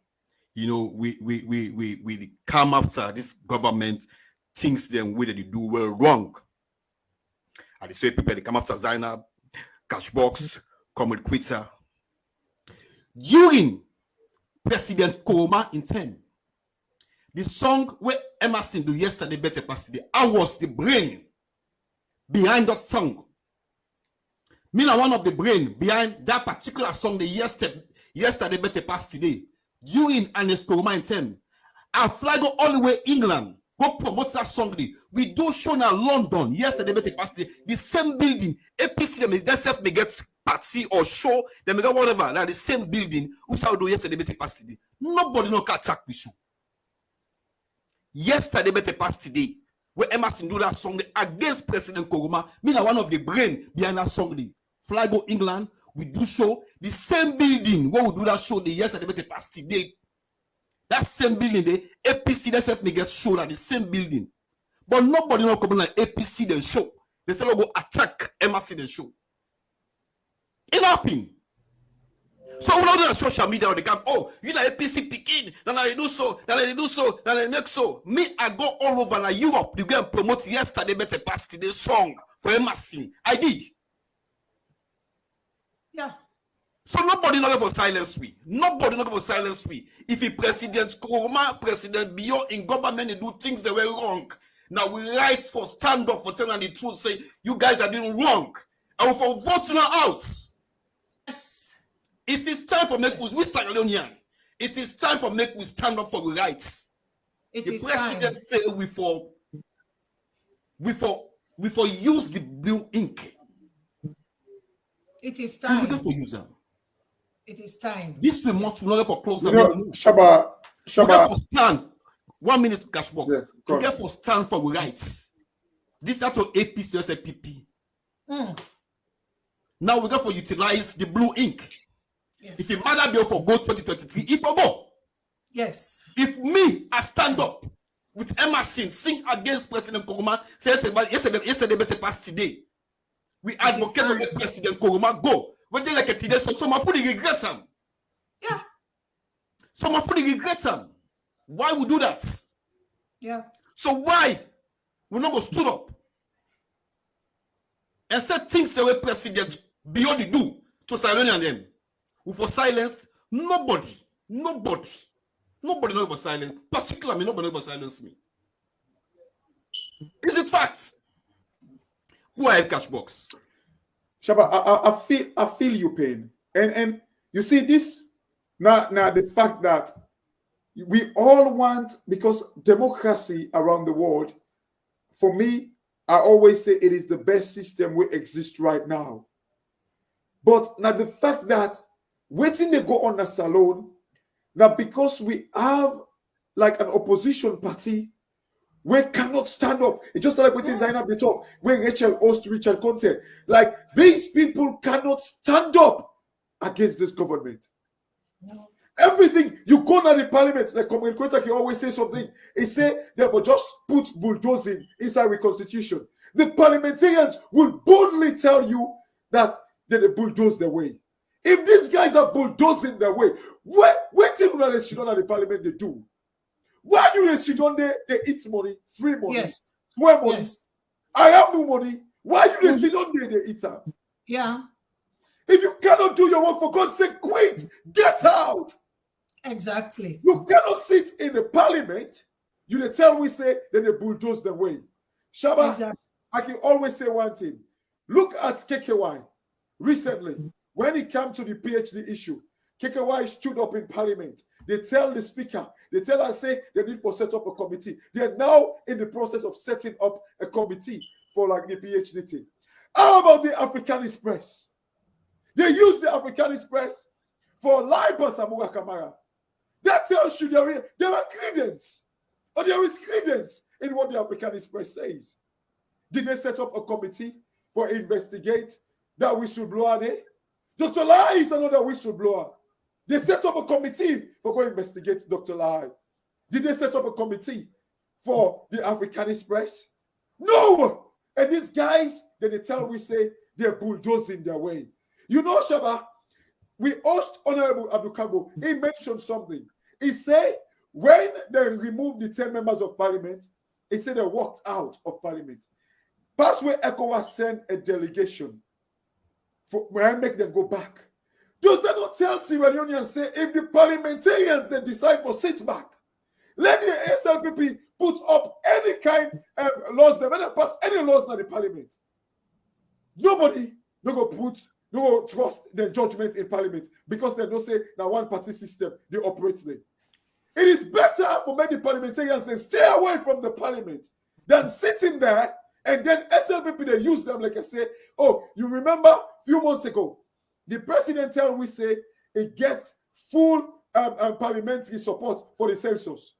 We come after this government thinks them way that they do well wrong. And they say people they come after Zainab, Cashbox, come with Koita. During President Kouma in 10, the song where Emerson do yesterday better past today, I was the brain behind that song. Me na one of the brain behind that particular song the yesterday better past today. During Anesco in 10, I fly go all the way England, go promote that song. We do show now London. Yesterday, the same building. APC them is themselves may get party or show, they may get whatever. Now the same building. Who shall do yesterday? Nobody no can attack with you. Yesterday, past today, where Emerson do that song against President Nkrumah. Me na one of the brain behind that song. Fly go England. We do show the same building where we do that show the yesterday past today. That same building, the APC themselves may get shown at the same building. But nobody not coming like APC the show. They say go attack Emerson the show. It happened. So we don't on social media they come, oh, you know APC picking, then they do so, then they do so, then they next so. Me, I go all over like Europe. You go and promote yesterday past today song for Emerson. I did. Yeah. So nobody not for silence we. Nobody not for silence we. If the President Nkrumah, President Bio in government, they do things that were wrong. Now we right for stand up for telling the truth, say you guys are doing wrong. And for voting out. Yes. It is time for make we stand alone. It is time for make we stand up for the rights. The president say we for use the blue ink. It is time. We for use them. It is time. This we must not for close. Shabba. We get for stand. 1 minute cash box. Yeah, we get for stand for rights. This that on APC SPP. Now we got for utilize the blue ink. Yes. If it matter bill for go 2023, if I go. Yes. If me I stand up with Emerson sing against President Nkrumah, say yesterday better pass today. We advocate for the President Nkrumah go. When they like it today, so some of you regret them. Yeah. Some of you regret them. Why we do that? Yeah. So why we not go stood up and say things the way President beyond the do to silence them? We for silence nobody not for silence. Particularly nobody for silence me. Is it fact? Go ahead, cash box. Shabba, I feel your pain, and you see this now the fact that we all want, because democracy around the world, for me, I always say it is the best system we exist right now. But now the fact that waiting they go on a salon, that because we have like an opposition party, we cannot stand up. It's just like waiting Zainab the talk when Rachel host Richard Conte. Like these people cannot stand up against this government. No. Everything you go to the parliament, like Comrade Koita can always say something. He say therefore just put bulldozing inside the constitution. The parliamentarians will boldly tell you that they bulldoze their way. If these guys are bulldozing their way, waiting on the sit on the parliament they do. Why you sit on there? They eat money, free money, yes, more money. Yes. I have no money. Why you sit on there? They eat up. Yeah. If you cannot do your work, for God's sake, quit. Get out. Exactly. You cannot sit in the parliament. You tell we say then they bulldoze the way. Shabba, exactly. I can always say one thing. Look at KKY recently when it came to the PhD issue. KKY stood up in parliament. They tell the speaker, they tell us say they need to set up a committee. They are now in the process of setting up a committee for like the PhD thing. How about the Africanist press? They use the Africanist press for libel Samura Kamara. That tells you there are credence, or there is credence in what the Africanist press says. Did they set up a committee for investigate that whistleblower there? Dr. Lai is another whistleblower. They set up a committee for go investigate Dr. Lai. Did they set up a committee for the Africanist press? No! And these guys, then they tell we say they're bulldozing their way. You know, Shabba, we asked Honorable Abdul Kabo, he mentioned something. He said when they removed the 10 members of parliament, he said they walked out of parliament. That's where ECOWAS sent a delegation for where I make them go back. Does that not tell Sierra Leoneans say if the parliamentarians they decide for sit back, let the SLPP put up any kind of laws, they may not pass any laws in the parliament. Nobody no go trust their judgment in parliament because they don't say that one party system they operate there. It is better for many parliamentarians to stay away from the parliament than sitting there and then SLPP they use them like I say. Oh, you remember a few months ago, the president tell we say it gets full parliamentary support for the census.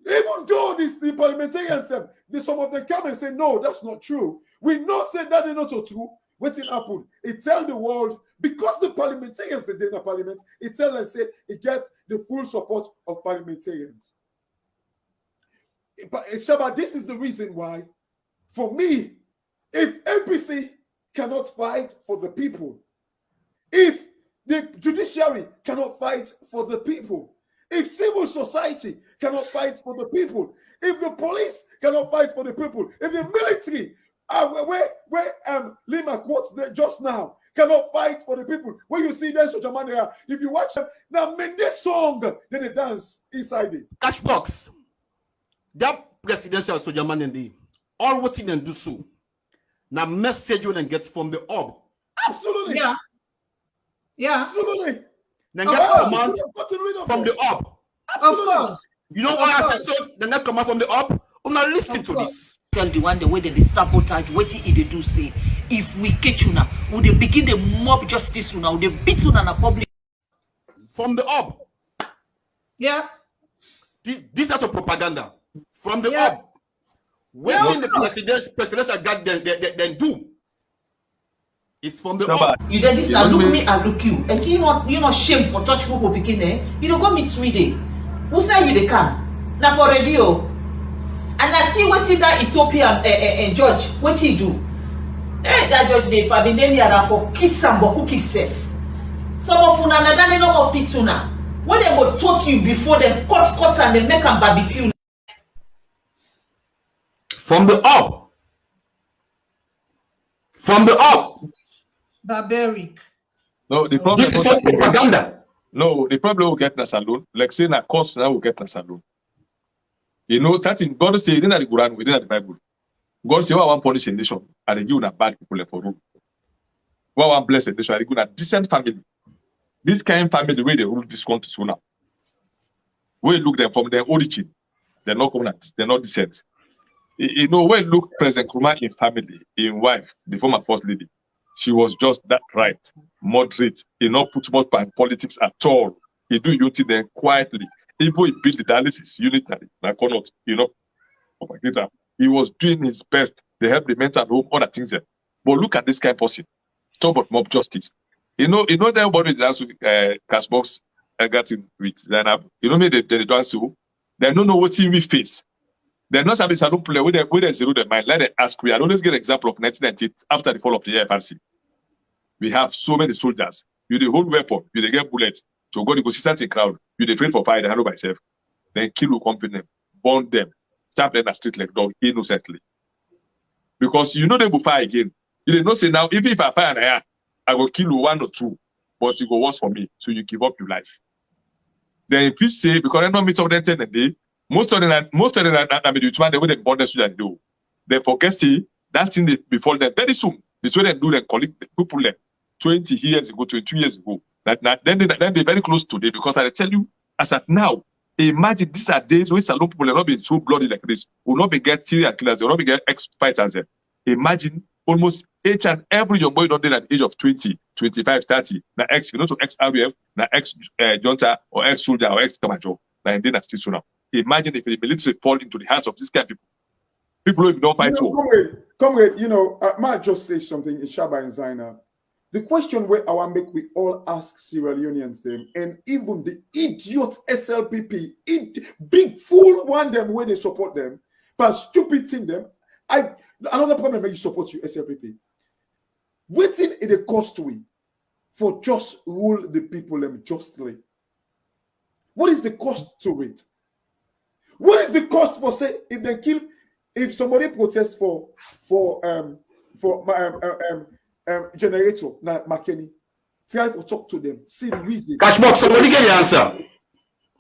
Even though the parliamentarians, some of them come and say, no, that's not true. We know say that is not so true. What's it happen? It tell the world, because the parliamentarians are in the parliament, it tell and say it gets the full support of parliamentarians. But Shabba, this is the reason why, for me, if MPC cannot fight for the people, if the judiciary cannot fight for the people, if civil society cannot fight for the people, if the police cannot fight for the people, if the military, where Lima quotes just now, cannot fight for the people, when you see them such a manner, if you watch them, now Mendes song, then they dance inside it. Cashbox, that presidential soldier man in the all what they do so. Now message when get from the orb. Absolutely. Yeah. Yeah. Absolutely. Then get command from the up. Of course. You know why I said so? Then get command from the up. I'm not listening to this. Tell the one the way they sabotage what they do say. If we catch you now, would they begin the mob justice now? Would they beat you now public? From the up. Yeah. This type of propaganda. From the up. When the presidential guard then do. It's from the up. You did this now. Look me and look you. And you not shame for touch people begin there. You don't go meet me there. Who say you they can? Now for radio. And I see what that Ethiopian judge what he do. That judge they for for kiss and boku kiss safe. Some of una na no more fituna. When they go touch you before they cut and they make a barbecue. From the up. From the up. Barbaric. No, the problem this is not propaganda. No, the problem will get na saloon. Like saying a course now will get na saloon. You know, starting God say within the Quran, within the Bible. God say, "What one punish a nation and they give a bad people for rule. What one bless a nation and they give a decent family. This kind of family the way they rule this country so now. We look them from their origin. They're not covenant. They're not descent. You know, when look President Nkrumah in family, in wife, the former first lady, she was just that right, moderate. He not put much in politics at all. He do unity there quietly. Even he built the dialysis unitary, like or not, you know. He was doing his best. They helped the mental home, other things there. But look at this kind of person. Talk about mob justice. You know that everybody that's cash box got in with Zainab. You know me, they don't so. They don't know what we face. They're not having salon play with they zero their mind. Let them ask. We always get an example of 1998 after the fall of the FRC. We have so many soldiers. You the whole weapon, you they get bullets. So go the consistent crowd. You they train for fire, they handle myself. Then kill who company them, burn them, tap them at street like dog innocently. Because you know they will fire again. You didn't know say now, even if I fire I will kill you 1 or 2, but it go worse for me. So you give up your life. Then if you say, because I don't meet up them 10 a day, most of them they would have bonded to that do. They forget see that thing they before them very soon. It's when they do their colleague people them 20 years ago, 22 years ago. Then they're very close today because I tell you, as at now, imagine these are days when salon people will not be so bloody like this, will not be get serial killers, will not be get ex-fighters there. Imagine almost each and every young boy don't at the age of 20, 25, 30. Now ex, you know, to ex-RBF, now ex-junta or ex-soldier or ex-Kamajo. Now in still so now. Imagine if the military fall into the hands of these kind of people. People who don't fight war. Comrade, you know, I might just say something in Shabba and Zainab. The question where I want to make we all ask Sierra Leoneans them, and even the idiot SLPP, big fool one them where they support them, but stupid thing them. Another problem where you support you SLPP. Waiting in the cost we for just rule the people them justly. What is the cost to it? What is the cost for say if somebody protests for generator na McKinney, try to talk to them, see the reason. Cashbox, somebody get the answer.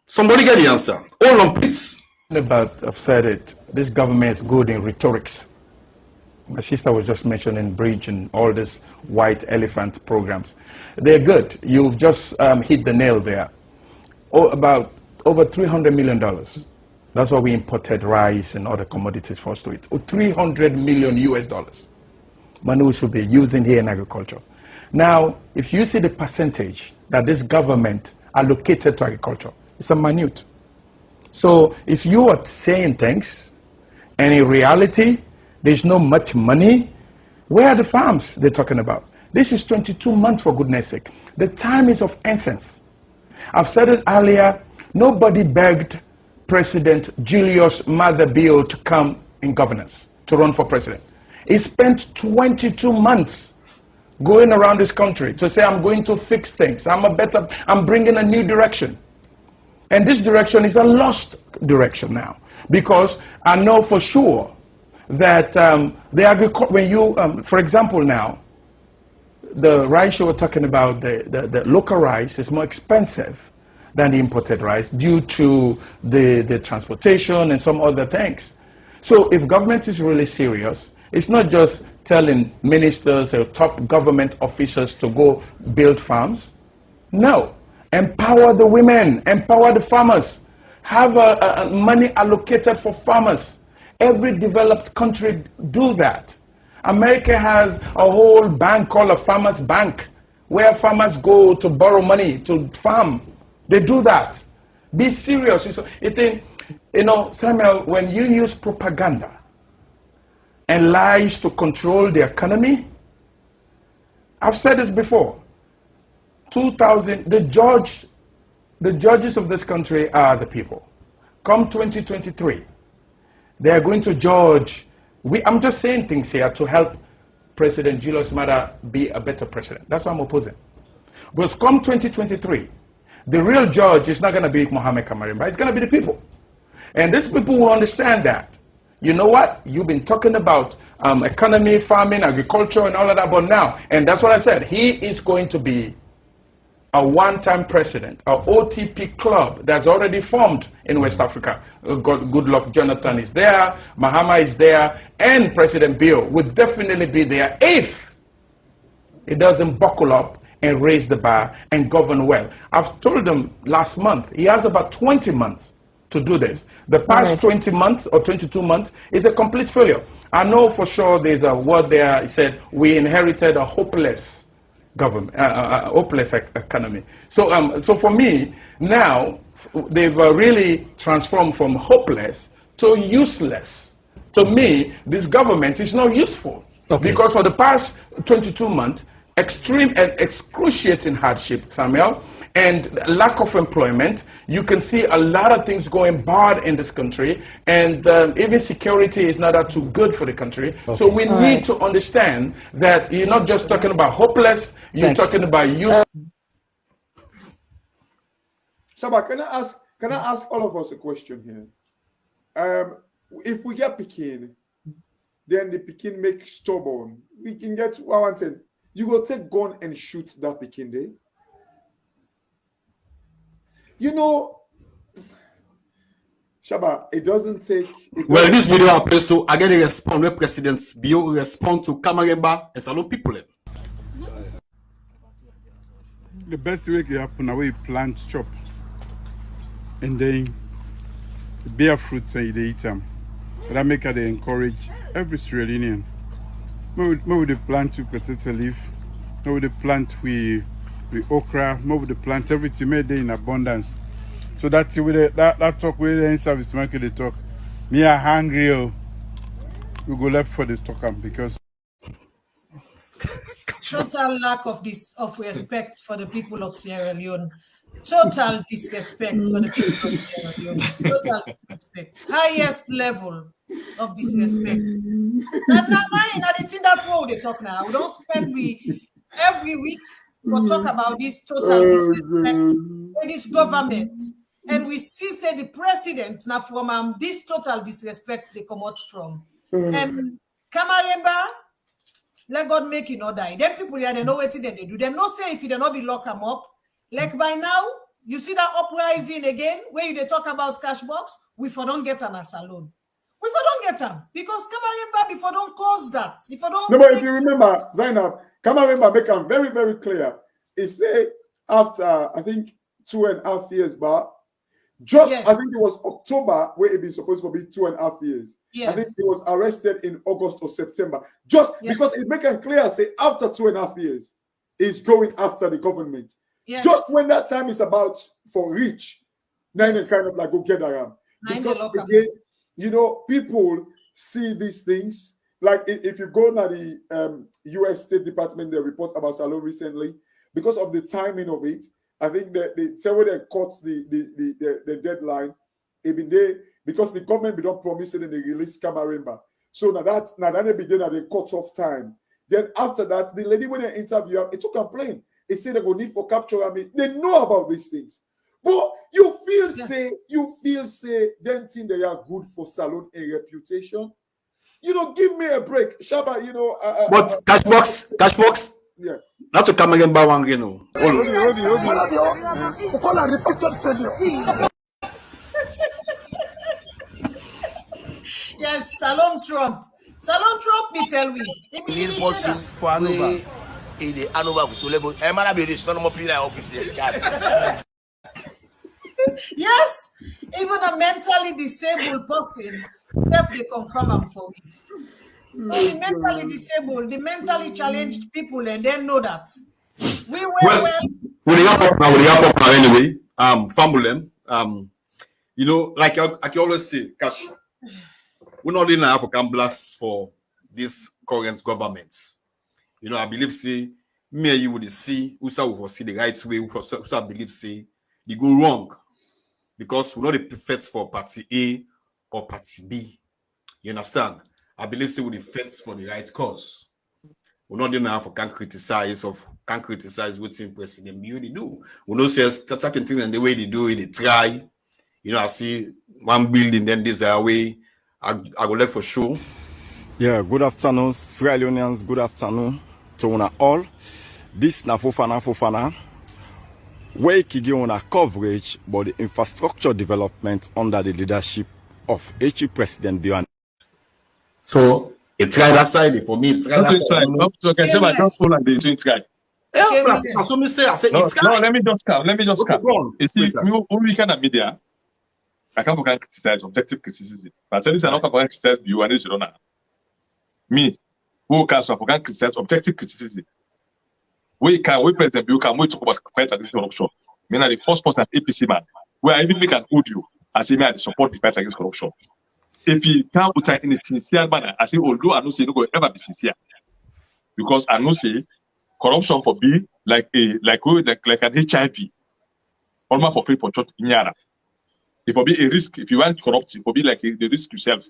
Somebody get the answer. Hold on, please. I've said it. This government is good in rhetorics. My sister was just mentioning bridge and all these white elephant programs. They're good. You've just hit the nail there. About over $300 million. That's why we imported rice and other commodities first to it. $300 million US. Money we should be using here in agriculture. Now, if you see the percentage that this government allocated to agriculture, it's a minute. So if you are saying things, and in reality, there's not much money, where are the farms they're talking about? This is 22 months, for goodness sake. The time is of essence. I've said it earlier, nobody begged President Julius Maada Bio to come in governance, to run for president. He spent 22 months going around this country to say, I'm going to fix things. I'm bringing a new direction. And this direction is a lost direction now. Because I know for sure that the agriculture, when you, for example now, the rice you were talking about, the local rice is more expensive than the imported rice due to the transportation and some other things. So if government is really serious, it's not just telling ministers or top government officials to go build farms. No. Empower the women, empower the farmers. Have money allocated for farmers. Every developed country do that. America has a whole bank called a farmers bank where farmers go to borrow money to farm. They do that. Be serious. You know, Samuel, when you use propaganda and lies to control the economy, I've said this before. 2000, the judges of this country are the people. Come 2023, they are going to judge. I'm just saying things here to help President Julius Maada be a better president. That's why I'm opposing. Because come 2023, the real judge is not going to be Mohammed Kamarimba. It's going to be the people. And these people will understand that. You know what? You've been talking about economy, farming, agriculture, and all of that, but now, and that's what I said, he is going to be a one-time president, a OTP club that's already formed in West Africa. Goodluck Jonathan is there, Mahama is there, and President Bio would definitely be there if he doesn't buckle up and raise the bar and govern well. I've told him last month, he has about 20 months to do this. The past 20 months or 22 months is a complete failure. I know for sure there's a word there. It said we inherited a hopeless government, hopeless economy. So, so for me, now they've really transformed from hopeless to useless. To me, this government is not useful because for the past 22 months, extreme and excruciating hardship, Samuel, and lack of employment. You can see a lot of things going bad in this country, and even security is not that too good for the country. So we need to understand that you're not just talking about hopeless, you're talking about use. Shabba, can I ask all of us a question here? If we get Pekin, then the Pekin make stubborn. We can get one thing. You go take gun and shoot that Pekin day. You know, Shabba, it doesn't take. Well, this video I play, so I get a response where President Bio respond to Kamaremba and Salon people. The best way can happen now you plant chop, and then bear fruits and you eat them. So that make they encourage every Sierra Leonean. Maybe they plant with potato leaf, maybe they plant with okra, maybe they plant everything made in abundance. So that's with that talk with the service market they talk. Me are hungry, we go left for the stock because total lack of respect for the people of Sierra Leone. Total disrespect for the people of Sierra Leone. Total disrespect. Highest level of disrespect. And now, I think that's what they talk now. We don't spend every week to talk about this total disrespect for this government. And we see, say, the president now from this total disrespect they come out from. And Kamaremba, let God make it not die. Then people here, they know what they do. They no say if they not be lock them up. Like by now, you see that uprising again, where they talk about cash box, we for don't get an salon. We for don't get them because Kamaremba before don't cause that. If I don't no, but if you remember, Zainab, Kamaremba make them very, very clear. He say after I think 2.5 years back, I think it was October where it been supposed to be 2.5 years. I think he was arrested in August or September. Because it make them clear, say after 2.5 years, he's going after the government. Just when that time is about for reach, then they kind of like go get around. Because again, you know, people see these things. Like if you go to the U.S. State Department, they report about Salon recently, because of the timing of it, I think that they say when they cut the deadline, it been there because the government be don't promise it and they release Kamaremba. So now that they begin at the cut-off time. Then after that, the lady when they interview her, it took a complaint. They say they go need for capture. I mean, they know about these things. But you feel say, then think they are good for Salon and reputation. You know, give me a break. Shabba, you know. But Cashbox. Yeah. Not to come again by one, you know. Yes, Salon Trump. Salon Trump, me tell we. Need person for Anova. In the Anova for level. I'm gonna be this normal people office this guy. Yes, even a mentally disabled person, they confirm them for me. So the mentally disabled, the mentally challenged people, and they know that. We were well. We wrap up now anyway. Famulem. You know, like I always say, Cash. We're not in African blast for this current government. You know, I believe say me and you would see who will see the right way, who believe say they go wrong. Because we're not the perfect for party A or party B. You understand? I believe say we're the fit for the right cause. We're not in for can criticize what President Beauty do. We know say certain things and the way they do it, they try. You know, I see one building, then this way. I go left for sure. Yeah, good afternoon, Sierra Leoneans. Good afternoon to una all. This na Fofana. Where give on a coverage about the infrastructure development under the leadership of HE President Bian. So it's try that side for me. Try that side. I just feel like they doing try. So me say I say it's no, let me just come. You see, we can media. I can't go criticize objective criticism. But tell you, I'm not going to criticize you and this, you don't know. Me, who can criticize objective criticism. We present you can talk about fight against corruption. Me na the first person at APC man, where I even make an audio, I say me I support the fight against corruption. If you can't put it in a sincere manner, I say, although I know say no go ever be sincere. Because I know say corruption for be like an HIV. Almost for free for church in Yara. It will be a risk. If you want corrupt, it will be like the risk yourself.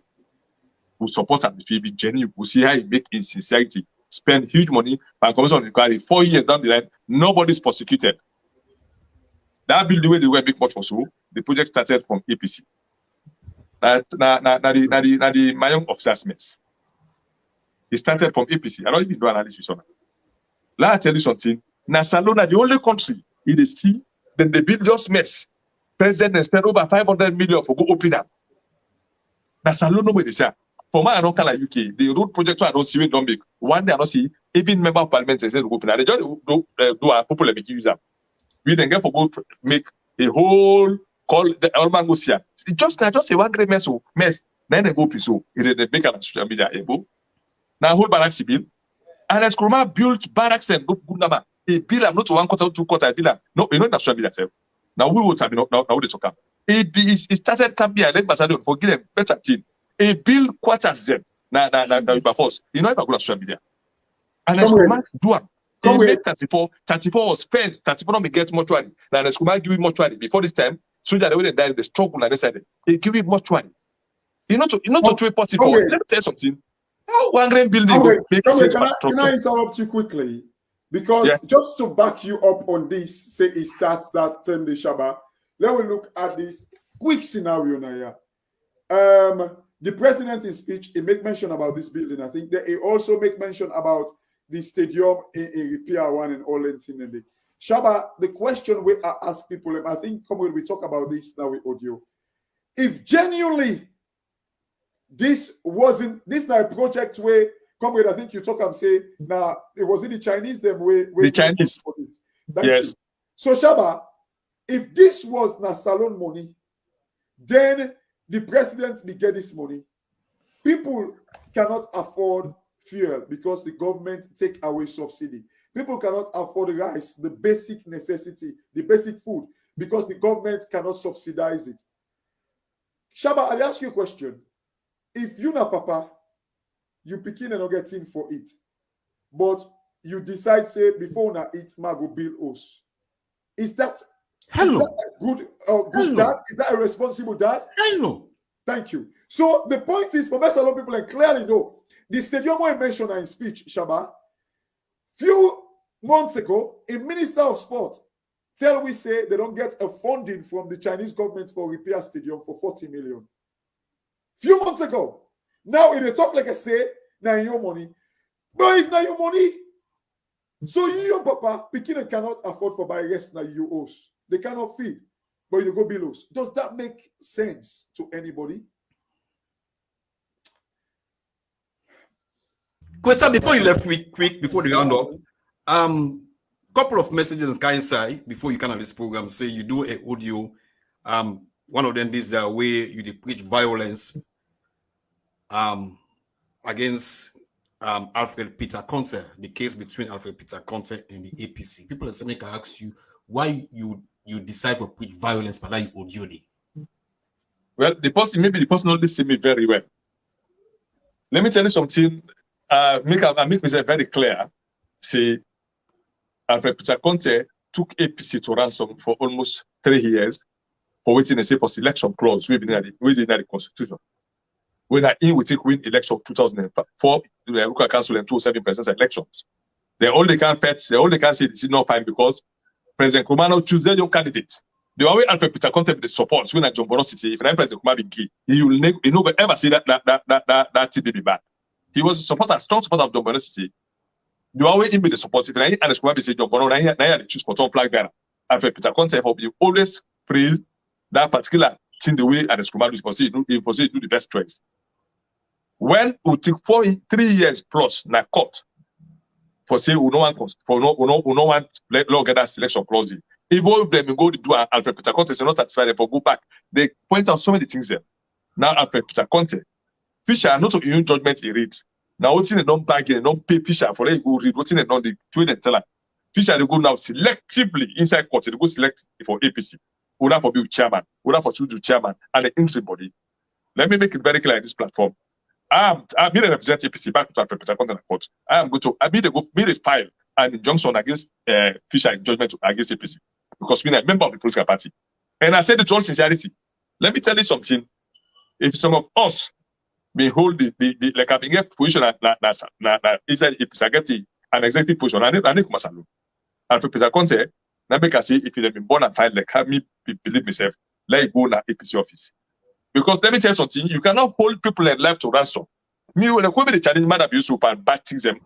We support and if you be genuine, we see how you make insincerity. Spend huge money by commission inquiry. 4 years down the line, nobody is prosecuted. That bill, the way they were make much for so, the project started from APC. The my young officers mess. It started from APC. I don't even do analysis on it. Let me tell you something. Now, Salona, the only country in the sea, then the bill just mess. President has spent over 500 million for go open up. Now, Salona, where they say. For my local like UK, the road project I don't see we don't make. One day I don't see even member of parliament says go open. They just do a popular make use them. We then get for go make a whole call the Alman go see. It's just a one great mess. Then they go open so it they make a social media able. Now whole barracks bill. And as Kurma built barracks and good number. A bill I'm not to 1 quarter, 2 quarter bill. No, you know that social media self. Now we will have now they talk about. It started campaign and let Battalion for give them better team. A bill quarters them. Now force. You know if I go to social media. And as Kurma do one. He made 34 was spent, 34 don't get mortuary. Now as Kurma give him mortuary. Before this time, soldier they will die in the struggle and they said he give him mortuary. You know to trade possible. Let me tell you something. How one grand building can I interrupt you quickly? Because just to back you up on this, say it starts that term the Shabba. Let me look at this quick scenario now. The president in speech, he make mention about this building. I think that he also make mention about the stadium in Repair One and all that thing. Shabba, the question we ask people, I think when we talk about this now with audio, if genuinely this wasn't this now project where come with, I think you talk and say now it was in the Chinese them way the Chinese for this. Thank you. So Shabba, if this was na salon money, then the president will get this money. People cannot afford fuel because the government take away subsidy. People cannot afford rice, the basic necessity, the basic food, because the government cannot subsidize it. Shabba, I'll ask you a question. If you na papa, you picking and not getting for it, but you decide say before na eat ma go bill us. Is that a good dad? Is that a responsible dad? No. Thank you. So the point is, for most salon people, and clearly know the stadium I mentioned in speech, Shabba, few months ago, a minister of sport tell we say they don't get a funding from the Chinese government for repair stadium for 40 million. Few months ago. Now, if they talk like I say, now your money. But if now your money, so you, your papa, Pekin cannot afford for buy rest now you owes. They cannot feed, but you go below. Does that make sense to anybody? Koita, before you left quick before the round up, couple of messages on kind side before you can have this program. Say you do a audio. One of them is the way you preach violence against Alfred Peter Conte, the case between Alfred Peter Conte and the APC. People are saying, can ask you why you decide to preach violence, but like audio. Well, the person only see me very well. Let me tell you something. Make myself very clear. See, Alfred Peter Conte took APC to ransom for almost 3 years for waiting and say for selection clause within the constitution. When we take win election 2004, the local council and 207% elections. They only can say this is not fine because President Kumano choose their young candidate. The way Alfred Peter Conte the support when at John Bono City, if I'm President Kumano be gay, he will never ever say that TB be bad. He was a supporter, strong supporter of John Bono City. The way he be the support, if I and Kumano be say John Bono, now they choose for flag bearer. Alfred Peter Conte for you always praise that particular thing the way and Kumano is for say do the best choice. When we took 3 years plus na court for say we no want let law get that selection clause, Even them go to do Alfred Peter Conte, they're not satisfied, they go back. They point out so many things there. Now Alfred Peter Conte, Fisher, not to your judgment he read. Now what's in a non-bag, don't pay Fisher for let go read, what's in a non the trade and tell her. Fisher they go now selectively inside court, they go select for APC. Would have for be chairman, would have for choose chairman and the interim body. Let me make it very clear in this platform. I'm going to represent APC back to Alfred Peter Conte court. I am going to made a file an injunction against Fisher in judgment against APC because we're a member of the political party. And I said it all sincerity. Let me tell you something. If some of us may hold the like I've been position inside APC, I get an executive position, and they come as alone. Alfred Peter Conte, now make I say if you have been born and filed, like have me believe myself, let it go na APC office. Because let me tell you something, you cannot hold people in life to ransom. Me, when I come with the challenge, man, abuse and bad things them.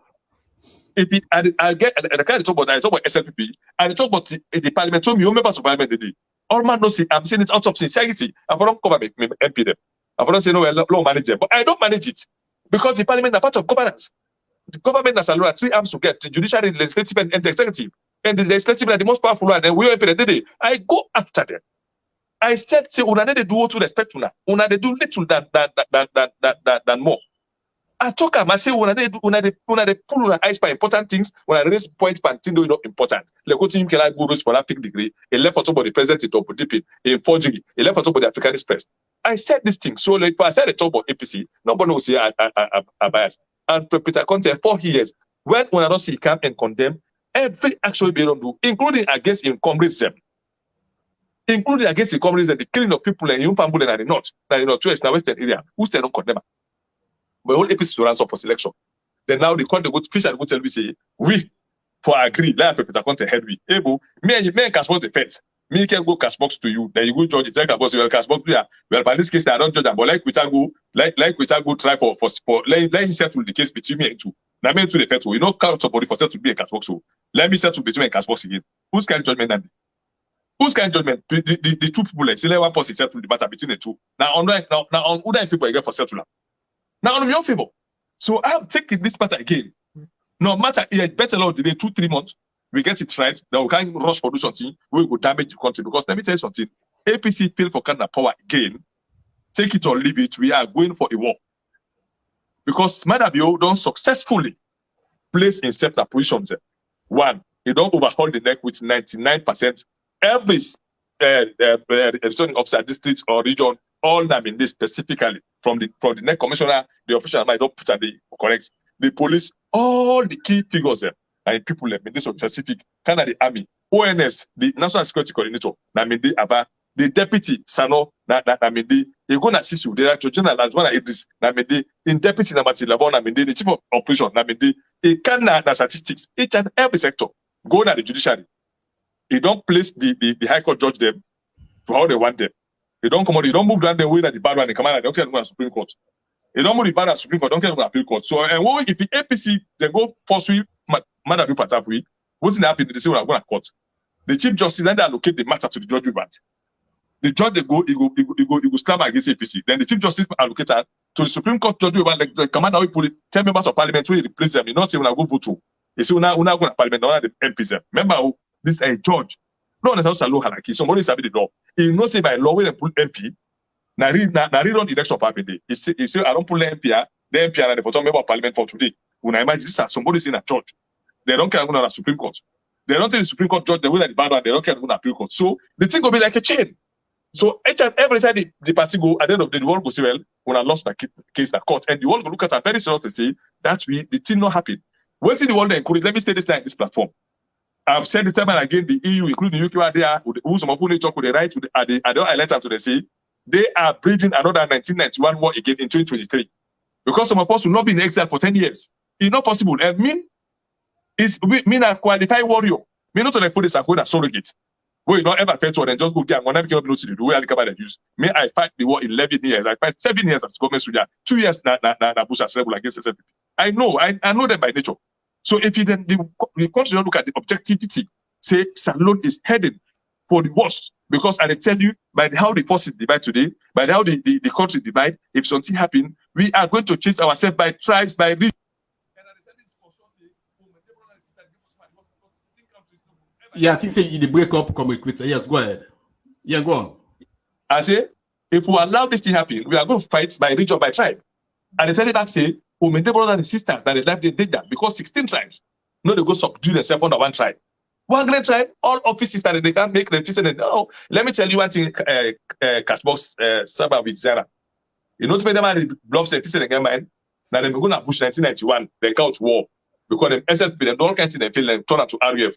If it, I get the kind of talk about SLPP, and talk about the parliament, so me, members of parliament, they did. All man knows it, I'm saying it out of sincerity. I don't cover me MP them. I don't say no, law manager, but I don't manage it. Because the parliament is part of governance. The government has allowed 3 arms to get the judiciary, the legislative, and the executive. And the legislative are the most powerful one, and we are the I go after them. I said, say, una they do to respect una they do little than more. I talk about I say una they pull una eyes by important things when I raise points but things not important. Like what you can go for that degree, a left for somebody present it up dipping, a forgery, a left for somebody Africanist press. I said this thing. So like if I said a talk about APC, nobody will say I bias. And Peter Conte 4 years, when I don't see he come and condemn every action they don't do, including against him comrades them. Including against the communities and the killing of people in Yumfambule and the northwest and western area, who still don't condemn. But all APC to answer for selection. Then now they call the good fish and go tell me say, we for agree, let Peter Conte head we. Able, me and cash box the fence. Me can go cash box to you, then you go judge it, like a boss, you cash box player. Well, by this case, I don't judge them, but like we go, try for let him settle the case between me and two. Now me to the fence, you know, count somebody for settle to be a cash box. So let me settle between cash box again. Who's can judgment and whose kind of judgment? The two people like say one person settle the matter between the two. Now on other people you get for settler. Now on your favor. So I'm taking this matter again. No matter it better law delay 2-3 months, we get it right. Then we can't rush for do something, we will damage the country. Because let me tell you something. APC feel for kind of power again. Take it or leave it. We are going for a war. Because Madabio don't successfully place in certain positions. One, he don't overhaul the neck with 99%. Every returning officer, district or region, all them in this specifically from the neck commissioner, the official might don't put the correct, the police, all the key figures there, and people in this specific, Canada the army, ONS, the national security coordinator, the deputy Sano, you're gonna assist you, the director general as well as Idris, in deputy number 11, the chief of operation, it can statistics, each and every sector, go to the judiciary. They don't place the High Court judge them to how they want them. They don't come out, they don't move down the way that the bad one, they come out, they don't care about the Supreme Court. They don't move the bad at Supreme Court, don't care about the Appeal Court. So, and if the APC, they go forcefully, Madam Patapui, what's happening? They say, we're going to court. The Chief Justice, then they allocate the matter to the judge. The judge, they go, he go slam against APC. Then the Chief Justice allocate to the Supreme Court judge, like the commander, we put 10 members of parliament, we replace them. You know, say, when I go vote to. They say, we're not going to parliament, now the MPs. Remember, this is a judge. No one else alone halaki. Somebody sabi the law. He knows say by law when they pull MP. Now read on the election for day. He say I don't pull the MP. The MP are the photo member of parliament for today. When I imagine this, somebody in a judge. They don't care about the Supreme Court. They don't tell the Supreme Court judge the way that the bad one. They don't care about the Appeal Court. So the thing will be like a chain. So each and every time the party go at the end of the day, the world go say, well, when I lost my case in the court, and the world go look at it very serious to say that the thing not happen. What's in the world they encourage? Let me say this like this platform. I've said the time and again, the EU, including the UK, are there, who some of whom they talk with the right, I don't highlight them to the say, they are bridging another 1991 war again in 2023. Because some of us will not be in exile for 10 years. It's not possible. And me a qualified warrior. Me not like police are going to surrogate. We not ever felt one and just go get one never cannot be noticed the way I look about the use. Me, I fight the war 11 years. I fight 7 years as government soldier, 2 years na Bush as rebel against SLPP. I know them by nature. So if you then the country don't look at the objectivity, say Salon is heading for the worst. Because I tell you, by how the forces divide today, by how the country divide, if something happens, we are going to chase ourselves by tribes, by region. Yeah, I think say the break up come with Koita. Yes, go ahead. Yeah, go on. I say, if we allow this to happen, we are going to fight by region, by tribe. And they tell you that say, we maintain brothers and sisters that they left they did that because 16 tribes, no, they go subdue themselves under one tribe. One great tribe, all offices that they can't make them. No, let me tell you one thing, Cashbox, Shabba with Zainab. You know, to make them and blocks the officer again, man. Now they're going to push 1991, they count war. Because them SLP, they don't count in the field and turn out to RUF.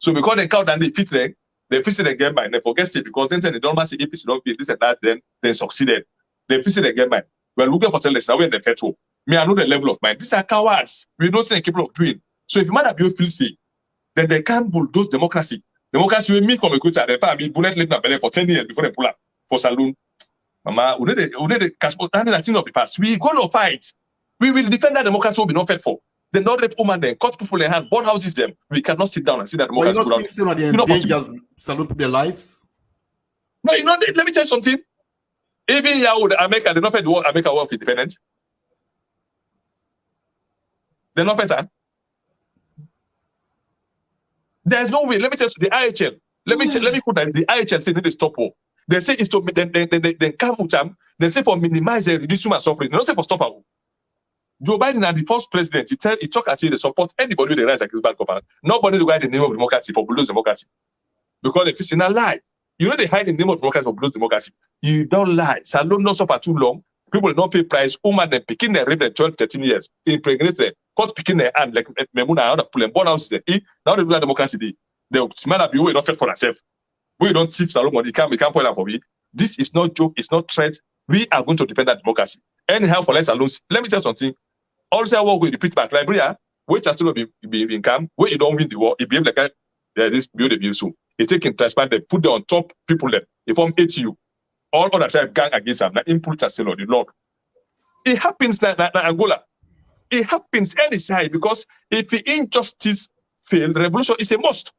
So because they count and they fit them, they fit it again, man. They forget it because then they don't see if it's not fit, this and that, then they succeeded. They fit it again, man. We're looking for sellers now in the federal. Me, I know the level of mine. These are cowards. We don't see the capable of doing. So if you might have been feel sick, then they can't bulldoze democracy. Democracy will meet from a good side. I mean, bullet left my belly for 10 years before they pull up for saloon. Mama, we need the cash and the thing of the past. We go to fight. We will defend that democracy will be not fed for. They not rape women, then cut people in hand, burn houses them. We cannot sit down and see that democracy. Well, you don't think still the endangers saloon people lives? No, you know, let me tell you something. Even Yahoo, America, they not fed the war, America war of independence. They're not better. There's no way. Let me tell you, the IHL. Let me put that the IHL say they need to stop war. They say it's to then come with them. They say for minimize and reduce human suffering. They don't say for stop war. Joe Biden and the first president, he talk and say they support anybody with the rise against bad government. Nobody to hide the name of democracy for bulldoze democracy. Because if it's in a lie, you know they hide the name of democracy for bulldoze democracy. You don't lie. Salon not suffer too long. People don't pay price. Woman them picking their rape them 12, 13 years. Impregnate them. Caught picking their hand like Memuna and pull them born houses there. Now they do that democracy. They smell at you, we don't fit for themselves. We don't thief Salon money. We can't point out for me. This is not joke, it's not threat. We are going to defend that democracy. Anyhow, for less alone. Let me tell you something. Also, what we repeat back, Liberia, which are still be in camp, where you don't win the war, it behave like this build a view so. It taking transplant, they put them on top people there. They form ATU. All other tribe gang against them, na input as still on the Lord. It happens na Angola. It happens any side because if the injustice fail, revolution is a must.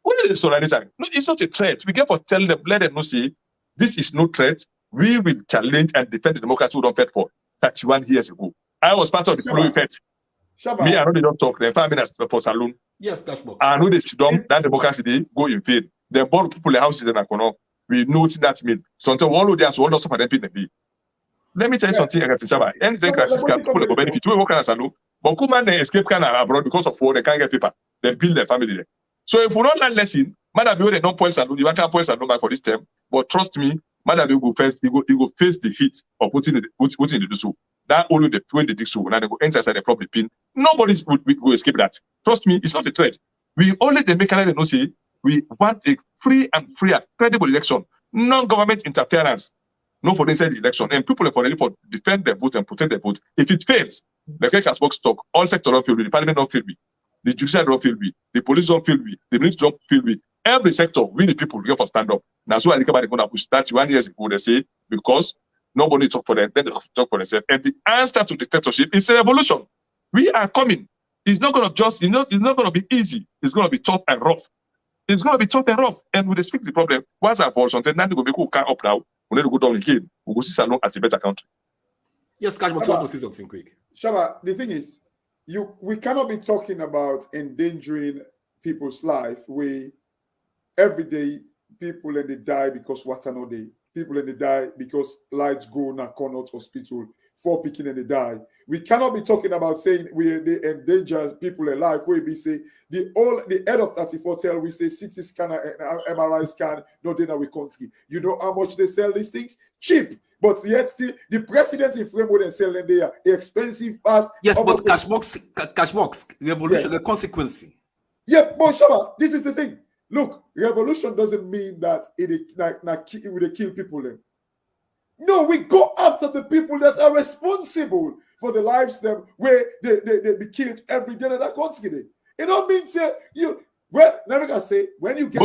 What is the story anytime? No, it's not a threat. We get for tell them, let them know say this is no threat. We will challenge and defend the democracy we don't fight for 31 years ago. I was part of the Kulu effect. Me, I know they don't talk. They 5 minutes for saloon. Yes, Cashbox. I know they sit down, that democracy they go in vain. They borrow people the houses in Akono. We know what that means. Sometimes one of them will not suffer them in the day. Let me tell you something, Shabba. Anything crisis can people go benefit. We work on a saloon. But Kuman they escape Canada abroad because of war, they can't get paper. They build their family there. So if we don't learn lesson, Madam, they don't point saloon, you can't point saloon back for this term. But trust me, Madam, you go first, you go face the heat of putting the do so. That only the way they dig so now they go enter inside the property pin. Nobody will escape that. Trust me, it's not a threat. We only the make Canada know say we want a free and credible election, non-government interference. No for inside the election, and people are for really for defend their vote and protect their vote. If it fails, the Cashbox talk, all sectors don't feel me, the parliament don't feel me, the judiciary don't feel me, the police don't feel me, the military don't feel me. Every sector, we the people get for stand up. Now so I think about it gonna push 31 years ago, they say, because nobody talk for them, then they talk for themselves. And the answer to dictatorship is a revolution. We are coming. It's not gonna just, it's not gonna be easy. It's gonna be tough and rough. It's gonna be tough and rough. And we fix the problem. Once and for all, then they go make who can up now. We need to go down again. We'll go see Salon as a better country. Yes, Cashbox, you want to say something quick? Shabba, the thing is, we cannot be talking about endangering people's life where every day people and they die because water no day. People and they die because lights go na Connaught Hospital. 4 picking and they die. We cannot be talking about saying they endanger people alive. Where we say the head of 34 tell we say CT scan and MRI scan no data we country. You know how much they sell these things? Cheap. But yet still the president in framework and selling they are expensive pass. Yes, but Cashbox revolution, the consequence. Yeah, but Shabba, this is the thing. Look, revolution doesn't mean that it will kill people then. No, we go after the people that are responsible for the lives them where they be killed every day in that country. It don't mean say you never can say when you get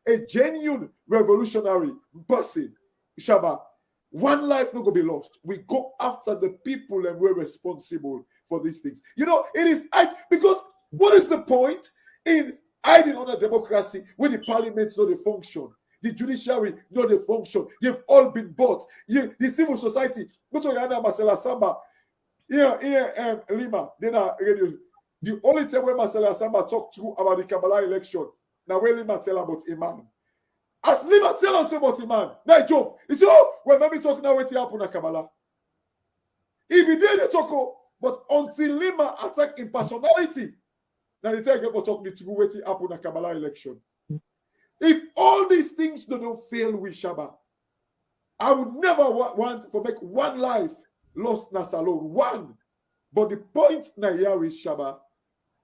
a genuine revolutionary person, Shabba, one life not gonna be lost. We go after the people and we're responsible for these things. You know, it is because what is the point in hiding on a democracy when the parliaments know they function? The judiciary know they function. They've all been bought. The civil society. Go to Yana Marcela Samba. Here, Lima. Then radio. The only time when Marcelo Samba talked through about the Kabbalah election, now when Lima tell about Imam. As Lima tell us about Imam, now joke. You see, oh, when maybe talk now, what's happening at Kabbalah? He be there to talk, but until Lima attack in personality, now they tell you about talk me to what's happening at Kabbalah election. If all these things don't fail with Shabba, I would never want to make one life lost na salon, one. But the point now here is Shabba.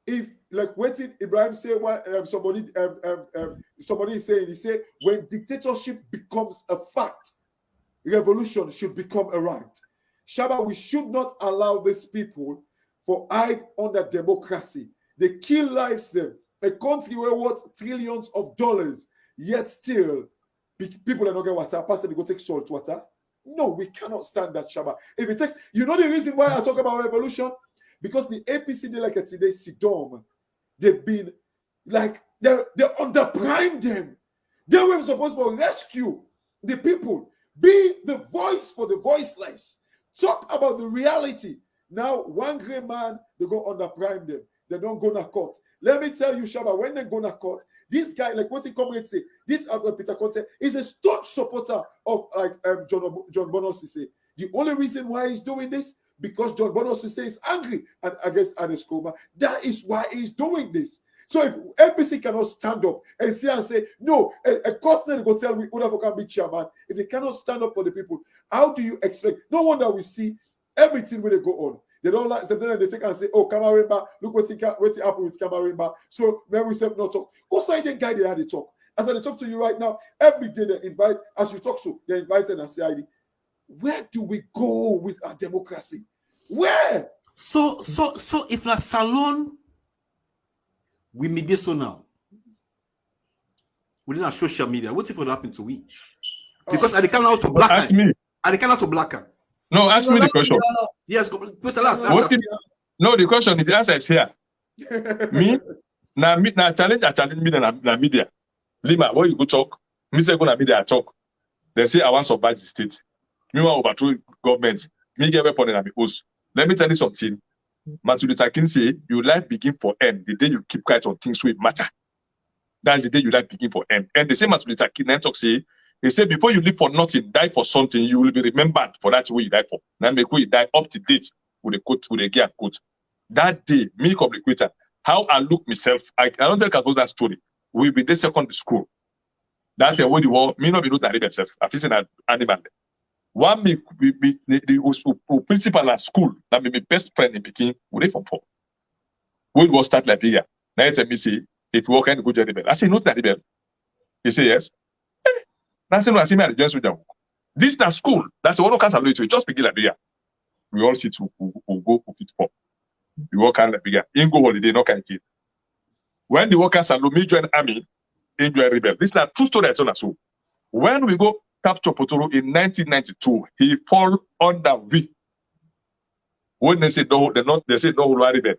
If like what did Ibrahim say? Somebody is saying, he said, when dictatorship becomes a fact, revolution should become a right. Shabba, we should not allow these people for hide under democracy. They kill lives them. A country where worth trillions of dollars, yet still people are not getting water. Pastor, they go take salt water. No, we cannot stand that, Shabba. If it takes, you know the reason why I talk about revolution? Because the APC, they like today, Sidom, they've been like, they're underprimed them. They were supposed to rescue the people, be the voice for the voiceless, talk about the reality. Now, one great man, they go underprime them. They don't go to court. Let me tell you, Shabba, when they go to court, this guy, like what he come and say, this Peter Conte is a staunch supporter of like John Bono Sise. The only reason why he's doing this, because John Bono Sise is angry and against Aneskoma. That is why he's doing this. So if APC cannot stand up and say, no, a court then go tell me whoever can be chairman, if they cannot stand up for the people, how do you expect? No wonder we see everything when they go on. They don't like sometimes they take and say, oh, Kamarimba, look what's happened with Kamarimba. So when we say not talk, who side the guy they had to talk? As I talk to you right now, every day they invite, as you talk to, they invite and say, where do we go with our democracy? Where? So if la salon we media so now within our social media, what if it happened to we? Because I can't out to black. Ask me. I can't out to blacker. No, ask me the question. Yes, no, the question, the answer is here. Now challenge me na media. Lima, where you go talk? Me say go na media talk. They say I want to survive the state. Me want overthrow government. Me get weapon and I be host. Let me tell you something. Martin Luther King say, your life begin for end the day you keep quiet on things which matter. That's the day your life begin for end. And the same Martin Luther King talk say, he said, before you live for nothing, die for something, you will be remembered for that way you die for. Now make you die up to date with a quote, with a gear quote. That day, me come the Koita, how I look myself, I don't tell Carlos that story. We be the secondary school. That's a way the war, me not be know that myself. I feel an animal. One me the principal at school, that be my best friend in Peking, we from four. We will start Liberia. Now you tell me say, if you walk in, go to rebel. I say, not that rebel. He say yes. That's no, I see me at the Johnson. This is the school. That's one of us alone to just begin Liberia. We all sit to go for fit for. We work on Liberia. In go holiday, no can kid. When the workers alone me join army, in join rebel. This is a true story. So when we go capture Potoro in 1992, he fall under we. When they say no, they say no rebel.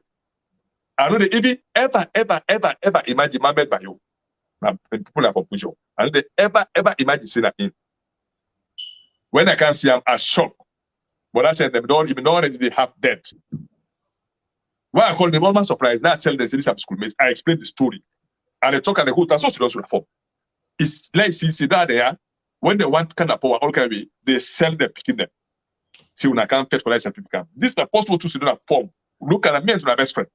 I know they even ever imagine Mohammed by you. People are for push up. And they ever imagine seeing that in. When I can see, I'm shocked. But I said them don't even know already they have debt. Why I call them almost surprised. Now I tell them this are schoolmates. I explain the story. And they talk and they go, that's so serious reform. It's like see that there, when they want kind of power, all kind of way, they sell them, picking them. See when I can't fetch for license people come. This is the possible to see that form. Look at me and my best friend.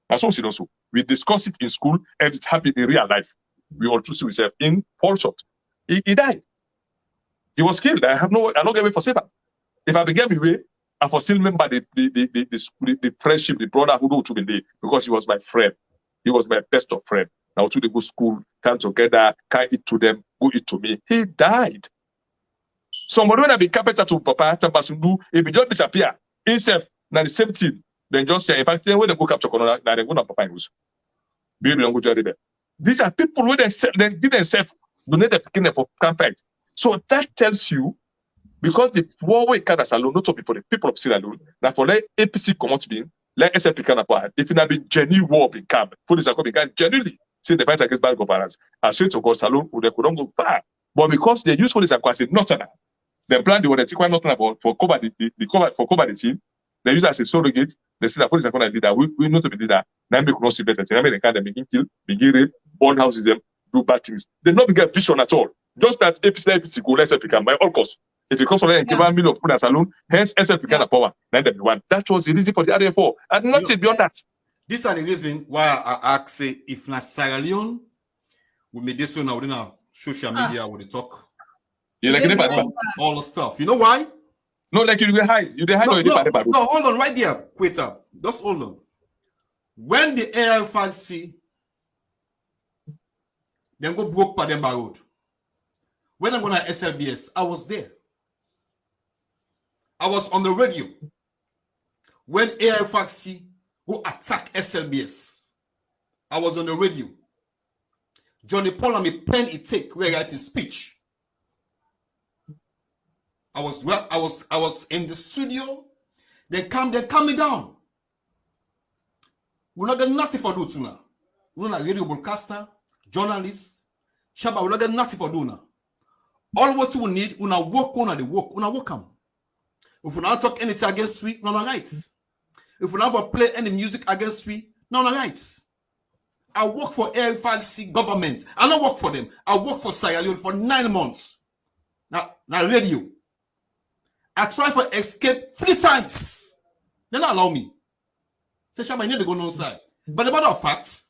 That's so serious. We discuss it in school and it happened in real life. We all see ourselves in Paul shot. He died. He was killed. I don't get away for safer. If I began my way, I for still remember the friendship, the brotherhood to be there because he was my friend. He was my best of friend. Now to the good school, come together, can't eat to them, go eat to me. He died. Somebody when I be capital to Papa Tambasundu, if he just disappear, himself, now the same thing, then just say, if I stay when they go capture Corona, now they go to Papa News. Maybe don't go to the These are people who they give themselves donate the beginning for campaign. So that tells you, because the war we can as alone, not only for the people of Sierra Leone, now for the APC come out being, like SLP can apply. If it had been genuine war in camp, for this are began genuinely see the fight against bad governance. I swear to God, Salon, they couldn't go far. But because they use for this aquasi, not enough. They plan the one that take one not enough for cover the team. They use it as a surrogate. They say that police are going to do that. We know to be that. Now we could not see better. Now they can begin kill, begin rape, burn houses, them do bad things. They not get vision at all. Just that APC go let SLP can by all costs. If it comes from them, give 1 million people as alone, hence SLP can power. Then they one. That was the reason for the RFO, and nothing beyond that. These are the reason why I ask say if na Sierra Leone we made this one now within our social media with the talk. You like all the stuff. You know why? No, like you hide. You hide. No, hold on right there. Koita. Just hold on. When the AFRC then go broke Pademba Road. When I'm going to SLBS, I was there. I was on the radio. When AFRC go attack SLBS, I was on the radio. Johnny Paul and me pen it take where I write his speech. I was in the studio. They calm me down. We're not getting nothing for do tonight. We're not a radio broadcaster, journalist, Shabba. We're not getting nothing for do now. All what we need, we not work on the work. We not work on. If we not talk anything against we, none of rights. If we never play any music against we, none of rights. I work for AFRC government. I don't work for them. I work for Sierra Leone for 9 months. Now radio. I try for escape 3 times. They don't allow me. Say, Shabba, I need to go outside. But the matter of fact,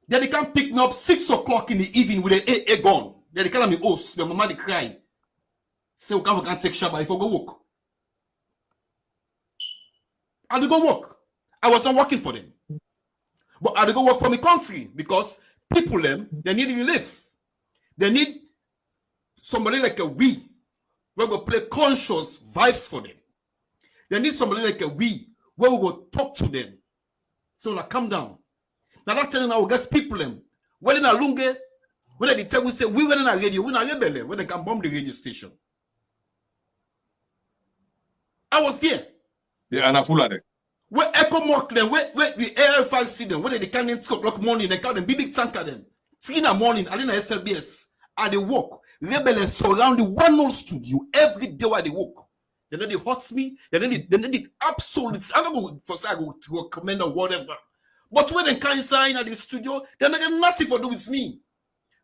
they can't pick me up 6 o'clock in the evening with an AA gun. They call me host. My mama they cry. Say, we can't take Shabba if I go work. I had to go work. I was not working for them. But I had to go work for my country because people, they need relief. They need somebody like a we. We're going to play conscious vibes for them. They need somebody like a we where we will talk to them. So now calm down. Now that telling our guys people when in a lunge, when they tell we say we went in a radio, we not rebel when they can bomb the radio station. I was there. Yeah, and I full of them. Where Echo Mock them, where the AFI see them, where they come in 2 o'clock morning, they call them big tanker them. 3 in the morning, I didn't SLBS, and they walk. Rebels surround the one old studio every day while they walk. They know they hurt me, they know they absolutely. I don't go for say I go to recommend or whatever. But when they come inside at the studio, they're not getting nothing for do with me.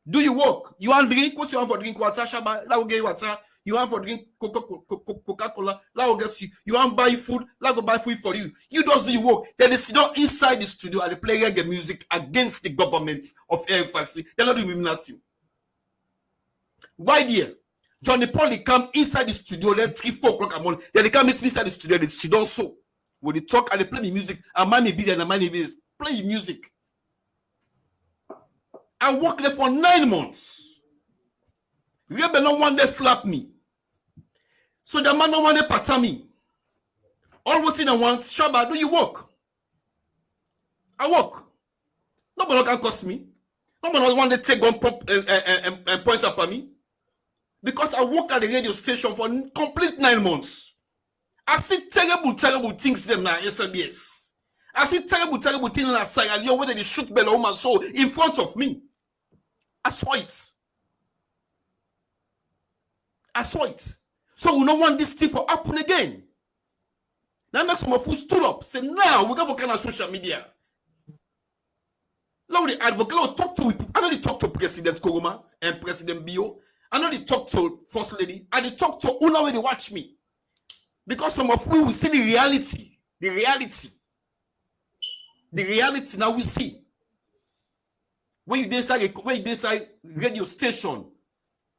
Do you work? You want drink? What you want for drink? Water, Shabba, that will get you water. You want for drink Coca-Cola, that will get you. You want buy food, that will buy food for you. You just do your work. Then they sit down inside the studio and they play reggae music against the government of AFRC. They're not doing nothing. Why dear? Johnny Paul come inside the studio then 3, 4 o'clock in the morning. Then they come meet me inside the studio. They sit down so when they talk and they play the music. And man may be there and man may be there. Play music. I worked there for 9 months. Rebel no one day slap me. So the man no one day patter me. All what's in I want, Shabba, do you work? I work. Nobody can cost me. Nobody want to take gun pop and point up at me. Because I work at the radio station for complete 9 months. I see terrible things them now SLBS. I see terrible things in Sierra Leone where they shoot Bella woman so in front of me. I saw it. So we don't want this thing to happen again. Now next time who stood up, say now we got for kind of social media. Now the advocate talk to people. I know they talk to President Koroma and President Bio. I know they talk to First Lady. And they talk to Una when they watch me. Because some of we will see the reality. The reality now we see. When you decide radio station,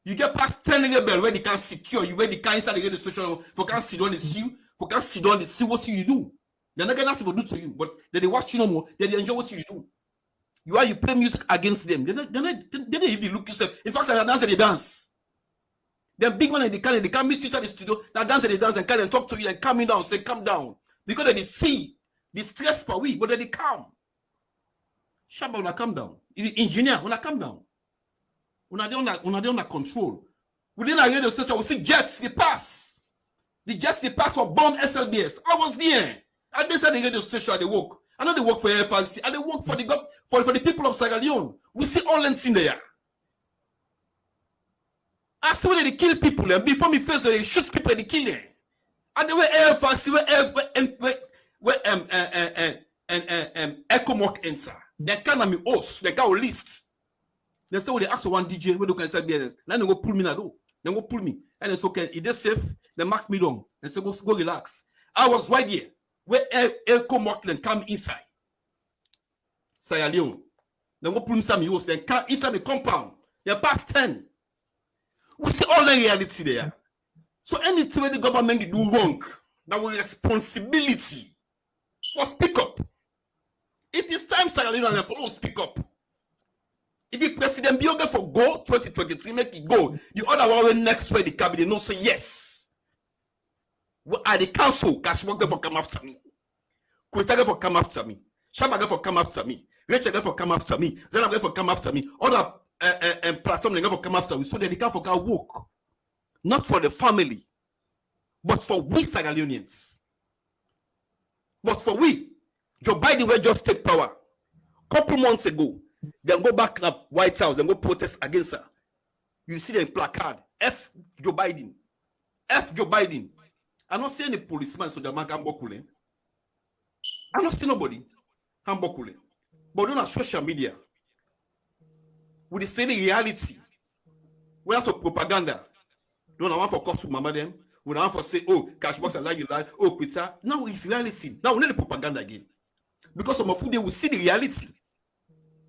you get past 10 rebels where they can secure you, where they can inside the radio station for can sit down and see you, for can sit down and see what you do. They're not gonna do to you, but they watch you no more, they enjoy what you do. You play music against them. They don't even look yourself. In fact, they dance. They're big one and they can't meet you inside the studio. They dance and can talk to you and calm down, say calm down. Because they see the stress per week, but they calm. Shabba, when I calm down. Engineer, when I calm down. When I don't under control. Within a radio station, we see jets, they pass. The jets, they pass for bomb SLBS. I was there. I did the radio station, they work. I know they work for AFRC, and they work for the people of Sierra Leone. We see all them in there. I see when they kill people, and before me face, they shoot people, they kill them. And the way air fancy, where Ecomok enter. They can't me host. They can't list. They say, they ask one DJ, where do can say business? Then they go pull me now. They go pull me. And it's okay. It is safe. They mark me down. And say, go relax. I was right here. Where Ecomok then come inside. Sierra Leone. They go pull me some host and come inside the compound. They're past 10. We see all the reality there. So anything the government do wrong, that was responsibility for speak up. It is time Sierra Leone and follow speak up. If the president be okay for go 2023, make it go. The other one next way the cabinet no say yes. What are the council? Kashmoga for come after me. Koita for come after me. Shabba for come after me. Rachel for come after me. Zainab for come after me. Other platform for come after me. So that they can for work. Not for the family, but for we Sierra Leoneans. But for we, Joe Biden will just take power. Couple months ago, then go back to the White House and go protest against her. You see them placard, F Joe Biden. F Joe Biden. I don't see any policeman so the man can bokule. I don't see nobody can bokule. But on social media, we say the reality. We have to propaganda. Don't want for cost mama them. We don't want for say, oh, cash box and like you like, oh, Koita. Now it's reality. Now we need the propaganda again. Because some of you will see the reality.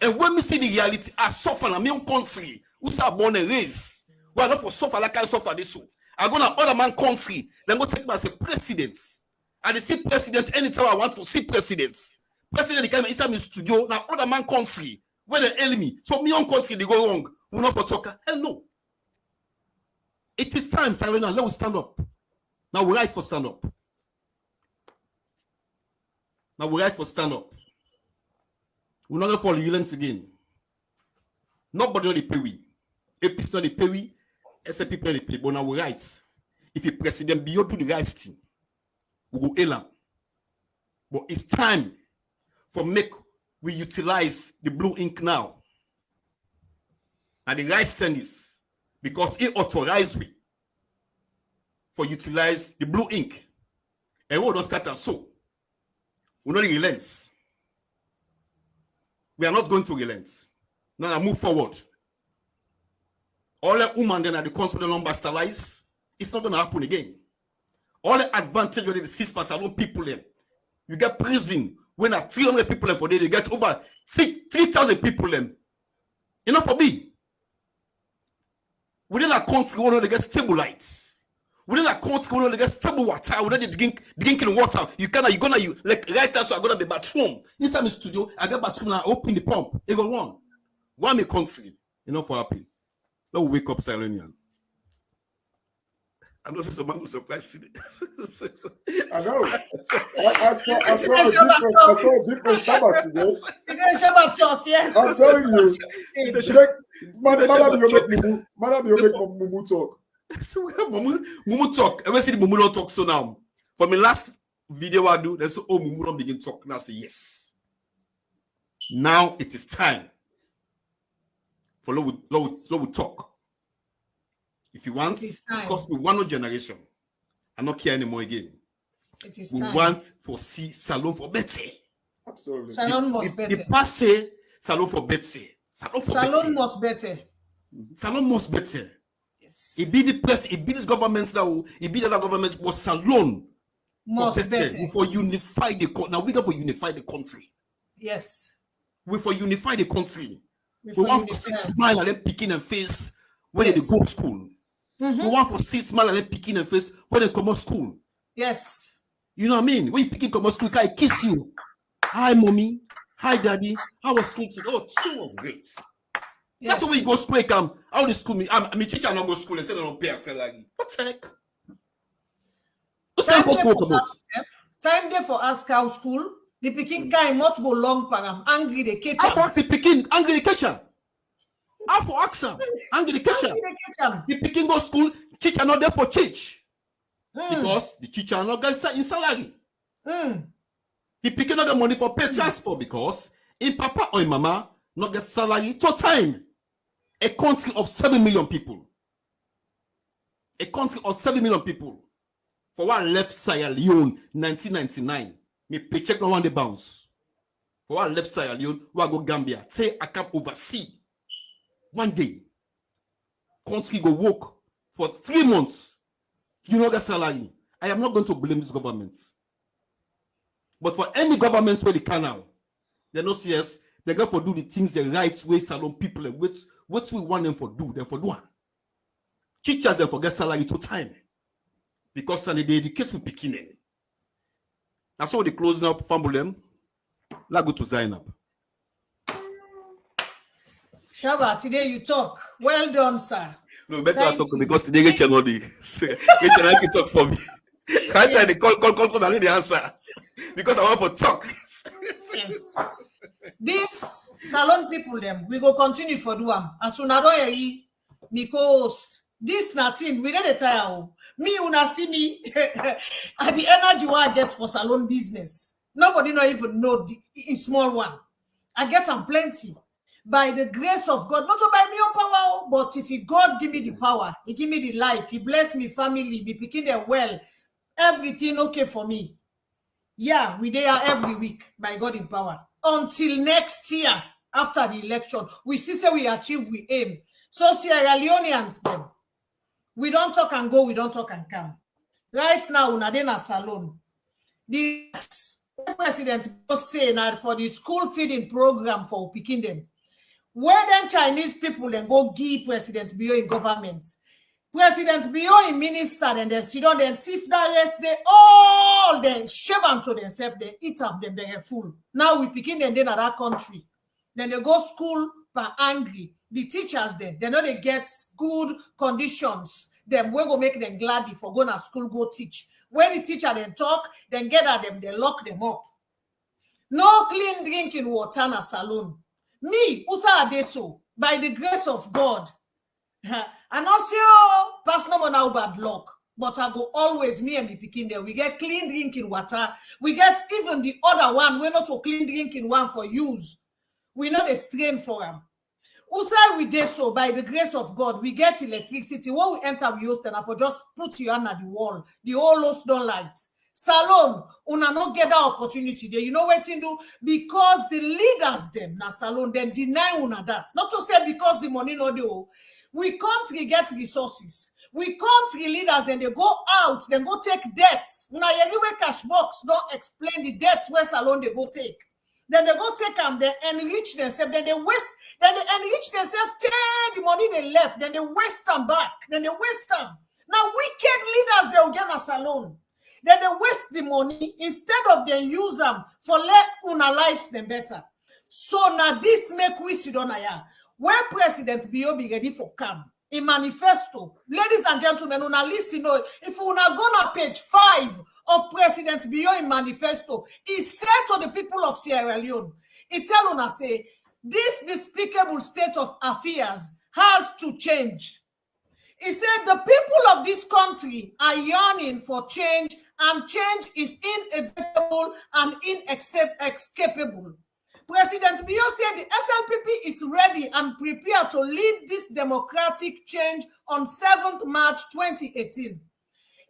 And when we see the reality, I suffer in my own country. Who's are born and raised? Well, not for suffer like I suffer this one. I go to other man country, then go take me as a president. And they see president anytime I want to see president. President can inside my studio, now other man country, where the enemy. So my own country they go wrong. We not for talk. Hell no. It is time, Sierra let us stand up. Now we right for stand up. Now we right for stand up. We're not going to fall violence again. Nobody on the pay we. APC on the pay we. SAP on the pay. But now we right. If the president be able to do the right thing, we go elam. But it's time for we utilize the blue ink now. And the right thing is because it authorized me for utilize the blue ink. And we don't start and so. We don't relent. We are not going to relent. Now I move forward. All the women then at the council no longer sterilize. It's not going to happen again. All the advantage of the 6 months alone people then. You get prison when at 300 people then for day, you get over 3,000 people then. Enough for me. Within a country, we don't get stable lights. Within a country, we don't get stable water. We don't drinking water. You like right now, so I'm gonna be bathroom. Inside my studio, I get bathroom and I open the pump. It go on. One me country, enough for happy. Let we wake up, Silenian. I'm not so man surprised today. I know. I saw a different Shabba today. Today Shabba talk, yes. I'm telling you. Madam, you make Mumu talk. Mumu talk. Ever see the Mumu don't talk so now? For my last video I do, they say, oh, Mumu don't begin talk. Now I say, yes. Now it is time for Lord we talk. If you want, it cost me one more generation. I'm not care anymore again. It is we time. Want for see salon for better. Absolutely. Salon must better. The past say salon for better. Salon must better. Salon must better. Yes. It be the press, it be this government now, it be the other government was salon must better. For unify the country. Now we got for unify the country. Yes. We for unify the country. We want to see smile and then picking and face when they go to school. We want to see smile and then picking and face when they come to school. Yes. You know what I mean? When you picking come to school, I kiss you. Hi, mommy. Hi, daddy. How was school today? Oh, school was great. Yes. That's why you go school. How the school? I'm teacher not go to school and say no pay salary. What the heck? Time there for ask how school. The picking kind not go long param. Angry the kitchen. How the picking? Angry the kitchen. How for ask them? Angry the kitchen. The picking go school. Teacher not there for teach. Because the teacher not get in salary. The picking not get money for pay transport because in papa or in mama not get salary to time. A country of 7 million people. A country of 7 million people. For one left Sierra Leone 1999, me paycheck no one the bounce. For one left Sierra Leone, we go Gambia. Say I come oversee. One day, country go work for 3 months. You know the salary. I am not going to blame this government. But for any government where they can now, they no CS, they go for do the things the right way, salon people, what we want them for do, they for do. Teachers they forget salary to time. Because they educate with beginning. That's how they closing up family. Let's go to Zainab. Shabba, today you talk. Well done, sir. No, better I talk because today Rachel not the Rachel can talk for me. Can't try to call and the answer because I want for talk. Yes. This salon people them we go continue for do am. As soon as I me co-host this nothing we need a tire. Me una see me at the energy what I get for salon business. Nobody not even know the small one. I get them plenty. By the grace of God, not by me own power, but if God give me the power, He give me the life, He bless me family, be picking them well, everything okay for me. Yeah, we there every week by God in power. Until next year, after the election, we see say we achieve, we aim. So Sierra Leoneans them, we don't talk and go, we don't talk and come. Right now, Unadena Salon. The president was saying that for the school feeding program for picking them. Where then Chinese people then go give President Bio in government. President Bio in minister and then sit down, then thief the rest, they all then shave them to themselves, they eat up, then they're full. Now we picking them in that country. Then they go school but angry. The teachers then, they know they get good conditions. Them we go make them glad for going to school, go teach. When the teacher then talk, then get at them, they lock them up. No clean drinking water in a salon. Me, Usa Adeso, by the grace of God, and also personal now bad luck, but I go always me and me picking there. We get clean drinking water. We get even the other one. We're not a clean drinking one for use. We not a strain for them. Usa we did so by the grace of God. We get electricity. When we enter, we use them for just put you under the wall. The whole house don't light. Salon, una no get that opportunity there. You know what to do? Because the leaders them na salon, then deny una that. Not to say because the money no do. We can't get resources. We country leaders, then they go out, then go take debts. Una anyway cash box don't explain the debts where salon they go take. Then they go take them, they enrich themselves, then they waste, then they enrich themselves, take the money they left, then they waste them back, then they waste them. Now wicked leaders they will get a salon. Then they waste the money instead of them use them for let una lives them better. So now this make we sit on here. Where President Bio be ready for come in manifesto. Ladies and gentlemen, una listen. If una go on page 5 of President Bio in manifesto, he said to the people of Sierra Leone, he tell una say, this despicable state of affairs has to change. He said the people of this country are yearning for change, and change is inevitable and inescapable. President Bio said the SLPP is ready and prepared to lead this democratic change on 7th March 2018.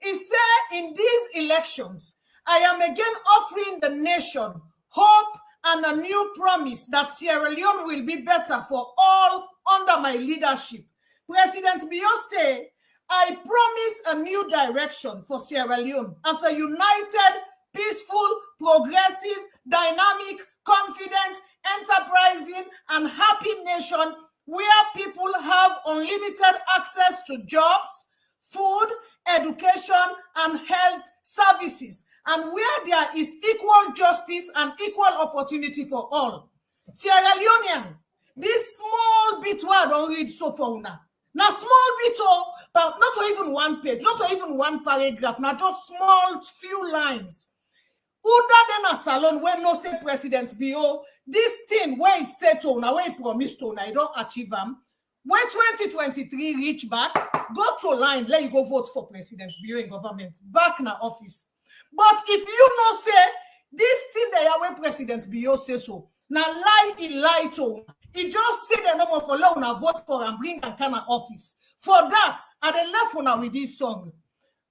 He said in these elections, I am again offering the nation hope and a new promise that Sierra Leone will be better for all under my leadership. President Bio said, I promise a new direction for Sierra Leone as a united, peaceful, progressive, dynamic, confident, enterprising, and happy nation where people have unlimited access to jobs, food, education, and health services, and where there is equal justice and equal opportunity for all. Sierra Leonean, this small bit word don't read so far now. Now small bit, but not even one page, not even one paragraph, now just small few lines. Other than a salon where no say President Bio, this thing where it said to now where he promised to now, don't achieve them. When 2023 reach back, go to line, let you go vote for President Bio in government, back in the office. But if you not say this thing that where President Bio say so, now lie to. He just said the number for loan and vote for and bring a kind of office. For that, I then left for now with this song.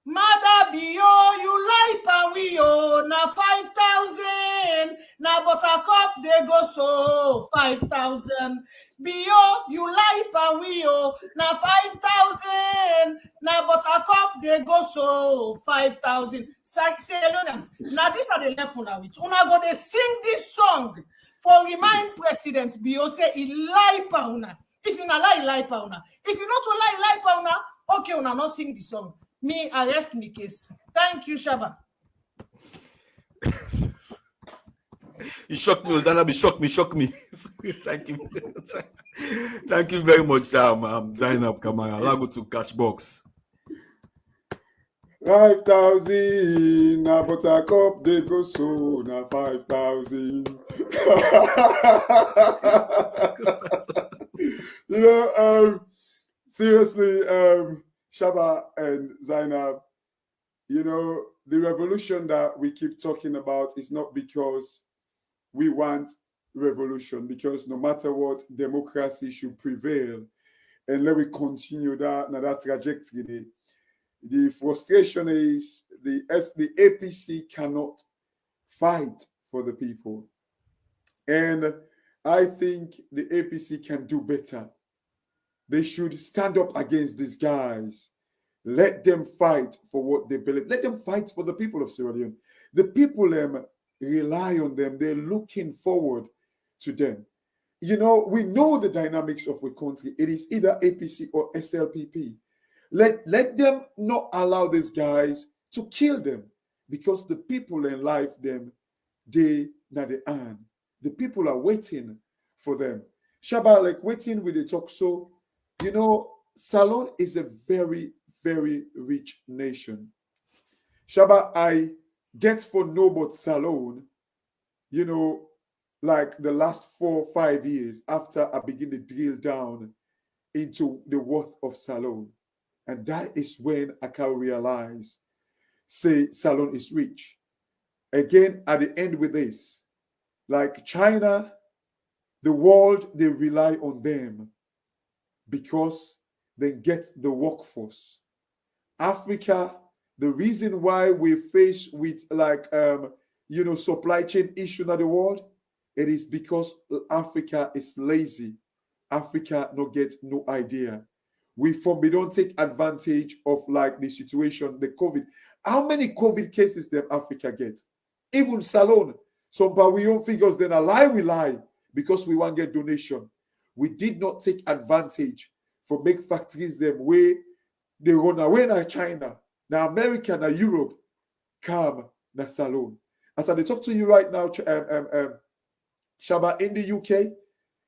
Mother Bio, you like Pawio, na 5,000. Na Buttercup, they go so 5,000. Bio, you like Pawio, na 5,000. Na Buttercup, they go so 5,000. Now, these are the left una with. Una go they sing this song for remind President Bio say he like Pauna. If you not like Pauna, if you not like Pauna, okay, una not sing the song. Me arrest me case. Thank you, Shabba. You shocked me, Zainab. You shock me. Thank you. Thank you very much, Zainab Kamara. I'll go to Cashbox. 5,000. Na Buttercup, they go so. Na 5,000. You know, seriously, Shabba and Zainab, you know, the revolution that we keep talking about is not because we want revolution, because no matter what, democracy should prevail. And let me continue that trajectory. The frustration is the APC cannot fight for the people. And I think the APC can do better. They should stand up against these guys. Let them fight for what they believe. Let them fight for the people of Sierra Leone. The people rely on them. They're looking forward to them. You know, we know the dynamics of the country. It is either APC or SLPP. Let them not allow these guys to kill them, because the people in life them day na the end. The people are waiting for them. Shabba, like waiting with the talk. So, you know, Salone is a very, very rich nation. Shabba, I get for no but Salone, you know, like the last 4 or 5 years after I begin to drill down into the worth of Salone. And that is when I can realize, say, Salone is rich. Again, at the end with this, like China, the world, they rely on them because they get the workforce. Africa, the reason why we face with like, you know, supply chain issue in the world, it is because Africa is lazy. Africa not get no idea. We don't take advantage of like the situation, the COVID. How many COVID cases did Africa get? Even Salone. Some but we own figures, then we lie because we want to get donation. We did not take advantage for make factories them where they run away na China, now America, now Europe, come na Salone. As I talk to you right now, Shabba, in the UK,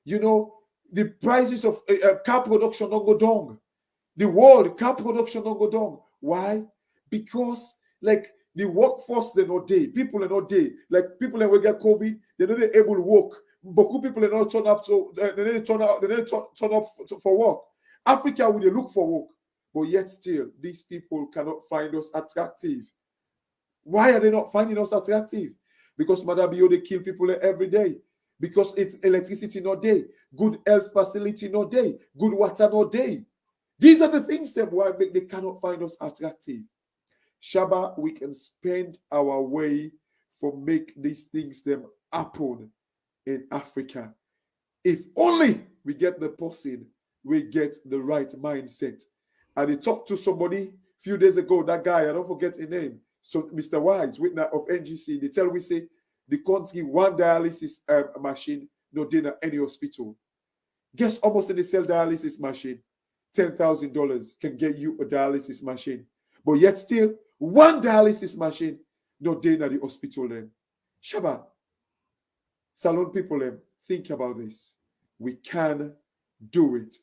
you know, the prices of car production don't go down. The world car production don't go down. Why? Because like the workforce they're not there. People are not there. Like people that will get COVID, they're not able to work. Beaucoup people are not turn up to they need to turn up for work. Africa will look for work, but yet still these people cannot find us attractive. Why are they not finding us attractive? Because Madabio, they kill people every day. Because it's electricity not there, good health facility not there, good water not there. These are the things that why they cannot find us attractive. Shabba, we can spend our way for make these things them happen in Africa. If only we get the person, we get the right mindset. And I talked to somebody a few days ago, that guy, I don't forget his name, so Mr. Wise, witness of NGC, they tell we say the country one dialysis machine, no dinner any hospital. Guess almost in the sell dialysis machine, $10,000 can get you a dialysis machine. But yet still, one dialysis machine, no dinner the hospital then. Shabba, Salone people think about this. We can do it.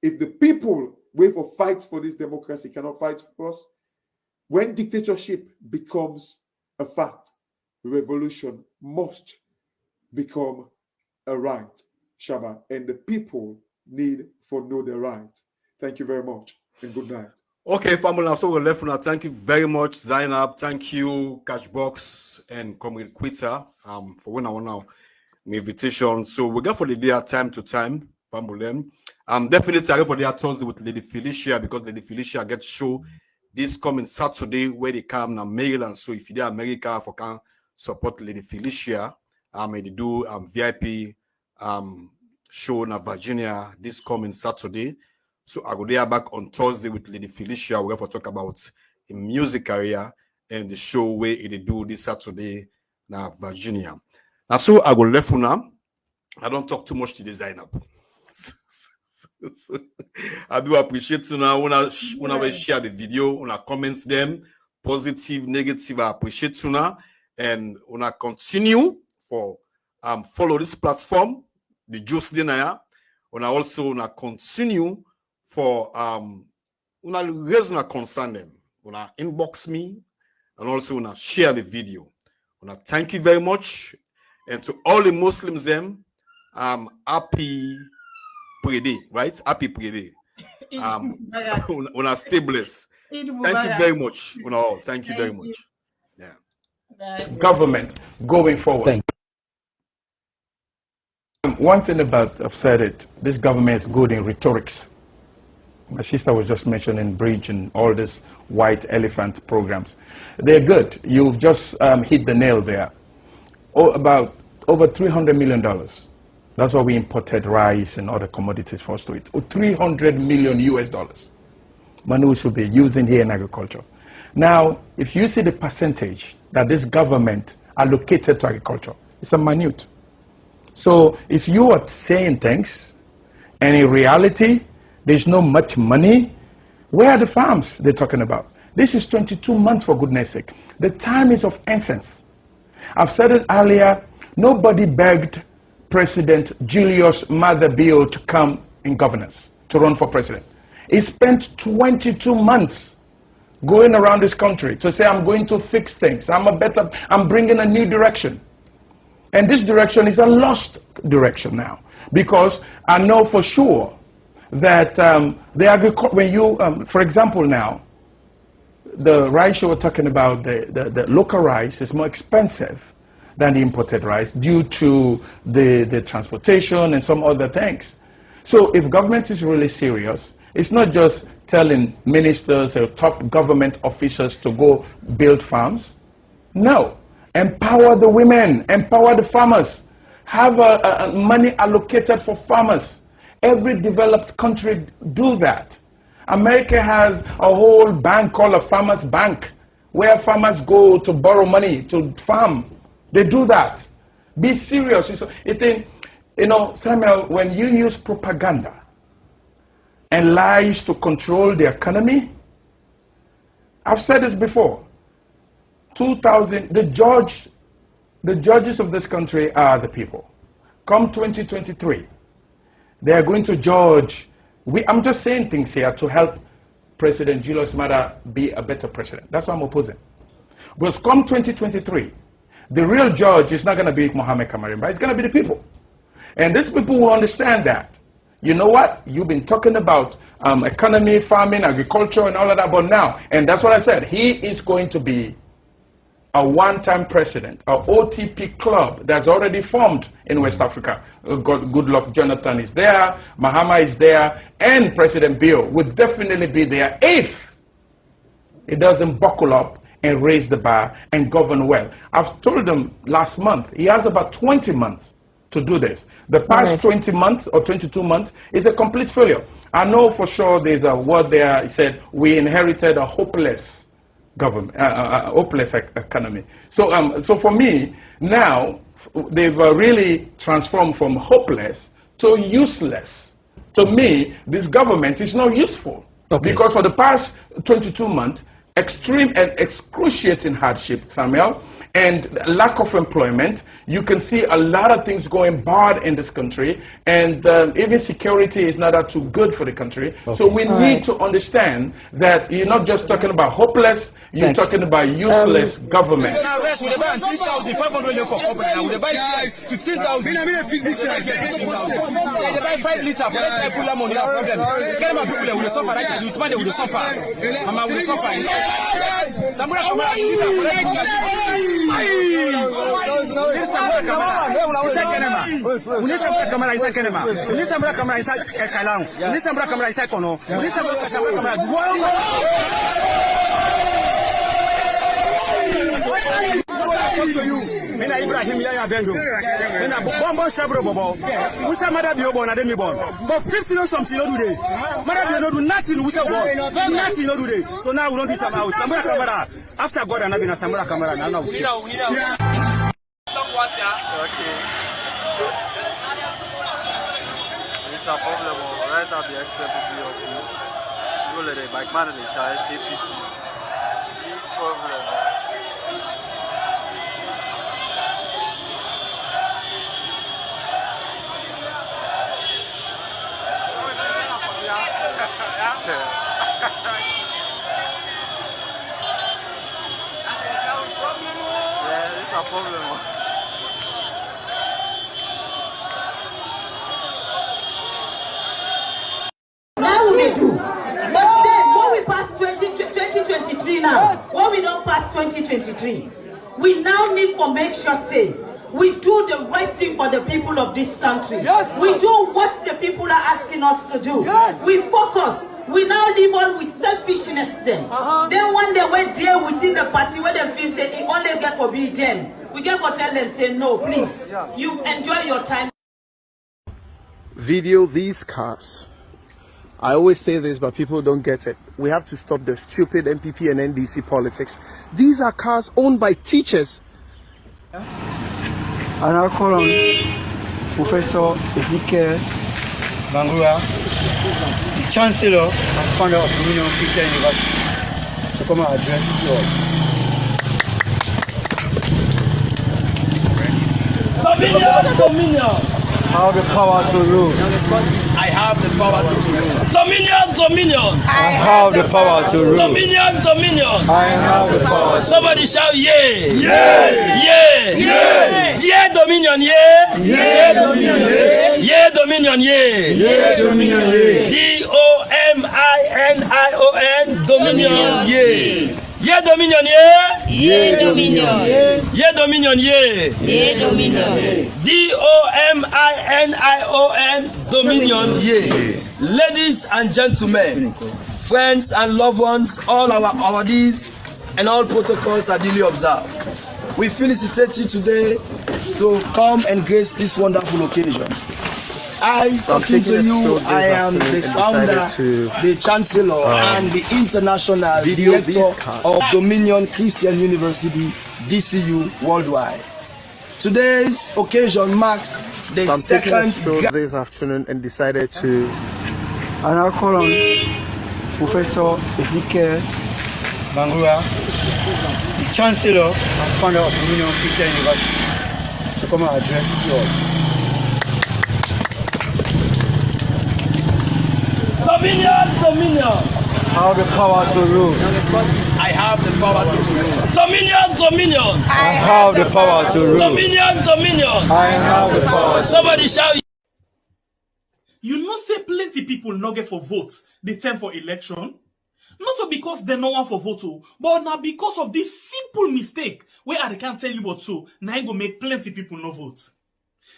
If the people wait for fights for this democracy cannot fight for us, when dictatorship becomes a fact, revolution must become a right, Shabba, and the people need for know the right. Thank you very much and good night. Okay, family, so we're left now. Thank you very much, Zainab. Thank you, Cashbox and Comrade Koita, for when I want now invitation. So we got for the day time to time, family. Definitely sorry for the Thursday with Lady Felicia because Lady Felicia gets show this coming Saturday where they come in Maryland. So if you're America for can support Lady Felicia, they do VIP show in Virginia this coming Saturday. So I go there back on Thursday with Lady Felicia. We're going to talk about a music career and the show where they do this Saturday in Virginia. And so I go left for now. I don't talk too much to the Zainab. I do appreciate you now when I share the video, when I comment them, positive, negative. I appreciate you now, and when I continue for follow this platform, the Juice Dinaya, when I also when I continue for when I raise my concern them, when I inbox me, and also when I share the video. When I thank you very much, and to all the Muslims them, happy Day, right? Happy Day. When I stay blessed. Thank you very much. Thank you very much. Yeah. Government going forward. One thing about, I've said it, this government is good in rhetorics. My sister was just mentioning Bridge and all these white elephant programs. They're good. You've just hit the nail there. About over $300 million. That's why we imported rice and other commodities for us to eat. $300 million US. Money we should be using here in agriculture. Now, if you see the percentage that this government allocated to agriculture, it's a minute. So if you are saying things, and in reality, there's not much money, where are the farms they're talking about? This is 22 months, for goodness sake. The time is of essence. I've said it earlier, nobody begged President Julius Maada Bio to come in governance, to run for president. He spent 22 months going around this country to say, I'm going to fix things. I'm bringing a new direction. And this direction is a lost direction now. Because I know for sure that the agriculture, when you, for example now, the rice you were talking about, the local rice is more expensive than the imported rice due to the transportation and some other things. So if government is really serious, it's not just telling ministers or top government officials to go build farms. No. Empower the women, empower the farmers. Have money allocated for farmers. Every developed country do that. America has a whole bank called a farmers bank where farmers go to borrow money to farm. They do that. Be serious. Samuel, when you use propaganda and lies to control the economy, I've said this before. The judges of this country are the people. Come 2023, they are going to judge. I'm just saying things here to help President Julius Maada be a better president. That's why I'm opposing. Because come 2023, the real judge is not going to be Mohammed Kamarimba. It's going to be the people. And these people will understand that. You know what? You've been talking about economy, farming, agriculture, and all of that, but now, and that's what I said, he is going to be a one-time president, an OTP club that's already formed in West Africa. Goodluck Jonathan is there, Mahama is there, and President Bio would definitely be there if he doesn't buckle up and raise the bar and govern well. I've told them last month, he has about 20 months to do this. The past 20 months or 22 months is a complete failure. I know for sure there's a word there, he said, we inherited a hopeless government, hopeless economy. So for me, now, they've really transformed from hopeless to useless. To me, this government is not useful. Because for the past 22 months, extreme and excruciating hardship, Samuel, and lack of employment. You can see a lot of things going bad in this country, and even security is not that too good for the country. So we need to understand that you're not just talking about hopeless, you're talking about useless government. Kamera To you, Mena Ibrahim Yaya Bendo, Mena Bombo Shabro Bobo, we say Mother be born, and then born. But 50 or something, no do they. Mother be no do nothing, we say what? Nothing, no do they. So now we don't do Samara. Samara Camera. After God and Abina Samara Camera, now we Okay. It's a problem, right at the extremity of this. You let a bike man in the child, APC. Big problem. Yeah, it's a problem. Now we do. But then, when we pass 2023 now, when we don't pass 2023, we now need to make sure, say, we do the right thing for the people of this country. Yes, we do what the people are asking us to do. Yes. We focus. We now live on with selfishness then. Then one day we're there within the party where they feel say it only get for be them. We get for tell them say no, please. You enjoy your time. Video these cars. I always say this, but people don't get it. We have to stop the stupid MPP and NDC politics. These are cars owned by teachers. And I'll call on Professor Ezekiel Bangura, the Chancellor and founder of Union Christian University, to come and address you all. Dominion! I have the power to rule. I have the power to rule. Dominion! I have the power to rule. Dominion! I have the power. Somebody shout, yay! Yay! Yay! Yay! Yeah, Dominion, yeah! Yeah, Dominion, yeah! Yeah, Dominion, yeah! Yeah, Dominion, yeah! DOMINION, Dominion, yeah! Yeah, Dominion, yeah! Yeah, Dominion, yeah! Yeah, Dominion, yeah! Yeah, Dominion, DOMINION, Dominion, yeah! Ladies and gentlemen, friends and loved ones, all our awardees and all protocols are duly observed. We felicitate you today to come and grace this wonderful occasion. Talking to you, I am the founder, the chancellor, and the international director of Dominion Christian University, DCU Worldwide. Today's occasion marks the second this afternoon and decided to. And I'll call on Professor Ezekiel Bangura, the Chancellor and founder of Union Christian University, to come and address you all. Dominion! I have the power to rule. I have the power to rule. Dominion! I have the power to rule. Dominion! I have the power. Somebody shout. You know, say plenty people not get for votes the time for election. Not because they no want for vote, but now because of this simple mistake where I can't tell you what so now I go make plenty people no vote.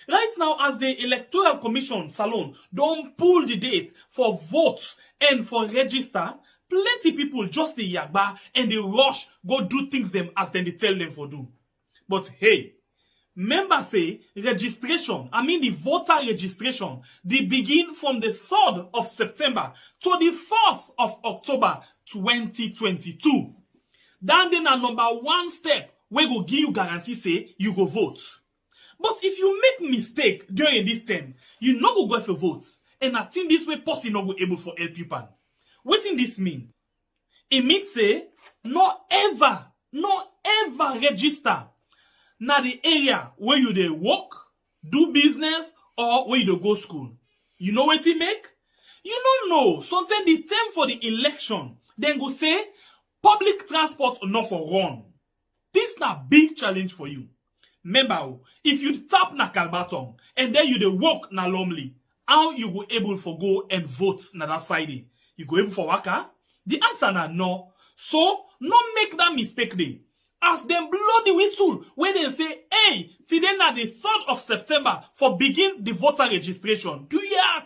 Right now, as the Electoral Commission Salon don't pull the date for votes and for register, plenty people just the yagba and they rush go do things them as then they tell them for do. But hey, members say registration, the voter registration, they begin from the 3rd of September to the 4th of October 2022. Then a number one step where go give you guarantee say you go vote. But if you make mistake during this time, you not go for votes. And I think this way person not go able for help people. What in this mean? It means say, no ever register na the area where you dey work, do business, or where you dey go school. You know what it make? You don't know. Sometimes the time for the election, then go say, public transport not for run. This na big challenge for you. Remember, if you tap na Kalbaton and then you dey walk na Lomley, how you go able for go and vote na that Friday? You go able for waka? The answer na no. So, no make that mistake day. As them blow the whistle when they say, hey, today na the 3rd of September for begin the voter registration. Do ya?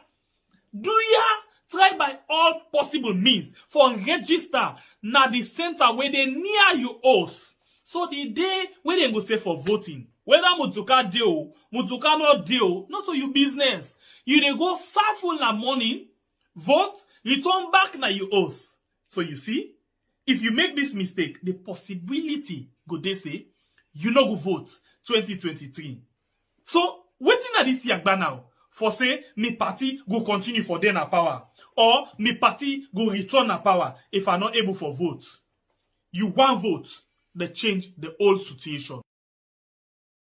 try by all possible means for register na the center where they near you house. So the day where they go say for voting, whether Mutuka deal, Mutuka not deal, not to you business. You dey go serve full na morning, vote, return back na you house. So you see, if you make this mistake, the possibility go they say you no go vote 2023. So waiting at this yagba now for say me party go continue for then a power or me party go return a power if I'm not able for vote. You want vote, they change the whole situation.